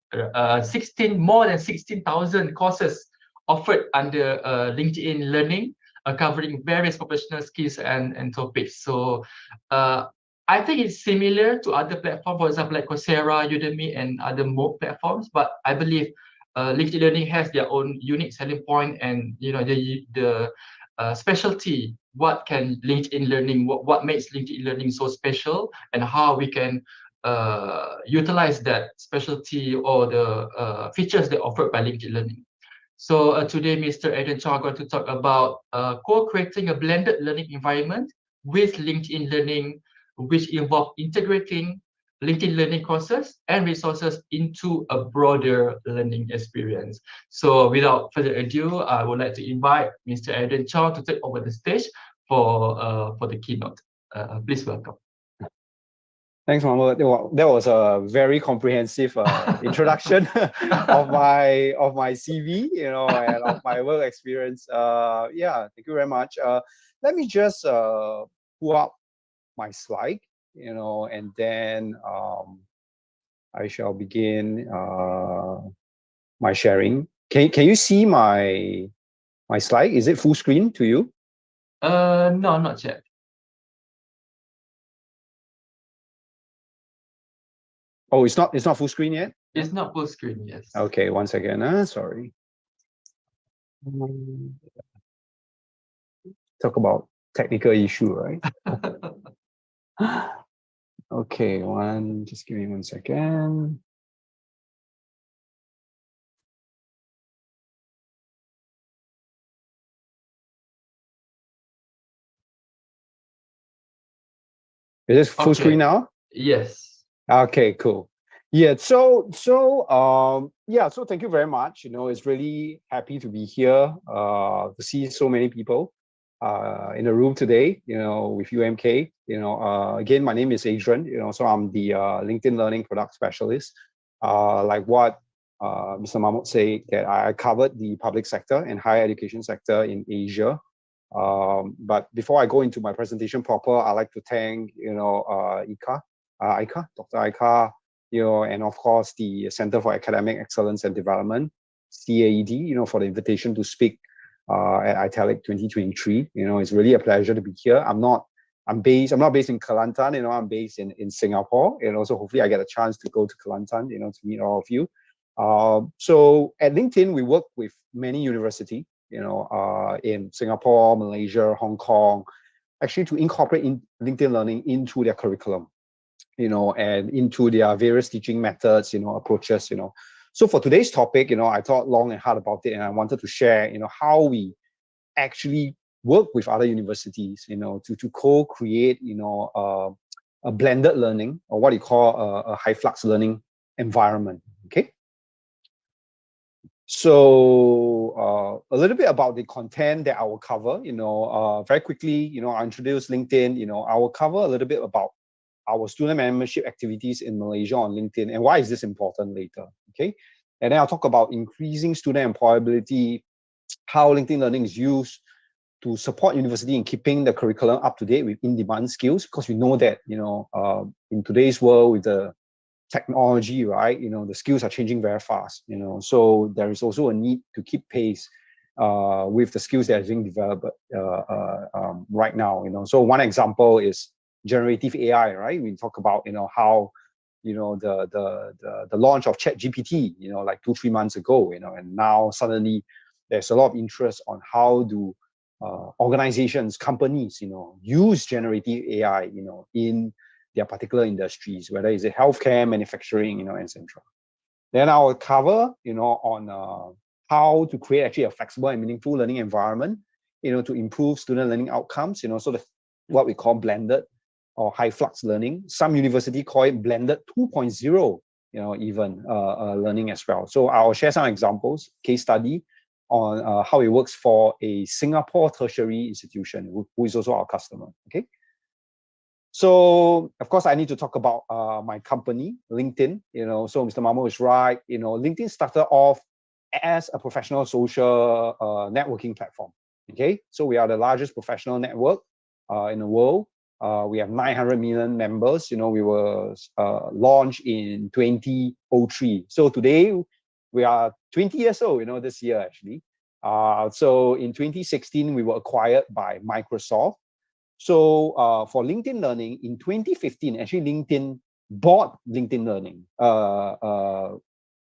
more than 16,000 courses offered under LinkedIn Learning, covering various professional skills and topics. So I think it's similar to other platforms, for example, like Coursera, Udemy, and other MOOC platforms. But I believe LinkedIn Learning has their own unique selling point, and the specialty. What can LinkedIn Learning? What makes LinkedIn Learning so special, and how we can utilize that specialty or the features that are offered by LinkedIn Learning. So today, Mr. Adrian Chow is going to talk about co-creating a blended learning environment with LinkedIn Learning, which involve integrating LinkedIn Learning courses and resources into a broader learning experience. So without further ado, I would like to invite Mr. Adrian Chow to take over the stage for the keynote. Please welcome. Thanks, Mahmoud. That was a very comprehensive introduction of my CV, and of my work experience. Yeah, thank you very much. Let me just pull up my slide, and then I shall begin my sharing. Can you see my slide? Is it full screen to you? No, not yet. Oh, it's not full screen yet? It's not full screen, yes. Okay, one second. Sorry. Talk about technical issue, right? Okay, just give me 1 second. Is this full screen now? Yes. Okay, cool. Yeah, so thank you very much. It's really happy to be here, to see so many people in the room today, with UMK. Again, my name is Adrian, so I'm the LinkedIn Learning Product Specialist. Like what Mr. Mahmoud said, that I covered the public sector and higher education sector in Asia. But before I go into my presentation proper, I'd like to thank, Dr. Aika, and of course the Center for Academic Excellence and Development, CAED, for the invitation to speak at iTeLIC 2023. It's really a pleasure to be here. I'm not based in Kelantan, I'm based in Singapore, and also hopefully I get a chance to go to Kelantan, to meet all of you. So at LinkedIn, we work with many universities, in Singapore, Malaysia, Hong Kong, actually to incorporate LinkedIn Learning into their curriculum, and into their various teaching methods, approaches, So for today's topic, I thought long and hard about it, and I wanted to share, how we actually work with other universities, to co-create, a blended learning, or what you call a high flux learning environment. Okay. So a little bit about the content that I will cover, very quickly, I'll introduce LinkedIn, I will cover a little bit about our student membership activities in Malaysia on LinkedIn and why is this important later, okay? And then I'll talk about increasing student employability, how LinkedIn Learning is used to support university in keeping the curriculum up to date with in-demand skills, because we know that, in today's world with the technology, right, the skills are changing very fast, so there is also a need to keep pace with the skills that are being developed right now, So one example is generative AI, right? We talk about, how, the launch of ChatGPT, like 2-3 months ago, and now suddenly there's a lot of interest on how do organizations, companies, use generative AI, in their particular industries, whether it's healthcare, manufacturing, etc. Then I will cover, on how to create actually a flexible and meaningful learning environment, to improve student learning outcomes, so what we call blended or high flux learning. Some university call it blended 2.0, even learning as well. So I'll share some examples, case study on how it works for a Singapore tertiary institution who is also our customer. Okay. So of course I need to talk about my company, LinkedIn. So Mr. Mamo is right. LinkedIn started off as a professional social networking platform. Okay, so we are the largest professional network in the world. We have 900 million members. You know, we were launched in 2003. So today we are 20 years old. You know, this year actually. So in 2016 we were acquired by Microsoft. So for LinkedIn Learning in 2015, actually LinkedIn bought LinkedIn Learning.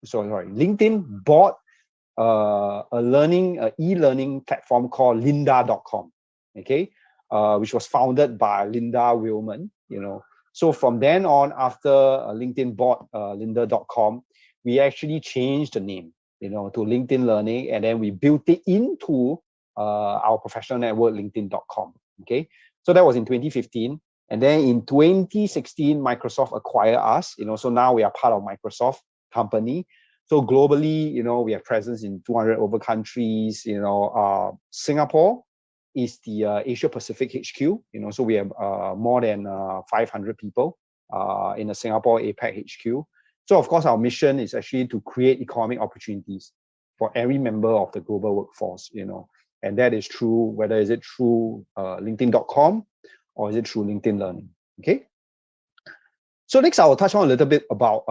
LinkedIn bought a e-learning platform called lynda.com, okay, which was founded by Linda Willman, you know. So from then on, after LinkedIn bought lynda.com, we actually changed the name, you know, to LinkedIn Learning, and then we built it into our professional network, linkedin.com, okay. So that was in 2015. And then in 2016, Microsoft acquired us, you know, so now we are part of Microsoft company. So globally, you know, we have presence in 200 over countries. You know, Singapore is the Asia Pacific HQ. You know, so we have more than 500 people in the Singapore APAC HQ. So of course, our mission is actually to create economic opportunities for every member of the global workforce. You know, and that is true whether is it through LinkedIn.com or is it through LinkedIn Learning. Okay. So next, I will touch on a little bit about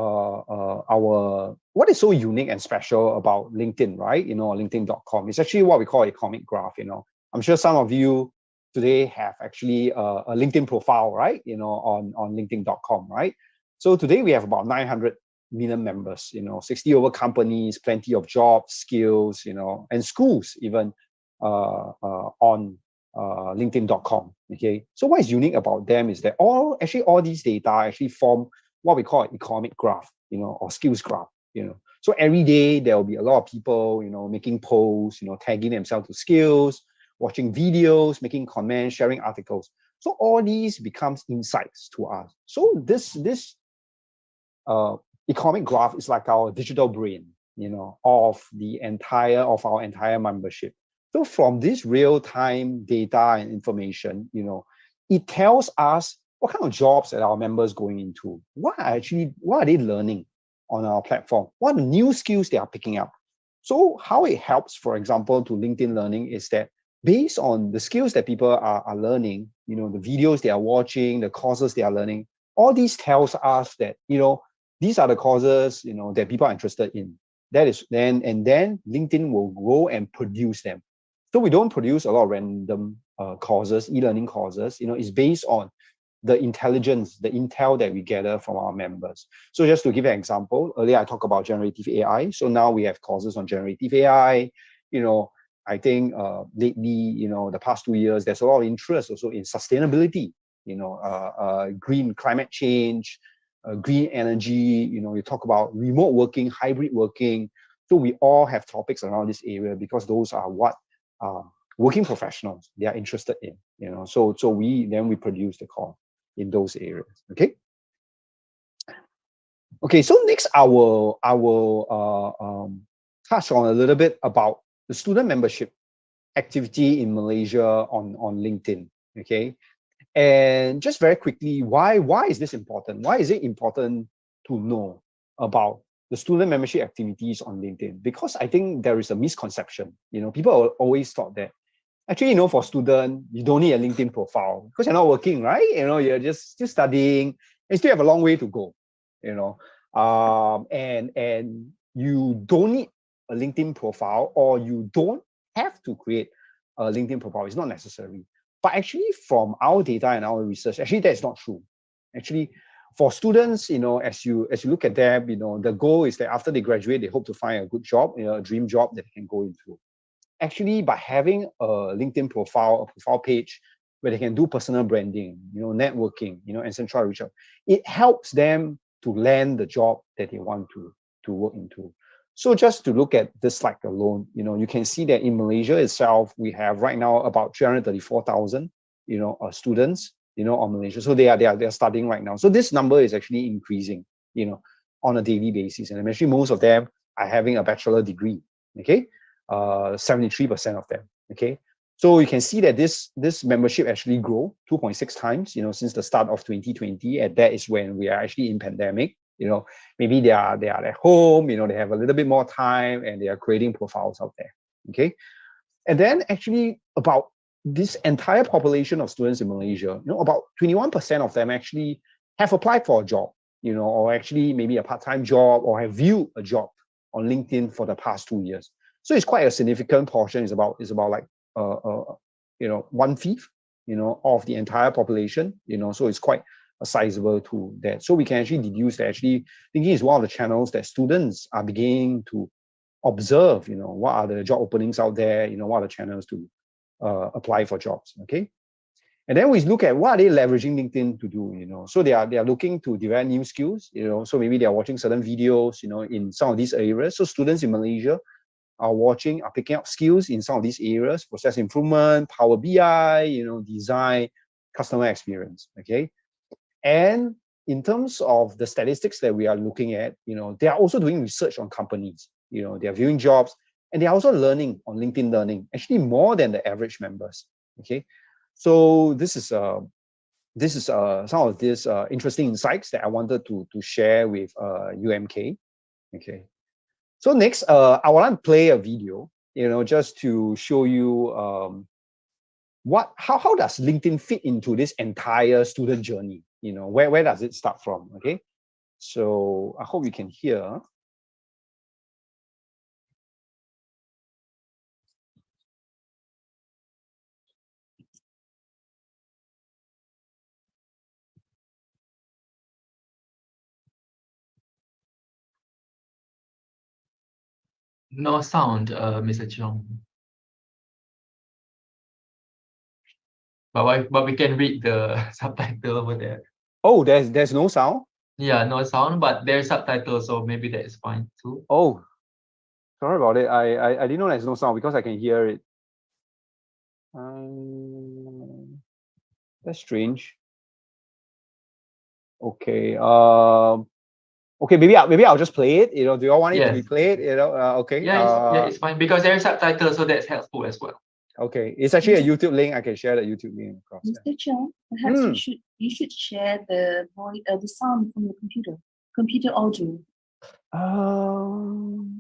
what is so unique and special about LinkedIn, right? You know, LinkedIn.com. It's actually what we call a economic graph. You know, I'm sure some of you today have actually a LinkedIn profile, right? You know, on LinkedIn.com, right? So today we have about 900 million members. You know, 60 over companies, plenty of jobs, skills, you know, and schools even on LinkedIn.com. Okay, so what is unique about them is that all these data actually form what we call an economic graph, you know, or skills graph, you know. So every day there will be a lot of people, you know, making posts, you know, tagging themselves to skills, watching videos, making comments, sharing articles. So all these becomes insights to us. So this economic graph is like our digital brain, you know, of our entire membership. So from this real-time data and information, you know, it tells us what kind of jobs that our members going into, what are they learning on our platform, what are the new skills they are picking up. So how it helps, for example, to LinkedIn Learning is that based on the skills that people are learning, you know, the videos they are watching, the courses they are learning, all these tells us that, you know, these are the courses, you know, that people are interested in. That is then LinkedIn will go and produce them. So we don't produce a lot of random courses, e-learning courses. You know, it's based on the intelligence, the intel that we gather from our members. So just to give an example, earlier I talked about generative AI. So now we have courses on generative AI. You know, I think lately, you know, the past 2 years, there's a lot of interest also in sustainability. You know, green climate change, green energy. You know, you talk about remote working, hybrid working. So we all have topics around this area because those are what working professionals they are interested in, you know. So we produce the course in those areas. Okay, so next I will touch on a little bit about the student membership activity in Malaysia on LinkedIn. Okay, and just very quickly, why is this important? Why is it important to know about the student membership activities on LinkedIn? Because I think there is a misconception. You know, people always thought that actually, you know, for student, you don't need a LinkedIn profile because you're not working, right? You know, you're just still studying and still have a long way to go, you know. And you don't need a LinkedIn profile, or you don't have to create a LinkedIn profile. It's not necessary. But actually, from our data and our research, actually that's not true. Actually, for students, you know, as you look at them, you know, the goal is that after they graduate, they hope to find a good job, you know, a dream job that they can go into. Actually, by having a LinkedIn profile, a profile page where they can do personal branding, you know, networking, you know, and central reach out, it helps them to land the job that they want to work into. So just to look at this slide alone, you know, you can see that in Malaysia itself, we have right now about 334,000, you know, students, you know, on Malaysia. So they are studying right now. So this number is actually increasing, you know, on a daily basis. And actually most of them are having a bachelor degree. Okay, 73% of them. Okay, so you can see that this membership actually grew 2.6 times, you know, since the start of 2020, and that is when we are actually in pandemic. You know, maybe they are at home, you know, they have a little bit more time and they are creating profiles out there. Okay. And then actually about this entire population of students in Malaysia, you know, about 21% of them actually have applied for a job, you know, or actually maybe a part-time job, or have viewed a job on LinkedIn for the past 2 years. So it's quite a significant portion. It's about like you know, 1/5, you know, of the entire population, you know, so it's quite a sizable to that. So we can actually deduce that actually LinkedIn is one of the channels that students are beginning to observe, you know, what are the job openings out there, you know, what are the channels to apply for jobs. Okay. And then we look at what are they leveraging LinkedIn to do, you know. So they are looking to develop new skills, you know. So maybe they are watching certain videos, you know, in some of these areas. So students in Malaysia are picking up skills in some of these areas: process improvement, Power BI, you know, design, customer experience. Okay. And in terms of the statistics that we are looking at, you know, they are also doing research on companies, you know, they are viewing jobs, and they are also learning on LinkedIn Learning, actually more than the average members. Okay. So this is some of these interesting insights that I wanted to share with UMK. Okay. So next, I want to play a video, you know, just to show you how does LinkedIn fit into this entire student journey. You know, where does it start from? Okay. So I hope you can hear. No sound, Mr. Cheong. But we can read the subtitle over there. Oh, there's no sound? Yeah, no sound, but there's subtitles, so maybe that is fine too. Oh, sorry about it. I didn't know there's no sound because I can hear it. That's strange. Okay. Okay, maybe I'll just play it. You know, do you all want it to be played? You know, okay. Yeah, it's fine because there's subtitles, so that's helpful as well. Okay, it's actually a YouTube link. I can share the YouTube link across. Mr. Chung, perhaps you should share the sound from your computer audio.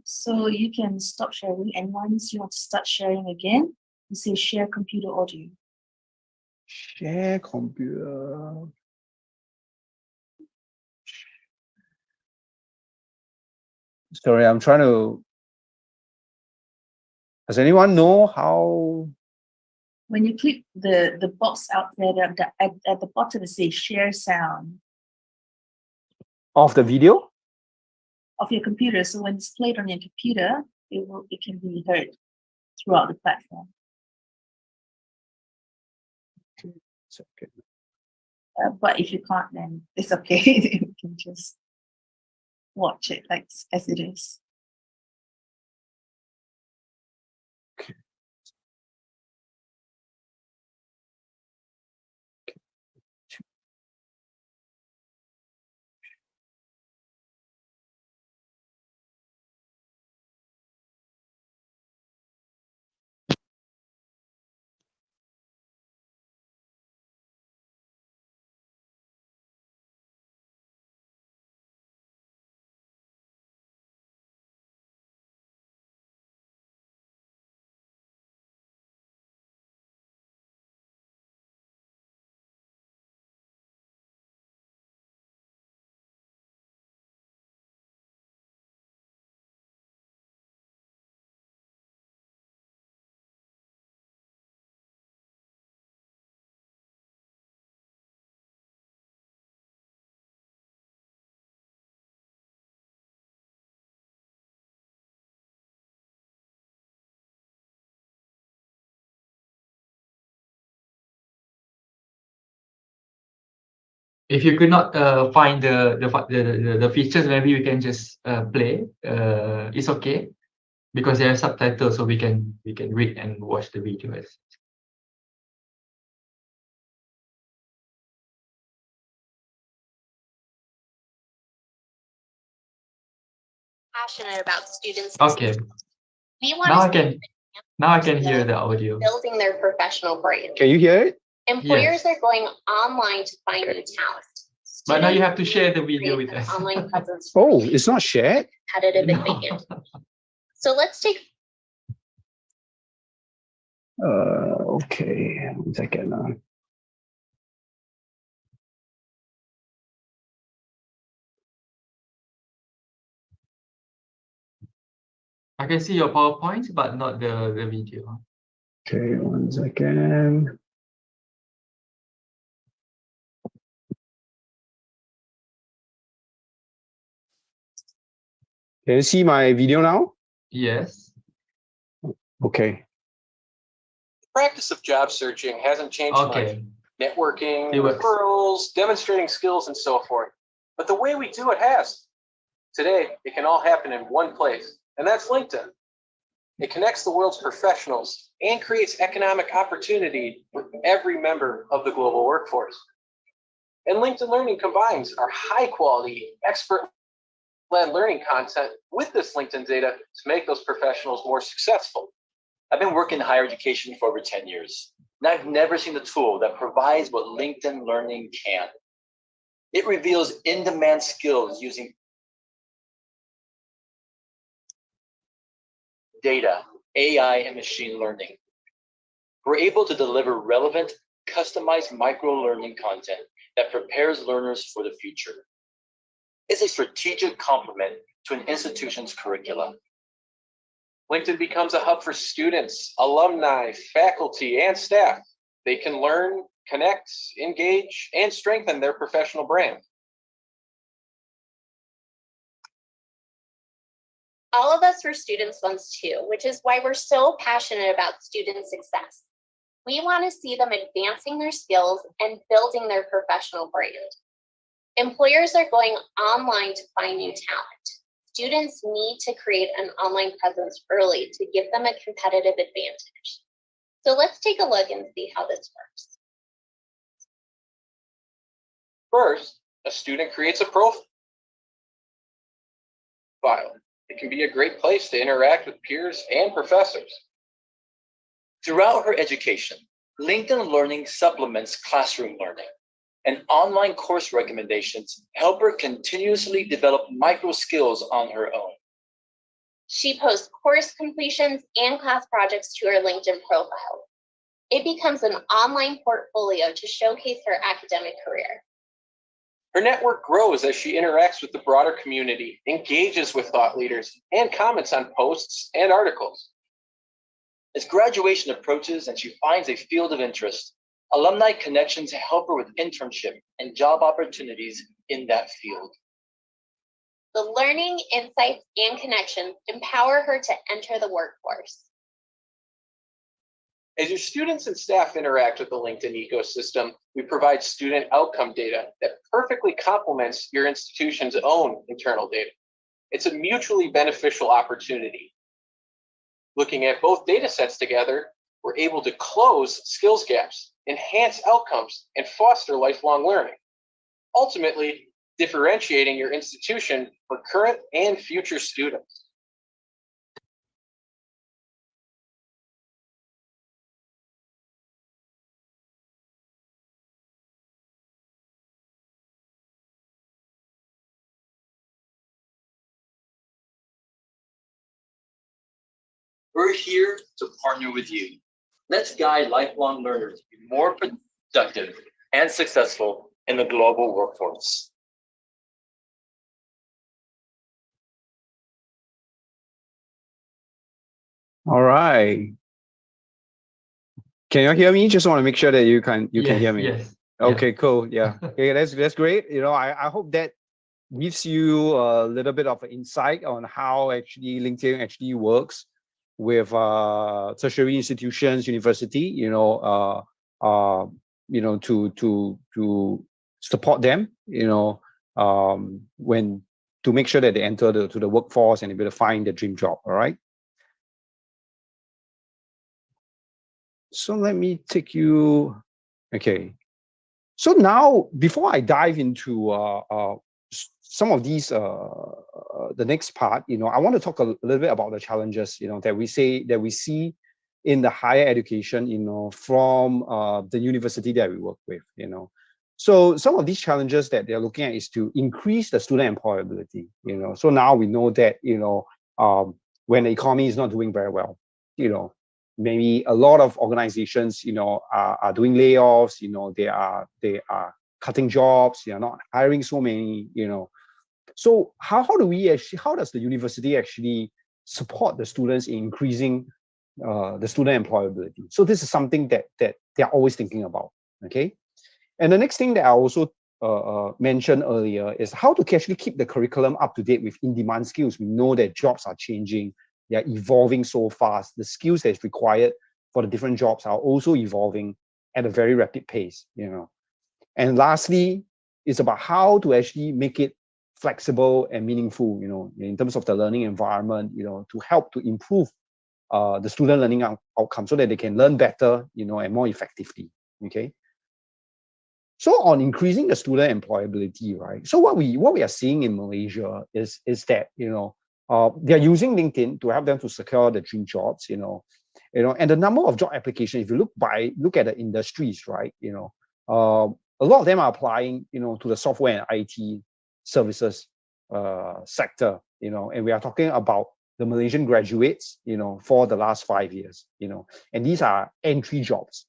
So you can stop sharing, and once you want to start sharing again, you say share computer audio. Share computer. Sorry, I'm trying to. Does anyone know how? When you click the box out there, at the bottom it says share sound. Of the video? Of your computer. So when it's played on your computer, it can be heard throughout the platform. Okay. But if you can't, then it's okay. You can just watch it like as it is. If you could not find the features, maybe we can just play. It's okay because there are subtitles, so we can read and watch the videos. Passionate about students. Okay. We want Now I can hear the audio. building their professional brand. Can you hear it? Employers are going online to find new talent. But now you Students have to share the video with create an us. online presence Oh, it's not shared? competitive advantage. So let's take Okay, 1 second now. I can see your PowerPoint, but not the video. Okay, 1 second. Can you see my video now? Yes. Okay. Practice of job searching hasn't changed Okay. much. Networking, It works. referrals, demonstrating skills, and so forth. But the way we do it has. Today, it can all happen in one place, and that's LinkedIn. It connects the world's professionals and creates economic opportunity for every member of the global workforce. And LinkedIn Learning combines our high-quality, expert-led learning content with this LinkedIn data to make those professionals more successful. I've been working in higher education for over 10 years, and I've never seen a tool that provides what LinkedIn Learning can. It reveals in-demand skills using data, AI, and machine learning. We're able to deliver relevant, customized micro-learning content that prepares learners for the future. It's a strategic complement to an institution's curricula. LinkedIn becomes a hub for students, alumni, faculty, and staff. They can learn, connect, engage, and strengthen their professional brand. all of us were students once too, which is why we're so passionate about student success. We want to see them advancing their skills and building their professional brand. Employers are going online to find new talent. Students need to create an online presence early to give them a competitive advantage. So let's take a look and see how this works. First, a student creates a profile. It can be a great place to interact with peers and professors. Throughout her education, LinkedIn Learning supplements classroom learning, and online course recommendations help her continuously develop micro skills on her own. She posts course completions and class projects to her LinkedIn profile. It becomes an online portfolio to showcase her academic career. Her network grows as she interacts with the broader community, engages with thought leaders, and comments on posts and articles. As graduation approaches and she finds a field of interest, alumni connections help her with internship and job opportunities in that field. The learning, insights, and connections empower her to enter the workforce. As your students and staff interact with the LinkedIn ecosystem, we provide student outcome data that perfectly complements your institution's own internal data. It's a mutually beneficial opportunity. Looking at both data sets together, we're able to close skills gaps, enhance outcomes, and foster lifelong learning, ultimately differentiating your institution for current and future students. We're here to partner with you. Let's guide lifelong learners to be more productive and successful in the global workforce. All right. Can you hear me? Just want to make sure that you can hear me. Yes. Okay, cool. Yeah. Okay, that's great. You know, I hope that gives you a little bit of an insight on how actually LinkedIn actually works with tertiary institutions, university, to support them, when to make sure that they enter to the workforce and able to find their dream job. All right. So let me take you. Okay. So now, before I dive into some of these, the next part, I want to talk a little bit about the challenges, that we see in the higher education, from the university that we work with, So some of these challenges that they're looking at is to increase the student employability. So now we know that when the economy is not doing very well, maybe a lot of organizations are doing layoffs. They are cutting jobs. They are not hiring so many. So how does the university actually support the students in increasing the student employability? So this is something that they're always thinking about. Okay. And the next thing that I also mentioned earlier is how to actually keep the curriculum up to date with in-demand skills. We know that jobs are changing, they are evolving so fast. The skills that's required for the different jobs are also evolving at a very rapid pace. And lastly, it's about how to actually make it flexible and meaningful. In terms of the learning environment. To help to improve the student learning outcome so that they can learn better. And more effectively. Okay. So on increasing the student employability, right? So what we are seeing in Malaysia is that they're using LinkedIn to help them to secure the dream jobs, and the number of job applications. If you look at the industries, right? A lot of them are applying, to the software and IT services sector, and we are talking about the Malaysian graduates, for the last 5 years, and these are entry jobs,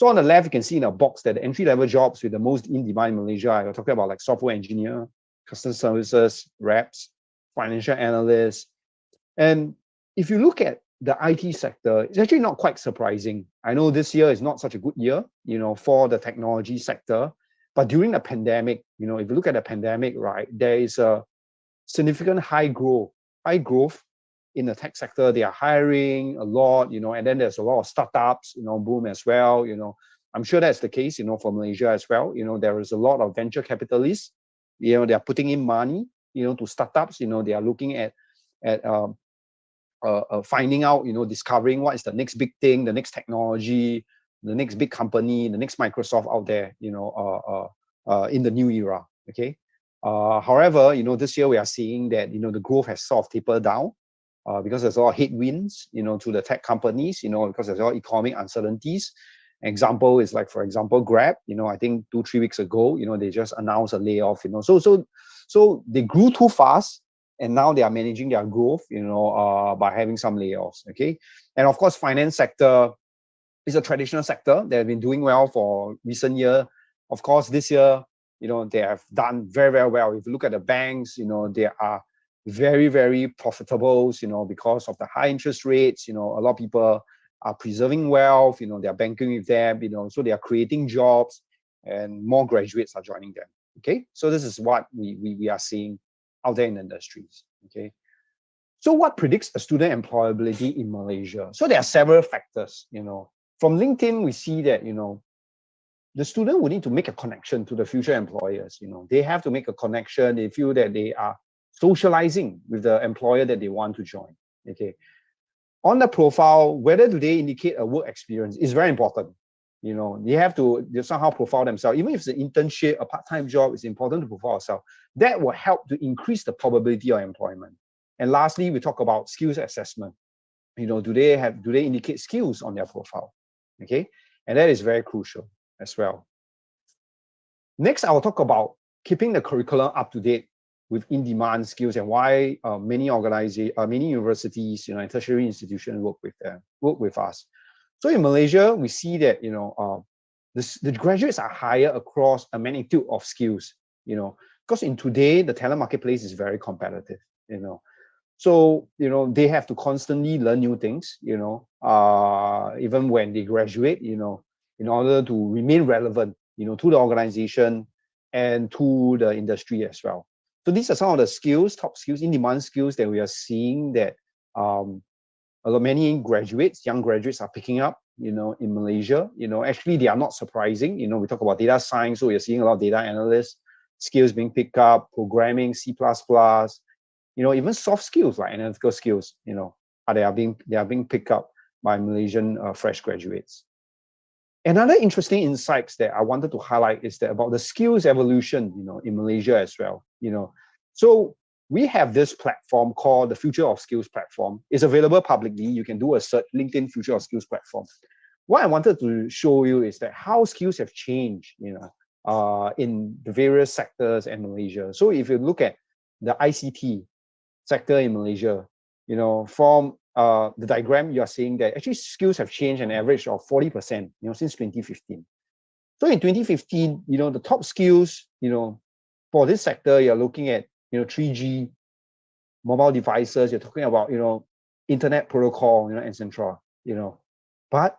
So on the left, you can see in a box that the entry-level jobs with the most in demand in Malaysia, I'm talking about like software engineer, customer services, reps, financial analysts. And if you look at the IT sector, it's actually not quite surprising. I know this year is not such a good year, for the technology sector. But during the pandemic, if you look at the pandemic, right, there is a significant high growth in the tech sector. They are hiring a lot, and then there's a lot of startups, boom as well. I'm sure that's the case, for Malaysia as well. There is a lot of venture capitalists, they are putting in money, to startups. They are looking at finding out, discovering what is the next big thing, the next technology, the next big company, the next Microsoft out there, in the new era. Okay. However, this year we are seeing that the growth has sort of tapered down. Because there's a lot of headwinds, to the tech companies, because there's a lot of economic uncertainties. Example is like, for example, Grab. I think 2-3 weeks ago, they just announced a layoff. So they grew too fast, and now they are managing their growth, by having some layoffs. Okay, and of course, finance sector is a traditional sector that have been doing well for recent year. Of course, this year, they have done very, very well. If you look at the banks, they are very, very profitable, because of the high interest rates. A lot of people are preserving wealth, they are banking with them, so they are creating jobs, and more graduates are joining them. Okay, so this is what we are seeing out there in the industries. Okay, so what predicts a student employability in Malaysia? So there are several factors. From LinkedIn, we see that the student will need to make a connection to the future employers. They have to make a connection. They feel that they are socializing with the employer that they want to join. Okay, on the profile, whether do they indicate a work experience is very important. They have to somehow profile themselves. Even if it's an internship, a part-time job, it's important to profile yourself. That will help to increase the probability of employment. And lastly, we talk about skills assessment. Do they indicate skills on their profile? Okay, and that is very crucial as well. Next, I will talk about keeping the curriculum up to date with in-demand skills, and why many universities, and tertiary institutions work with us. So in Malaysia, we see that the graduates are hired across a magnitude of skills. Because in today the talent marketplace is very competitive. So they have to constantly learn new things. Even when they graduate, in order to remain relevant, to the organization and to the industry as well. So these are some of the skills, top skills, in-demand skills that we are seeing that many young graduates are picking up, in Malaysia. Actually, they are not surprising. We talk about data science, so we are seeing a lot of data analysts skills being picked up, programming, C++, even soft skills like analytical skills, they are being picked up by Malaysian fresh graduates. Another interesting insights that I wanted to highlight is that about the skills evolution, in Malaysia as well. So we have this platform called the Future of Skills platform. It's available publicly. You can do a search, LinkedIn Future of Skills platform. What I wanted to show you is that how skills have changed, in the various sectors in Malaysia. So if you look at the ICT sector in Malaysia, from the diagram, you are seeing that actually skills have changed an average of 40%, since 2015. So in 2015, the top skills, for this sector, you're looking at, 3G, mobile devices, you're talking about, internet protocol, etc. But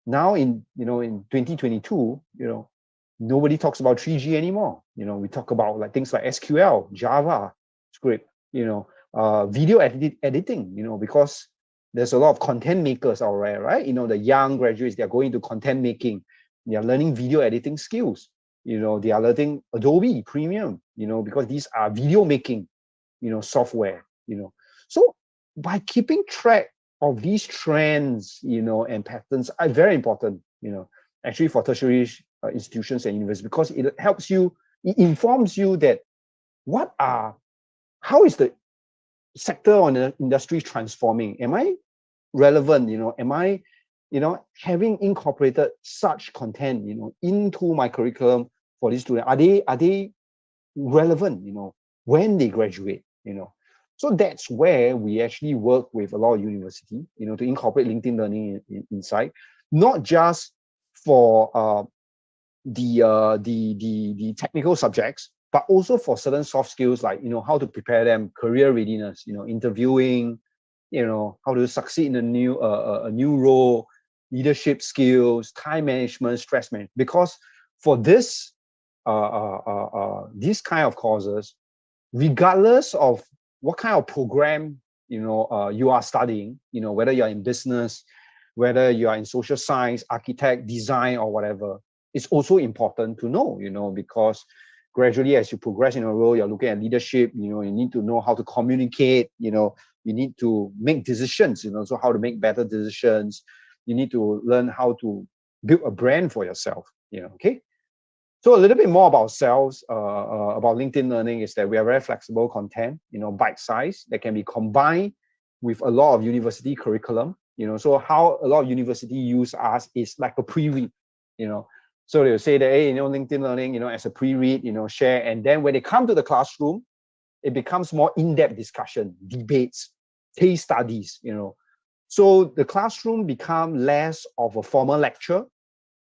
now in 2022, nobody talks about 3G anymore. We talk about like things like SQL, Java script, video editing, because there's a lot of content makers out there, right? The young graduates, they're going to content making, they are learning video editing skills, they are learning Adobe Premium, because these are video making, software, So by keeping track of these trends, and patterns are very important, actually for tertiary institutions and universities, because it helps you, it informs you that how is the sector or the industry transforming? Am I relevant? Am I, having incorporated such content, into my curriculum for these students? Are they relevant, when they graduate, So that's where we actually work with a lot of university, to incorporate LinkedIn Learning inside, not just for the technical subjects, but also for certain soft skills like how to prepare them, career readiness, interviewing, how to succeed in a new role, leadership skills, time management, stress management. Because for this these kind of courses, regardless of what kind of program you are studying, whether you're in business, whether you are in social science, architect, design, or whatever, it's also important to know, because gradually as you progress in a role, you're looking at leadership, you need to know how to communicate, you need to make decisions, so how to make better decisions. You need to learn how to build a brand for yourself, okay? So a little bit more about ourselves, about LinkedIn Learning, is that we are very flexible content, bite size that can be combined with a lot of university curriculum, so how a lot of university use us is like a pre-read, So they'll say that, hey, LinkedIn Learning, as a pre-read, share. And then when they come to the classroom, it becomes more in-depth discussion, debates, case studies, So the classroom become less of a formal lecture,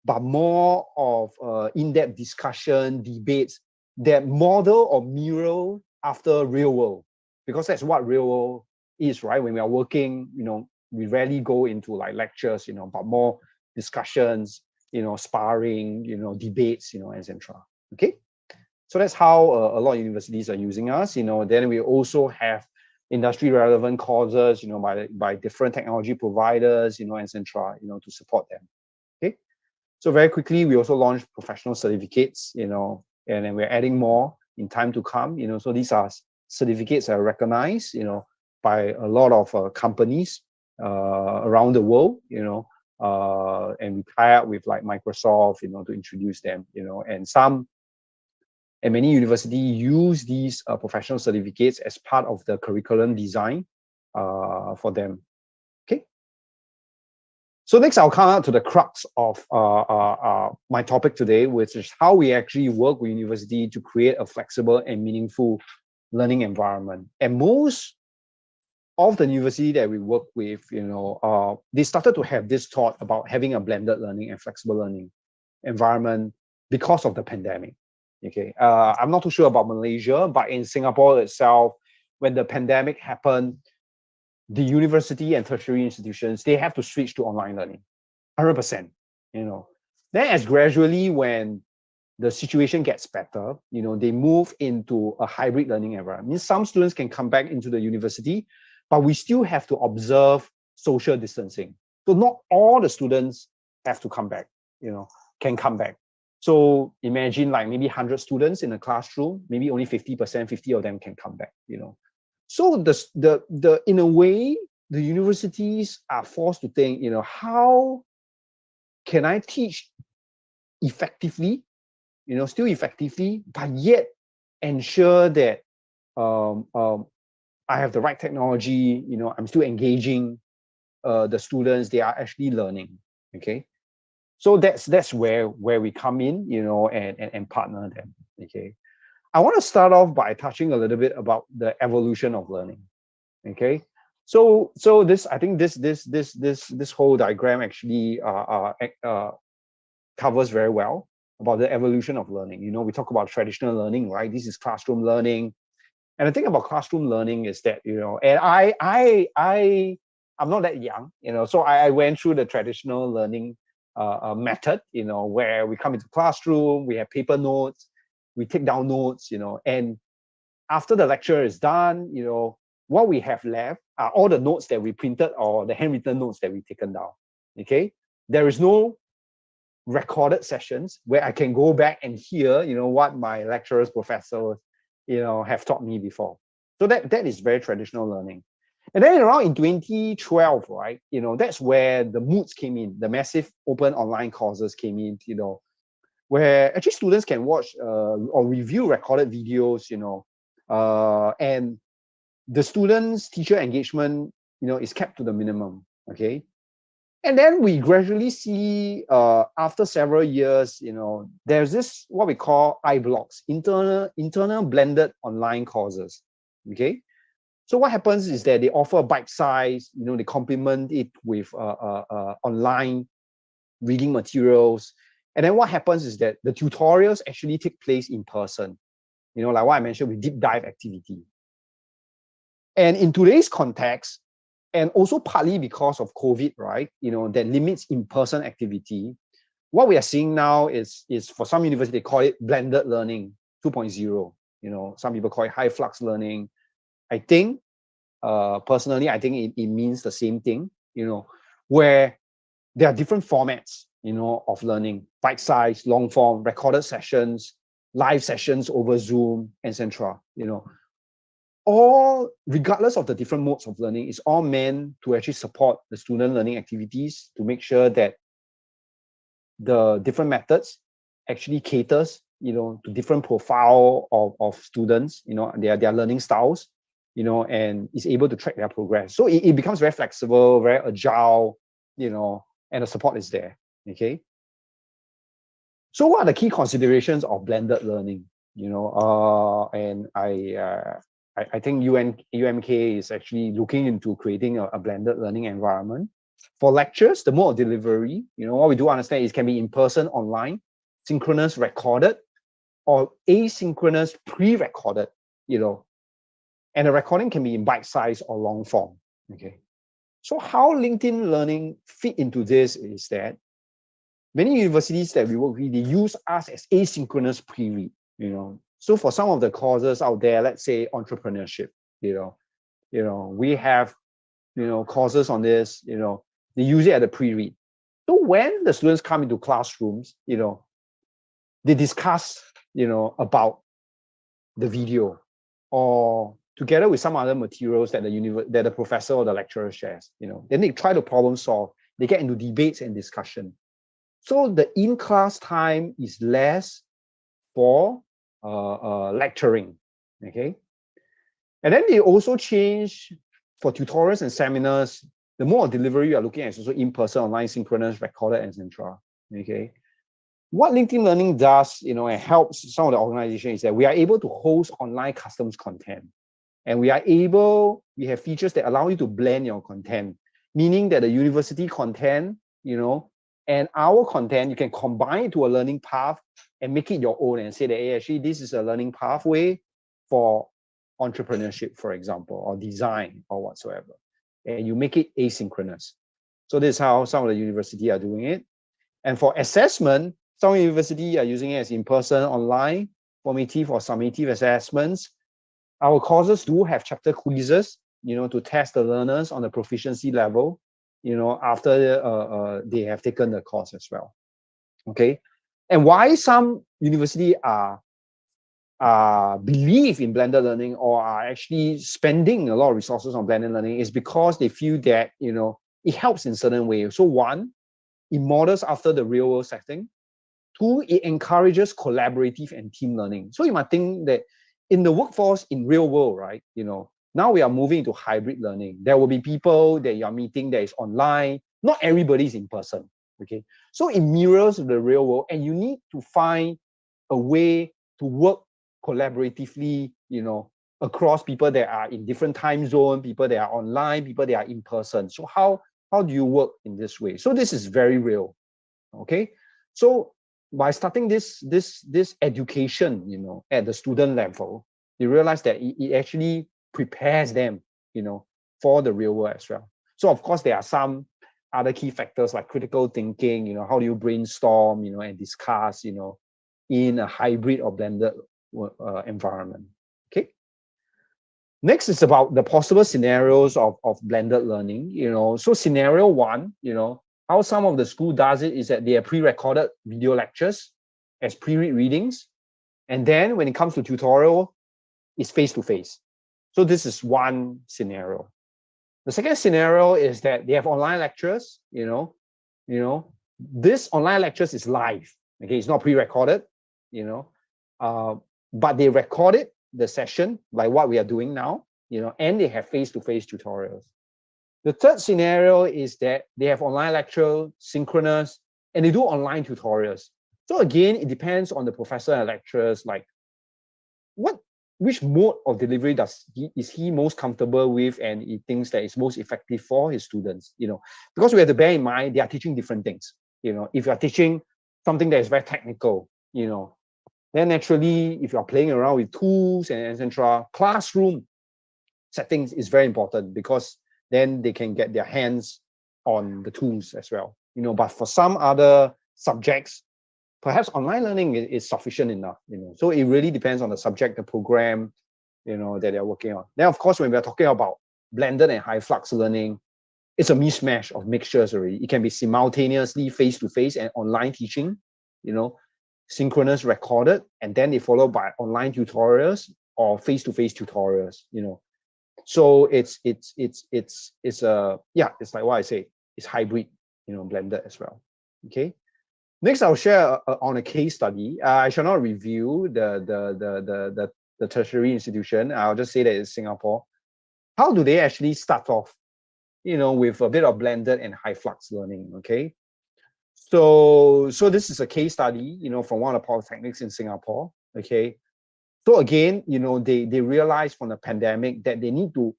but more of in-depth discussion, debates that model or mirror after real world. Because that's what real world is, right? When we are working, we rarely go into like lectures, but more discussions, sparring, debates, etc. Okay, so that's how a lot of universities are using us. Then we also have industry relevant courses, by different technology providers, etc. To support them. Okay, so very quickly we also launched professional certificates, and then we're adding more in time to come. So these are certificates that are recognized, by a lot of companies around the world, and we tie up with like Microsoft, to introduce them, and many universities use these professional certificates as part of the curriculum design for them. Okay. So next, I'll come out to the crux of my topic today, which is how we actually work with university to create a flexible and meaningful learning environment. And most of the university that we work with, they started to have this thought about having a blended learning and flexible learning environment because of the pandemic. Okay, I'm not too sure about Malaysia, but in Singapore itself, when the pandemic happened, the university and tertiary institutions, they have to switch to online learning, 100%. Then as gradually when the situation gets better, they move into a hybrid learning environment. Means some students can come back into the university, but we still have to observe social distancing. So not all the students have to come back, can come back. So imagine like maybe 100 students in a classroom, maybe only 50%, 50 of them can come back, So the in a way, the universities are forced to think, how can I teach effectively, still effectively, but yet ensure that I have the right technology, I'm still engaging the students, they are actually learning, okay? So that's where we come in, you know, and partner them. Okay. I want to start off by touching a little bit about the evolution of learning. Okay. So this, I think this whole diagram actually covers very well about the evolution of learning. You know, we talk about traditional learning, right? This is classroom learning. And the thing about classroom learning is that, you know, and I'm not that young, you know, so I went through the traditional learning method, you know, where we come into classroom, we have paper notes, we take down notes, you know, and after the lecture is done, you know, what we have left are all the notes that we printed or the handwritten notes that we've taken down. Okay, there is no recorded sessions where I can go back and hear, you know, what my lecturers, professors, you know, have taught me before. So that is very traditional learning. And then around in 2012, right, you know, that's where the MOOCs came in, the massive open online courses came in, you know, where actually students can watch or review recorded videos, you know, and the students' teacher engagement, you know, is kept to the minimum. Okay. And then we gradually see, after several years, you know, there's this what we call iBlocks, internal blended online courses. Okay, so what happens is that they offer bite size, you know, they complement it with online reading materials, and then what happens is that the tutorials actually take place in person. You know, like what I mentioned with deep dive activity. And in today's context, and also partly because of COVID, right, you know, that limits in-person activity, what we are seeing now is for some universities, they call it blended learning 2.0. You know, some people call it high flux learning. I think, personally, I think it means the same thing, you know, where there are different formats, you know, of learning, bite size, long form, recorded sessions, live sessions over Zoom, etc. You know, all, regardless of the different modes of learning, is all meant to actually support the student learning activities to make sure that the different methods actually caters, you know, to different profile of students, you know, their learning styles, you know, and is able to track their progress. So it becomes very flexible, very agile, you know, and the support is there. Okay. So what are the key considerations of blended learning? You know, and I think UMK is actually looking into creating a blended learning environment. For lectures, the mode of delivery, you know, what we do understand is can be in person, online, synchronous recorded, or asynchronous pre-recorded, you know, and the recording can be in bite size or long form. Okay. So how LinkedIn Learning fit into this is that many universities that we work with, they use us as asynchronous pre-read, you know. So for some of the courses out there, let's say entrepreneurship, you know, we have, you know, courses on this, you know, they use it at the pre-read. So when the students come into classrooms, you know, they discuss, you know, about the video or together with some other materials that the professor or the lecturer shares, you know, then they try to problem solve, they get into debates and discussion. So the in-class time is less for lecturing, okay? And then they also change for tutorials and seminars, the mode of delivery you are looking at is also in-person, online, synchronous, recorded, etc. Okay. What LinkedIn Learning does, you know, and helps some of the organizations is that we are able to host online customs content. And we have features that allow you to blend your content, meaning that the university content, you know, and our content, you can combine it to a learning path and make it your own and say that, hey, actually, this is a learning pathway for entrepreneurship, for example, or design or whatsoever. And you make it asynchronous. So this is how some of the universities are doing it. And for assessment, some universities are using it as in-person, online, formative or summative assessments. Our courses do have chapter quizzes, you know, to test the learners on the proficiency level, you know, after they have taken the course as well. Okay. And why some universities believe in blended learning or are actually spending a lot of resources on blended learning is because they feel that, you know, it helps in certain ways. So one, it models after the real world setting. Two, it encourages collaborative and team learning. So you might think that in the workforce, in real world, right, you know, now we are moving to hybrid learning. There will be people that you are meeting that is online. Not everybody is in person. Okay, so it mirrors the real world, and you need to find a way to work collaboratively, across people that are in different time zone, people that are online, people that are in person. So how do you work in this way? So this is very real. Okay, so by starting this education, at the student level, you realize that it actually prepares them, for the real world as well. So of course there are some other key factors like critical thinking, how do you brainstorm, and discuss, in a hybrid or blended environment. Okay. Next is about the possible scenarios of blended learning. So scenario one, how some of the school does it is that they have pre-recorded video lectures as pre-read readings. And then when it comes to tutorial, it's face-to-face. So this is one scenario. The second scenario is that they have online lectures, this online lectures is live. Okay, it's not pre-recorded, but they recorded the session like what we are doing now, and they have face-to-face tutorials. The third scenario is that they have online lecture, synchronous, and they do online tutorials. So again, it depends on the professor and lecturers, like which mode of delivery is he most comfortable with, and he thinks that is most effective for his students, because we have to bear in mind they are teaching different things. If you are teaching something that is very technical, then naturally, if you are playing around with tools and etc., classroom settings is very important, because then they can get their hands on the tools as well. But for some other subjects, perhaps online learning is sufficient enough. So it really depends on the subject, the program, that they're working on. Then of course, when we're talking about blended and high flux learning, it's a mismatch of mixtures already. It can be simultaneously face-to-face and online teaching, synchronous recorded, and then they followed by online tutorials or face-to-face tutorials. So it's like what I say, it's hybrid, blended as well. Okay. Next, I'll share on a case study. I shall not review the tertiary institution. I'll just say that it's Singapore. How do they actually start off, with a bit of blended and high flux learning? Okay. So this is a case study, from one of the polytechnics in Singapore. Okay. So again, they realized from the pandemic that they need to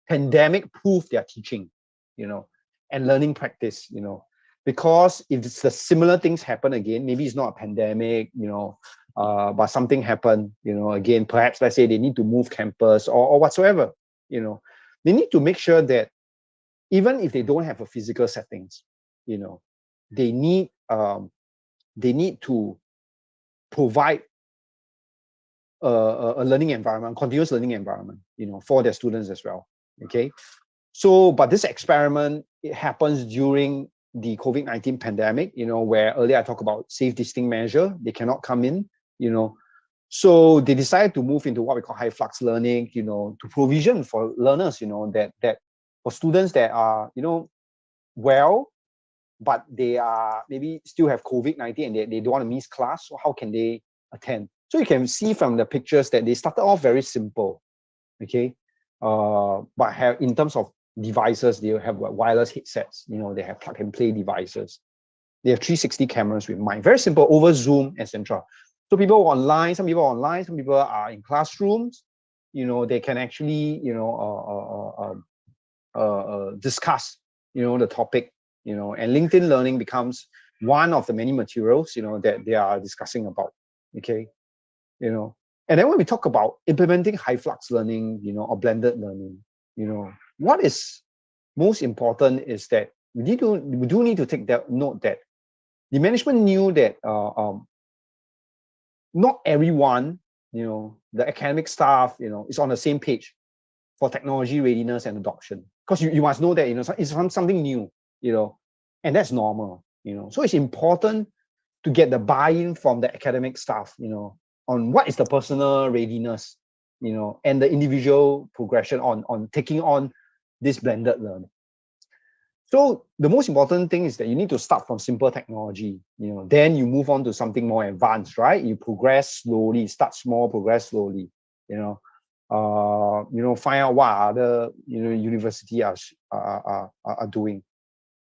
pandemic-proof their teaching, and learning practice, because if it's the similar things happen again, maybe it's not a pandemic, but something happened, again, perhaps let's say they need to move campus or whatsoever, they need to make sure that even if they don't have a physical settings, they need to provide a learning environment, continuous learning environment, for their students as well. Okay, so but this experiment, it happens during the COVID-19 pandemic, where earlier I talked about safe distancing measure, they cannot come in, so they decided to move into what we call high flux learning, to provision for learners, that for students that are, well, but they are maybe still have COVID-19 and they don't want to miss class. So how can they attend? So you can see from the pictures that they started off very simple, okay, but have in terms of devices, they have wireless headsets, they have plug and play devices. They have 360 cameras with mic, very simple, over Zoom, etc. So people online, some people are in classrooms, they can actually, discuss, the topic, and LinkedIn Learning becomes one of the many materials, that they are discussing about, okay, and then when we talk about implementing high flux learning, or blended learning, what is most important is that we do need to take that note that the management knew that not everyone, the academic staff, is on the same page for technology readiness and adoption. Because you must know that, it's something new, and that's normal, So it's important to get the buy-in from the academic staff, on what is the personal readiness, and the individual progression on taking on this blended learning. So the most important thing is that you need to start from simple technology, then you move on to something more advanced, right? You progress slowly, start small, progress slowly, find out what other university are doing.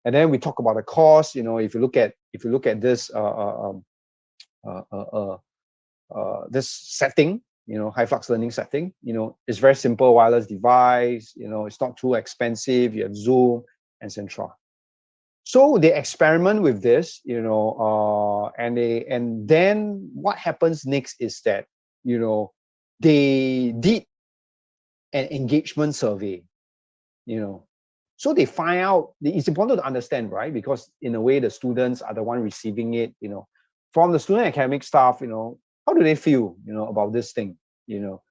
And then we talk about the cost. You know, if you look at this this setting, you know, high flux learning setting, you know, it's very simple wireless device. You know, it's not too expensive. You have Zoom, etc. So they experiment with this, you know, and then what happens next is that, you know, they did an engagement survey, you know. So they find out, it's important to understand, right? Because in a way, the students are the one receiving it, you know. From the student academic staff, you know, how do they feel, you know, about this thing, you know?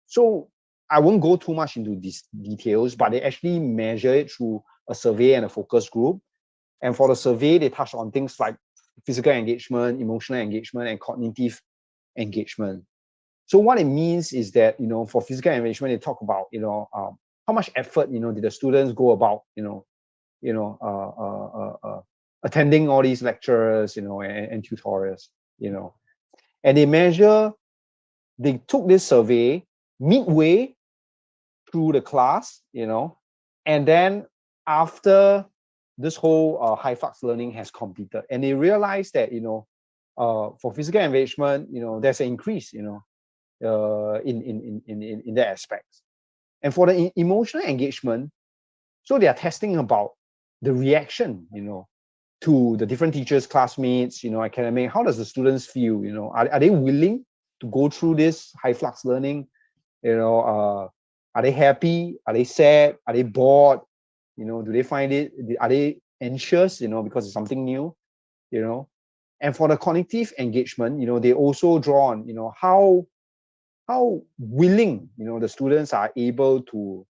So I won't go too much into these details, but they actually measure it through a survey and a focus group. And for the survey, they touch on things like physical engagement, emotional engagement, and cognitive engagement. So what it means is that, you know, for physical engagement, they talk about, you know, how much effort, you know, did the students go about, attending all these lectures, you know, and tutorials, you know. And they took this survey midway through the class, you know, and then after this whole high flux learning has completed, and they realized that, you know, for physical engagement, you know, there's an increase, you know, in that aspects. And for the emotional engagement, so they are testing about the reaction, you know, to the different teachers, classmates, you know, academic. How does the students feel? You know, are they willing to go through this high flux learning? You know, are they happy? Are they sad? Are they bored? You know, do they find it? Are they anxious? You know, because it's something new. You know, and for the cognitive engagement, you know, they also draw on, you know, how willing, you know, the students are able to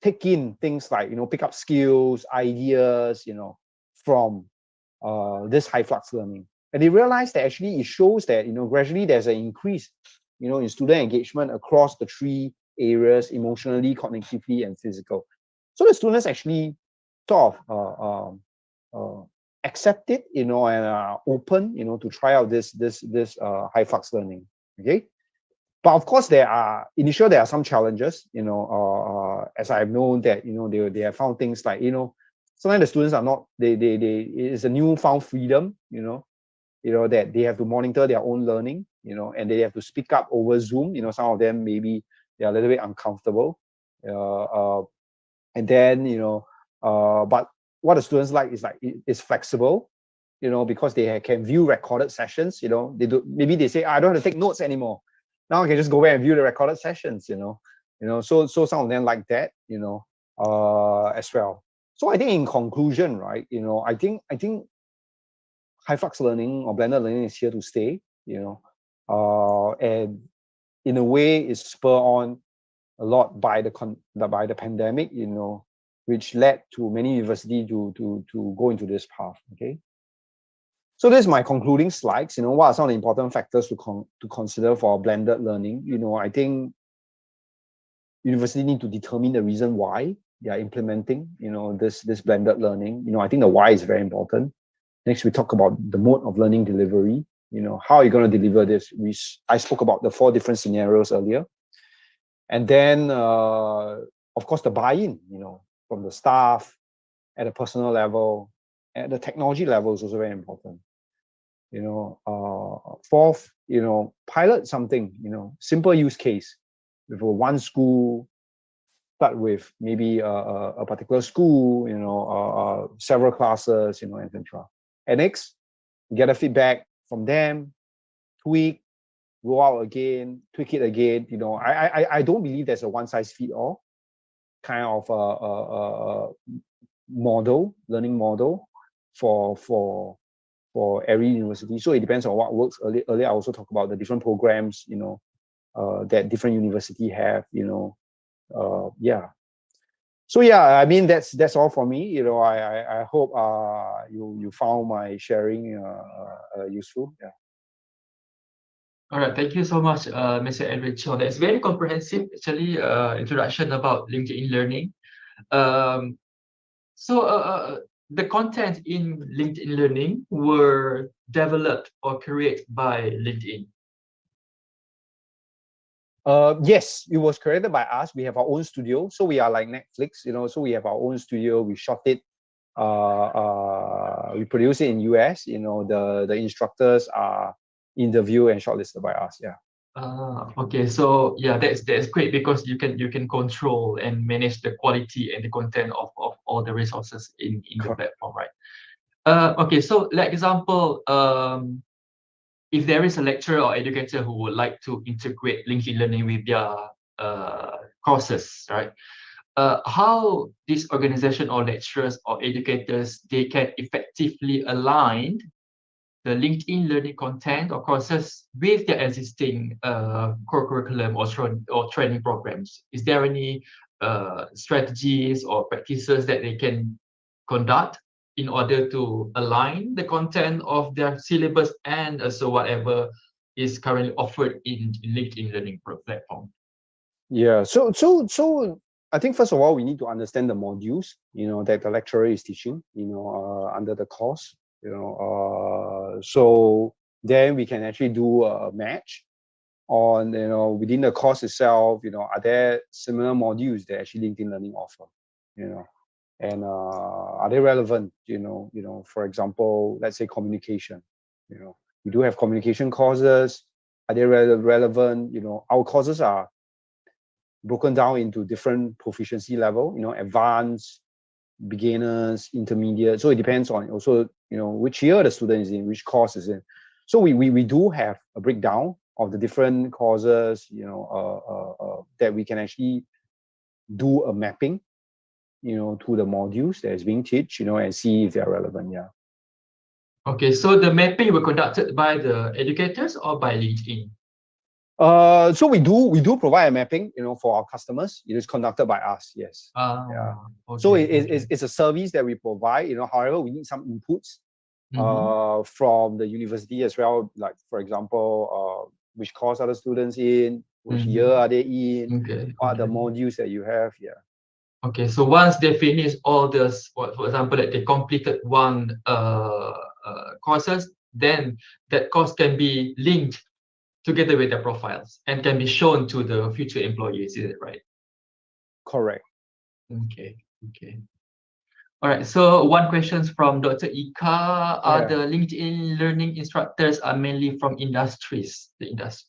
take in things like, you know, pick up skills, ideas, you know, from this high flux learning. And they realize that actually it shows that, you know, gradually there's an increase, you know, in student engagement across the three areas: emotionally, cognitively, and physical. So the students actually sort of accept it, you know, and are open, you know, to try out this high flux learning. Okay. But of course, there are some challenges, you know, as I've known that, you know, they have found things like, you know, sometimes the students are not, it's a newfound freedom, you know, that they have to monitor their own learning, you know, and they have to speak up over Zoom. You know, some of them maybe they're a little bit uncomfortable. And then, you know, but what the students like is it's flexible, you know, because they can view recorded sessions, you know, maybe they say, I don't have to take notes anymore. Now I can just go back and view the recorded sessions, you know, so some of them like that, you know, as well. So I think in conclusion, right, you know, I think high flux learning or blended learning is here to stay, you know, and in a way it's spurred on a lot by the pandemic, you know, which led to many universities to go into this path. Okay. So this is my concluding slides. You know, what are some of the important factors to consider for blended learning? You know, I think university need to determine the reason why they are implementing, you know, this blended learning. You know, I think the why is very important. Next, we talk about the mode of learning delivery. You know, how are you going to deliver this? I spoke about the 4 different scenarios earlier. And then, of course, the buy-in, you know, from the staff, at a personal level, at the technology level is also very important. You know, fourth, you know, pilot something, you know, simple use case with one school, start with maybe a particular school, you know, several classes, you know, etc. And next, get a feedback from them, tweak, roll out again, tweak it again. You know, I don't believe there's a one size fit all kind of learning model for every university. So it depends on what works. Earlier I also talked about the different programs, you know, that different university have, you know, yeah. So yeah, I mean that's all for me. You know, I hope you found my sharing useful. Yeah. All right, thank you so much, Mr. Enricho. That's very comprehensive, actually, introduction about LinkedIn Learning. So the content in LinkedIn Learning were developed or created by LinkedIn. Yes, it was created by us. We have our own studio, so we are like Netflix, you know. So we have our own studio. We shot it we produce it in US. The instructors are interviewed and shortlisted by us. Yeah. Okay, so yeah, that's great because you can control and manage the quality and the content of all the resources in the platform, right? Okay, so like example, if there is a lecturer or educator who would like to integrate LinkedIn Learning with their courses, right? How this organization or lecturers or educators, they can effectively align the LinkedIn Learning content or courses with their existing core curriculum or training programs. Is there any strategies or practices that they can conduct in order to align the content of their syllabus and also whatever is currently offered in LinkedIn Learning platform? Yeah. So I think first of all we need to understand the modules that the lecturer is teaching under the course. So then we can actually do a match on within the course itself. Are there similar modules that actually LinkedIn Learning offer? And are they relevant? For example, let's say communication. We do have communication courses. Are they relevant? Our courses are broken down into different proficiency level. Advanced, beginners, intermediate. So it depends on also which year the student is in, which course is in. So we do have a breakdown of the different courses. That we can actually do a mapping to the modules that is being taught, and see if they're relevant. Yeah. Okay, so the mapping were conducted by the educators or by LinkedIn? So we do provide a mapping, for our customers. It is conducted by us. Yes. Yeah. Okay, So it's a service that we provide. However, we need some inputs from the university as well. Like for example, which course are the students in? Which year are they in? Okay. What are the modules that you have? Yeah. Okay, so once they finish all this, for example, that they completed one courses, then that course can be linked together with their profiles and can be shown to the future employees. Is it right? Correct. Okay. All right. So one question from Dr. Ika: Are the LinkedIn Learning instructors are mainly from industries? The Yes.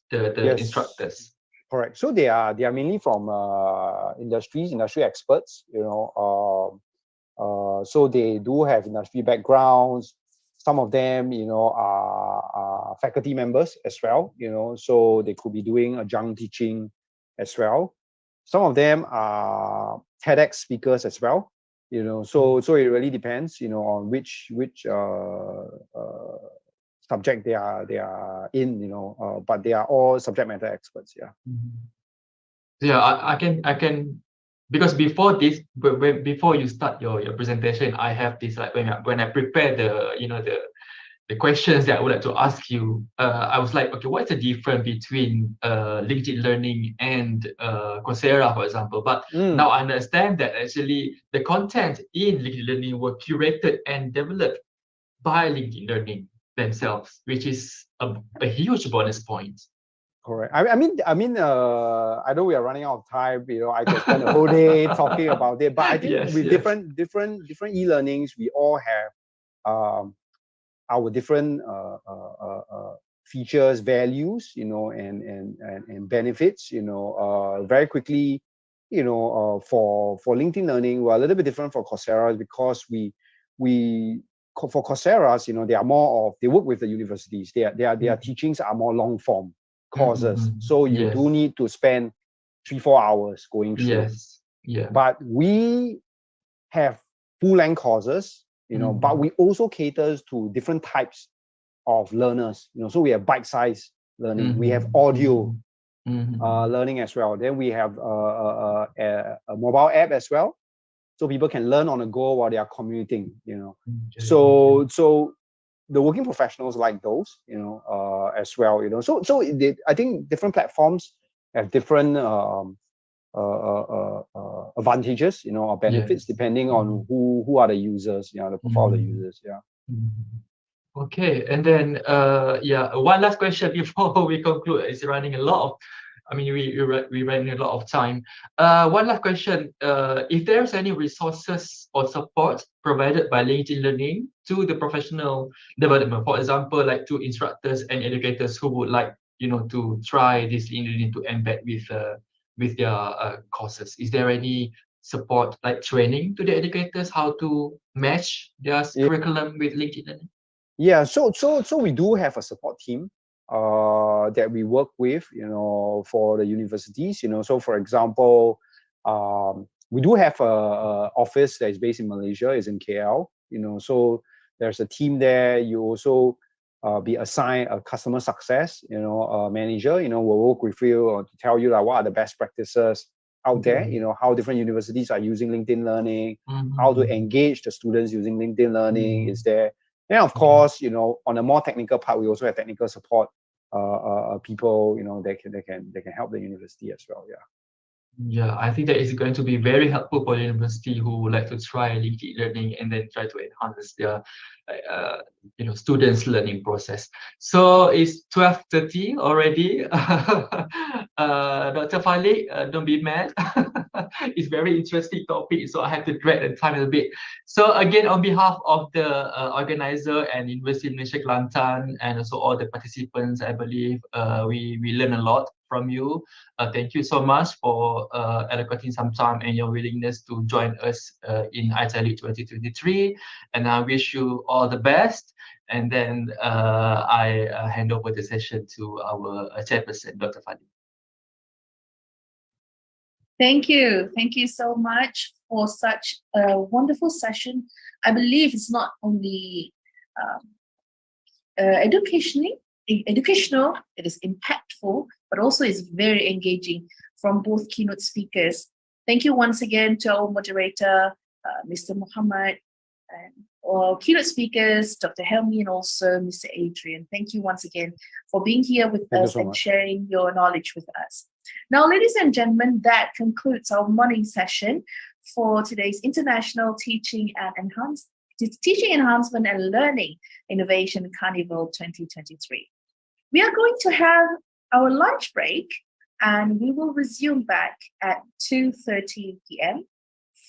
instructors. Correct. So they are mainly from industry experts. So they do have industry backgrounds. Some of them, are faculty members as well. So they could be doing adjunct teaching as well. Some of them are TEDx speakers as well. So it really depends, on which subject they are in. But they are all subject matter experts. Yeah. Yeah, I can because before this, before you start your presentation, I have this, like when I prepare the questions that I would like to ask you, I was like, okay, what's the difference between LinkedIn Learning and Coursera, for example? But now I understand that actually the content in LinkedIn Learning were curated and developed by LinkedIn Learning themselves, which is a huge bonus point. Correct. I mean, I know we are running out of time. I could spend a whole day talking about it, but I think with different e-learnings, we all have our different features, values, and benefits. Very quickly, for LinkedIn Learning, we're a little bit different from Coursera because for Coursera, they are more of, they work with the universities. Their teachings are more long form courses. So you do need to spend 3-4 hours going through. Yes. Yeah. But we have full length courses, but we also caters to different types of learners. So we have bite-sized learning. We have audio learning as well. Then we have a mobile app as well, so people can learn on the go while they are commuting. So the working professionals like those, as well. So I think different platforms have different advantages, or benefits, depending on who are the users, the profile of the users. Yeah. Okay, and then one last question before we conclude. It's running a lot I mean, we ran a lot of time. One last question. If there's any resources or support provided by LinkedIn Learning to the professional development, for example, like to instructors and educators who would like, to try this LinkedIn Learning to embed with their courses. Is there any support like training to the educators how to match their curriculum with LinkedIn Learning? Yeah, so we do have a support team that we work with, for the universities, so for example, we do have a office that is based in Malaysia, is in KL, so there's a team there. You also be assigned a customer success, manager, will work with you to tell you like what are the best practices out there, how different universities are using LinkedIn Learning, how to engage the students using LinkedIn Learning. Is there, and of course, on a more technical part, we also have technical support people, that can help the university as well. Yeah. Yeah, I think that is going to be very helpful for the university who would like to try LinkedIn Learning and then try to enhance their students' learning process. So it's 12:30 already. Dr. Falik, don't be mad. It's very interesting topic, so I have to drag the time a bit. So again, on behalf of the organizer and University of Malaysia Kelantan and also all the participants, I believe we learn a lot from you. Thank you so much for allocating some time and your willingness to join us in iTeLIC 2023. And I wish you all the best. And then I hand over the session to our chairperson, Dr. Fadi. Thank you. Thank you so much for such a wonderful session. I believe it's not only educational, it is impactful, but also is very engaging from both keynote speakers. Thank you once again to our moderator, Mr. Muhammad, and our keynote speakers, Dr. Helmi, and also Mr. Adrian. Thank you once again for being here with us and sharing your knowledge with us. Now, ladies and gentlemen, that concludes our morning session for today's International Teaching Enhancement and Learning Innovation Carnival 2023. We are going to have our lunch break, and we will resume back at 2:30 p.m.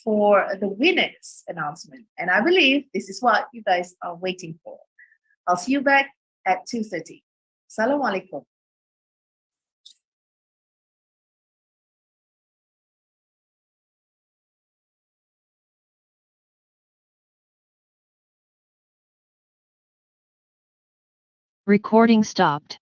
for the winners announcement. And I believe this is what you guys are waiting for. I'll see you back at 2:30. Assalamu alaikum. Recording stopped.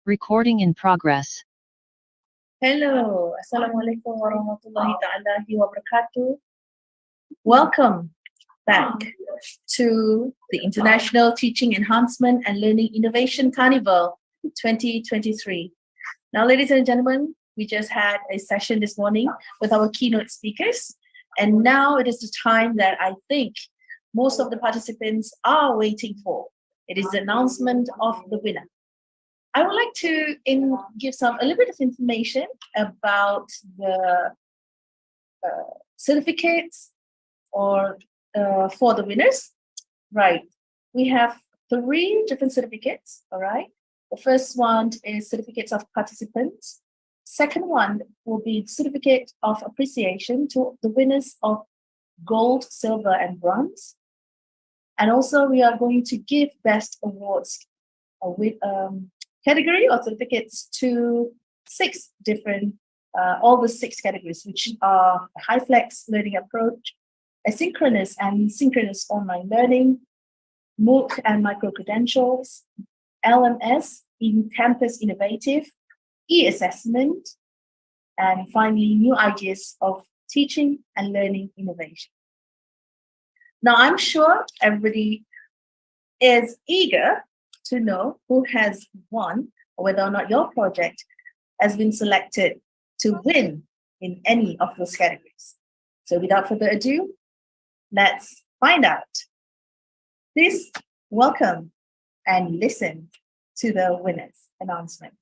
Recording in progress. Hello, Assalamualaikum warahmatullahi ta'ala wabarakatuh. Welcome back to the International Teaching Enhancement and Learning Innovation Carnival 2023. Now, ladies and gentlemen, we just had a session this morning with our keynote speakers, and now it is the time that I think most of the participants are waiting for. It is the announcement of the winner. I would like to give a little bit of information about the certificates or for the winners. Right, we have 3 different certificates. All right, the first one is certificates of participants. Second one will be certificate of appreciation to the winners of gold, silver, and bronze. And also we are going to give best awards with category or certificates to 6 different, all the 6 categories, which are high-flex learning approach, asynchronous and synchronous online learning, MOOC and micro-credentials, LMS, in-campus innovative, e-assessment, and finally, new ideas of teaching and learning innovation. Now, I'm sure everybody is eager to know who has won, or whether or not your project has been selected to win in any of those categories. So without further ado, let's find out. Please welcome and listen to the winners announcement.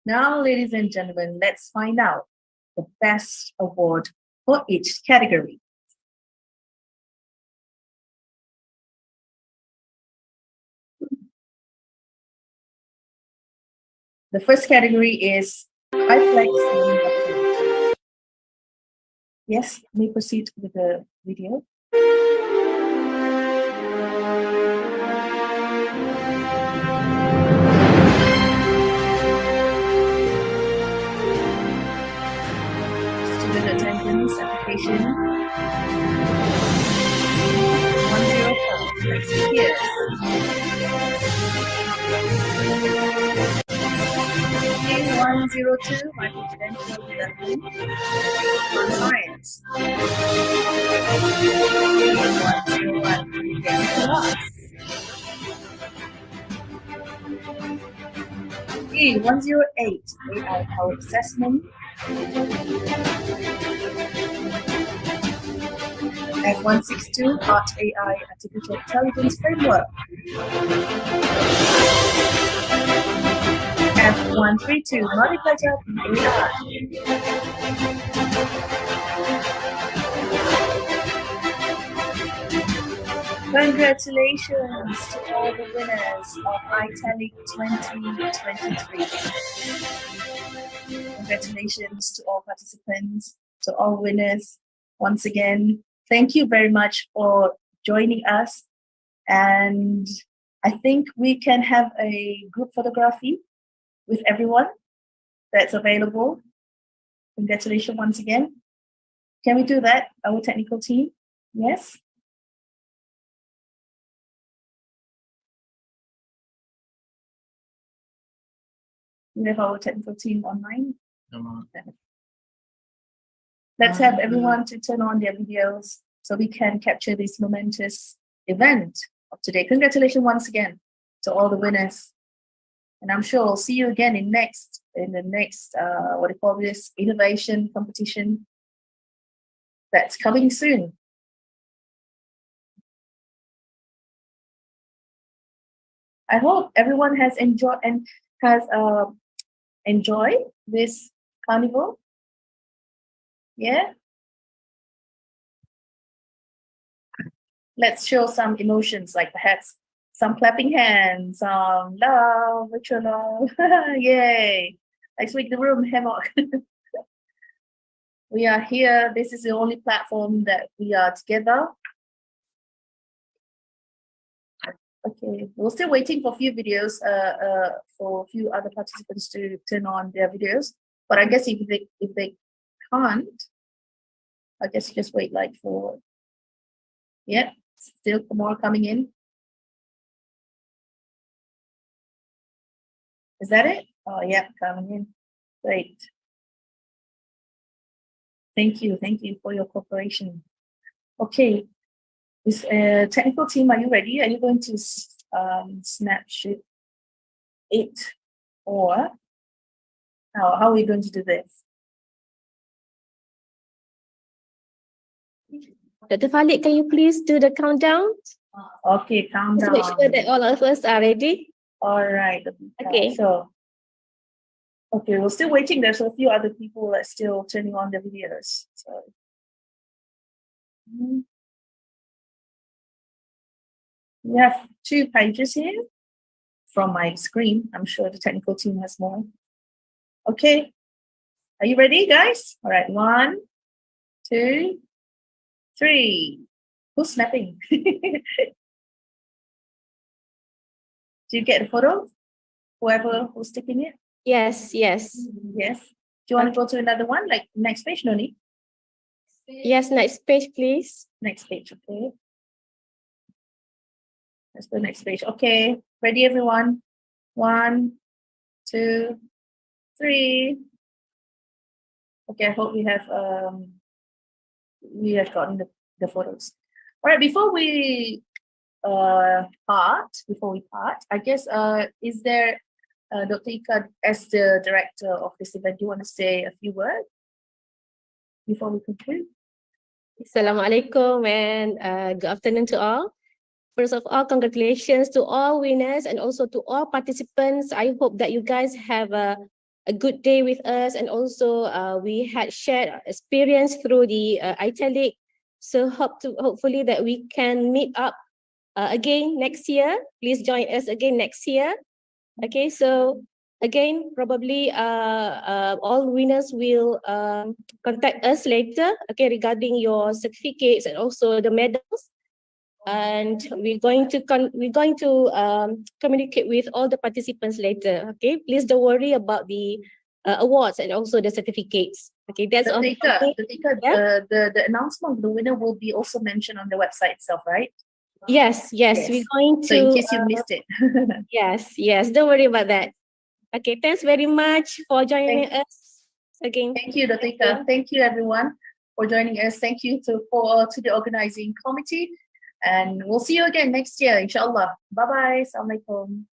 Now, ladies and gentlemen, let's find out the best award for each category. The first category is iTeLIC learning approach. Yes, may proceed with the video. Student attendance application 104. Next years. K102, my confidential development for science. K101, class. K108, AI powered assessment. F162, Art AI Artificial Intelligence Framework. F132, Multiplier AI. Congratulations to all the winners of iTeLIC 2023. Congratulations to all participants, to all winners. Once again, thank you very much for joining us. And I think we can have a group photography with everyone that's available. Congratulations once again. Can we do that, our technical team? Yes? We have our technical team online. Let's have everyone to turn on their videos so we can capture this momentous event of today. Congratulations once again to all the winners. And I'm sure we'll see you again in the next what do you call this, innovation competition that's coming soon. I hope everyone has enjoyed this carnival. Yeah. Let's show some emotions, like perhaps some clapping hands, some love, virtual love. Yay. Let's make the room havoc. We are here. This is the only platform that we are together. Okay, we're still waiting for a few videos, for a few other participants to turn on their videos. But I guess if they can't, I guess you just wait like for, yeah, still more coming in. Is that it? Oh yeah, coming in. Great. Thank you for your cooperation. Okay, this technical team, are you ready? Are you going to snapshot it, or how are we going to do this? Dr. Falik, can you please do the countdown? Okay, countdown. Let's make sure that all of us are ready. All right. Okay. So, okay, we're still waiting. There's a few other people that are still turning on the videos. So, we have 2 pages here from my screen. I'm sure the technical team has more. Okay. Are you ready, guys? All right. 1, 2, 3. Who's snapping? Do you get the photo? Whoever who's taking it? Yes. Yes. Do you want to go to another one? Like next page, Noni? Yes, next page, please. Next page, okay. Let's go next page. Okay, ready, everyone? 1, 2, 3. Okay, I hope we have gotten the photos. All right, before we part, I guess is there Dr. Ika, as the director of this event, do you want to say a few words before we conclude? Assalamualaikum and good afternoon to all. First of all, congratulations to all winners and also to all participants. I hope that you guys have a good day with us, and also we had shared experience through the iTeLIC. So hopefully that we can meet up again next year. Please join us again next year. Okay, so again, probably all winners will contact us later, okay, regarding your certificates and also the medals. And we're going to communicate with all the participants later. Okay, please don't worry about the awards and also the certificates. Okay, that's all. The announcement of the winner will be also mentioned on the website itself, right? Yes. We're going to. So in case you missed it. Yes. Don't worry about that. Okay, thanks very much for joining us again. Thank you, Dr. Ika. Thank you, everyone, for joining us. Thank you to the organizing committee. And we'll see you again next year, inshallah. Bye-bye. Assalamualaikum.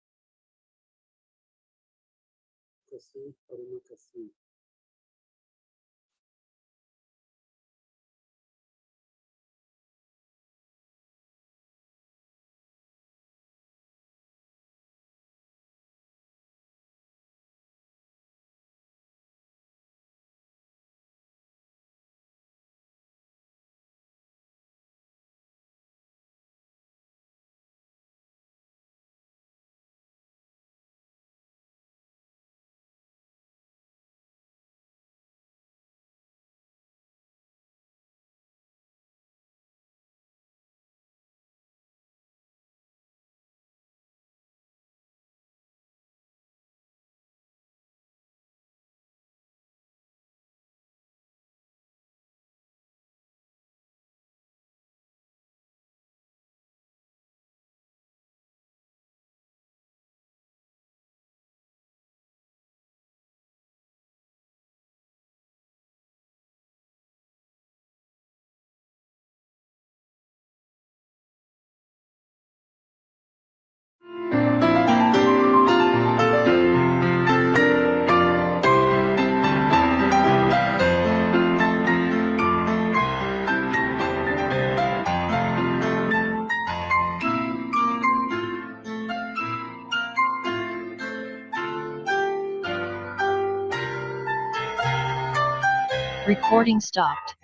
Recording stopped.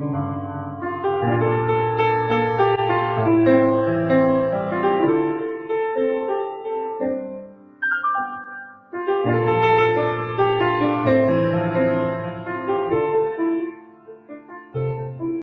you.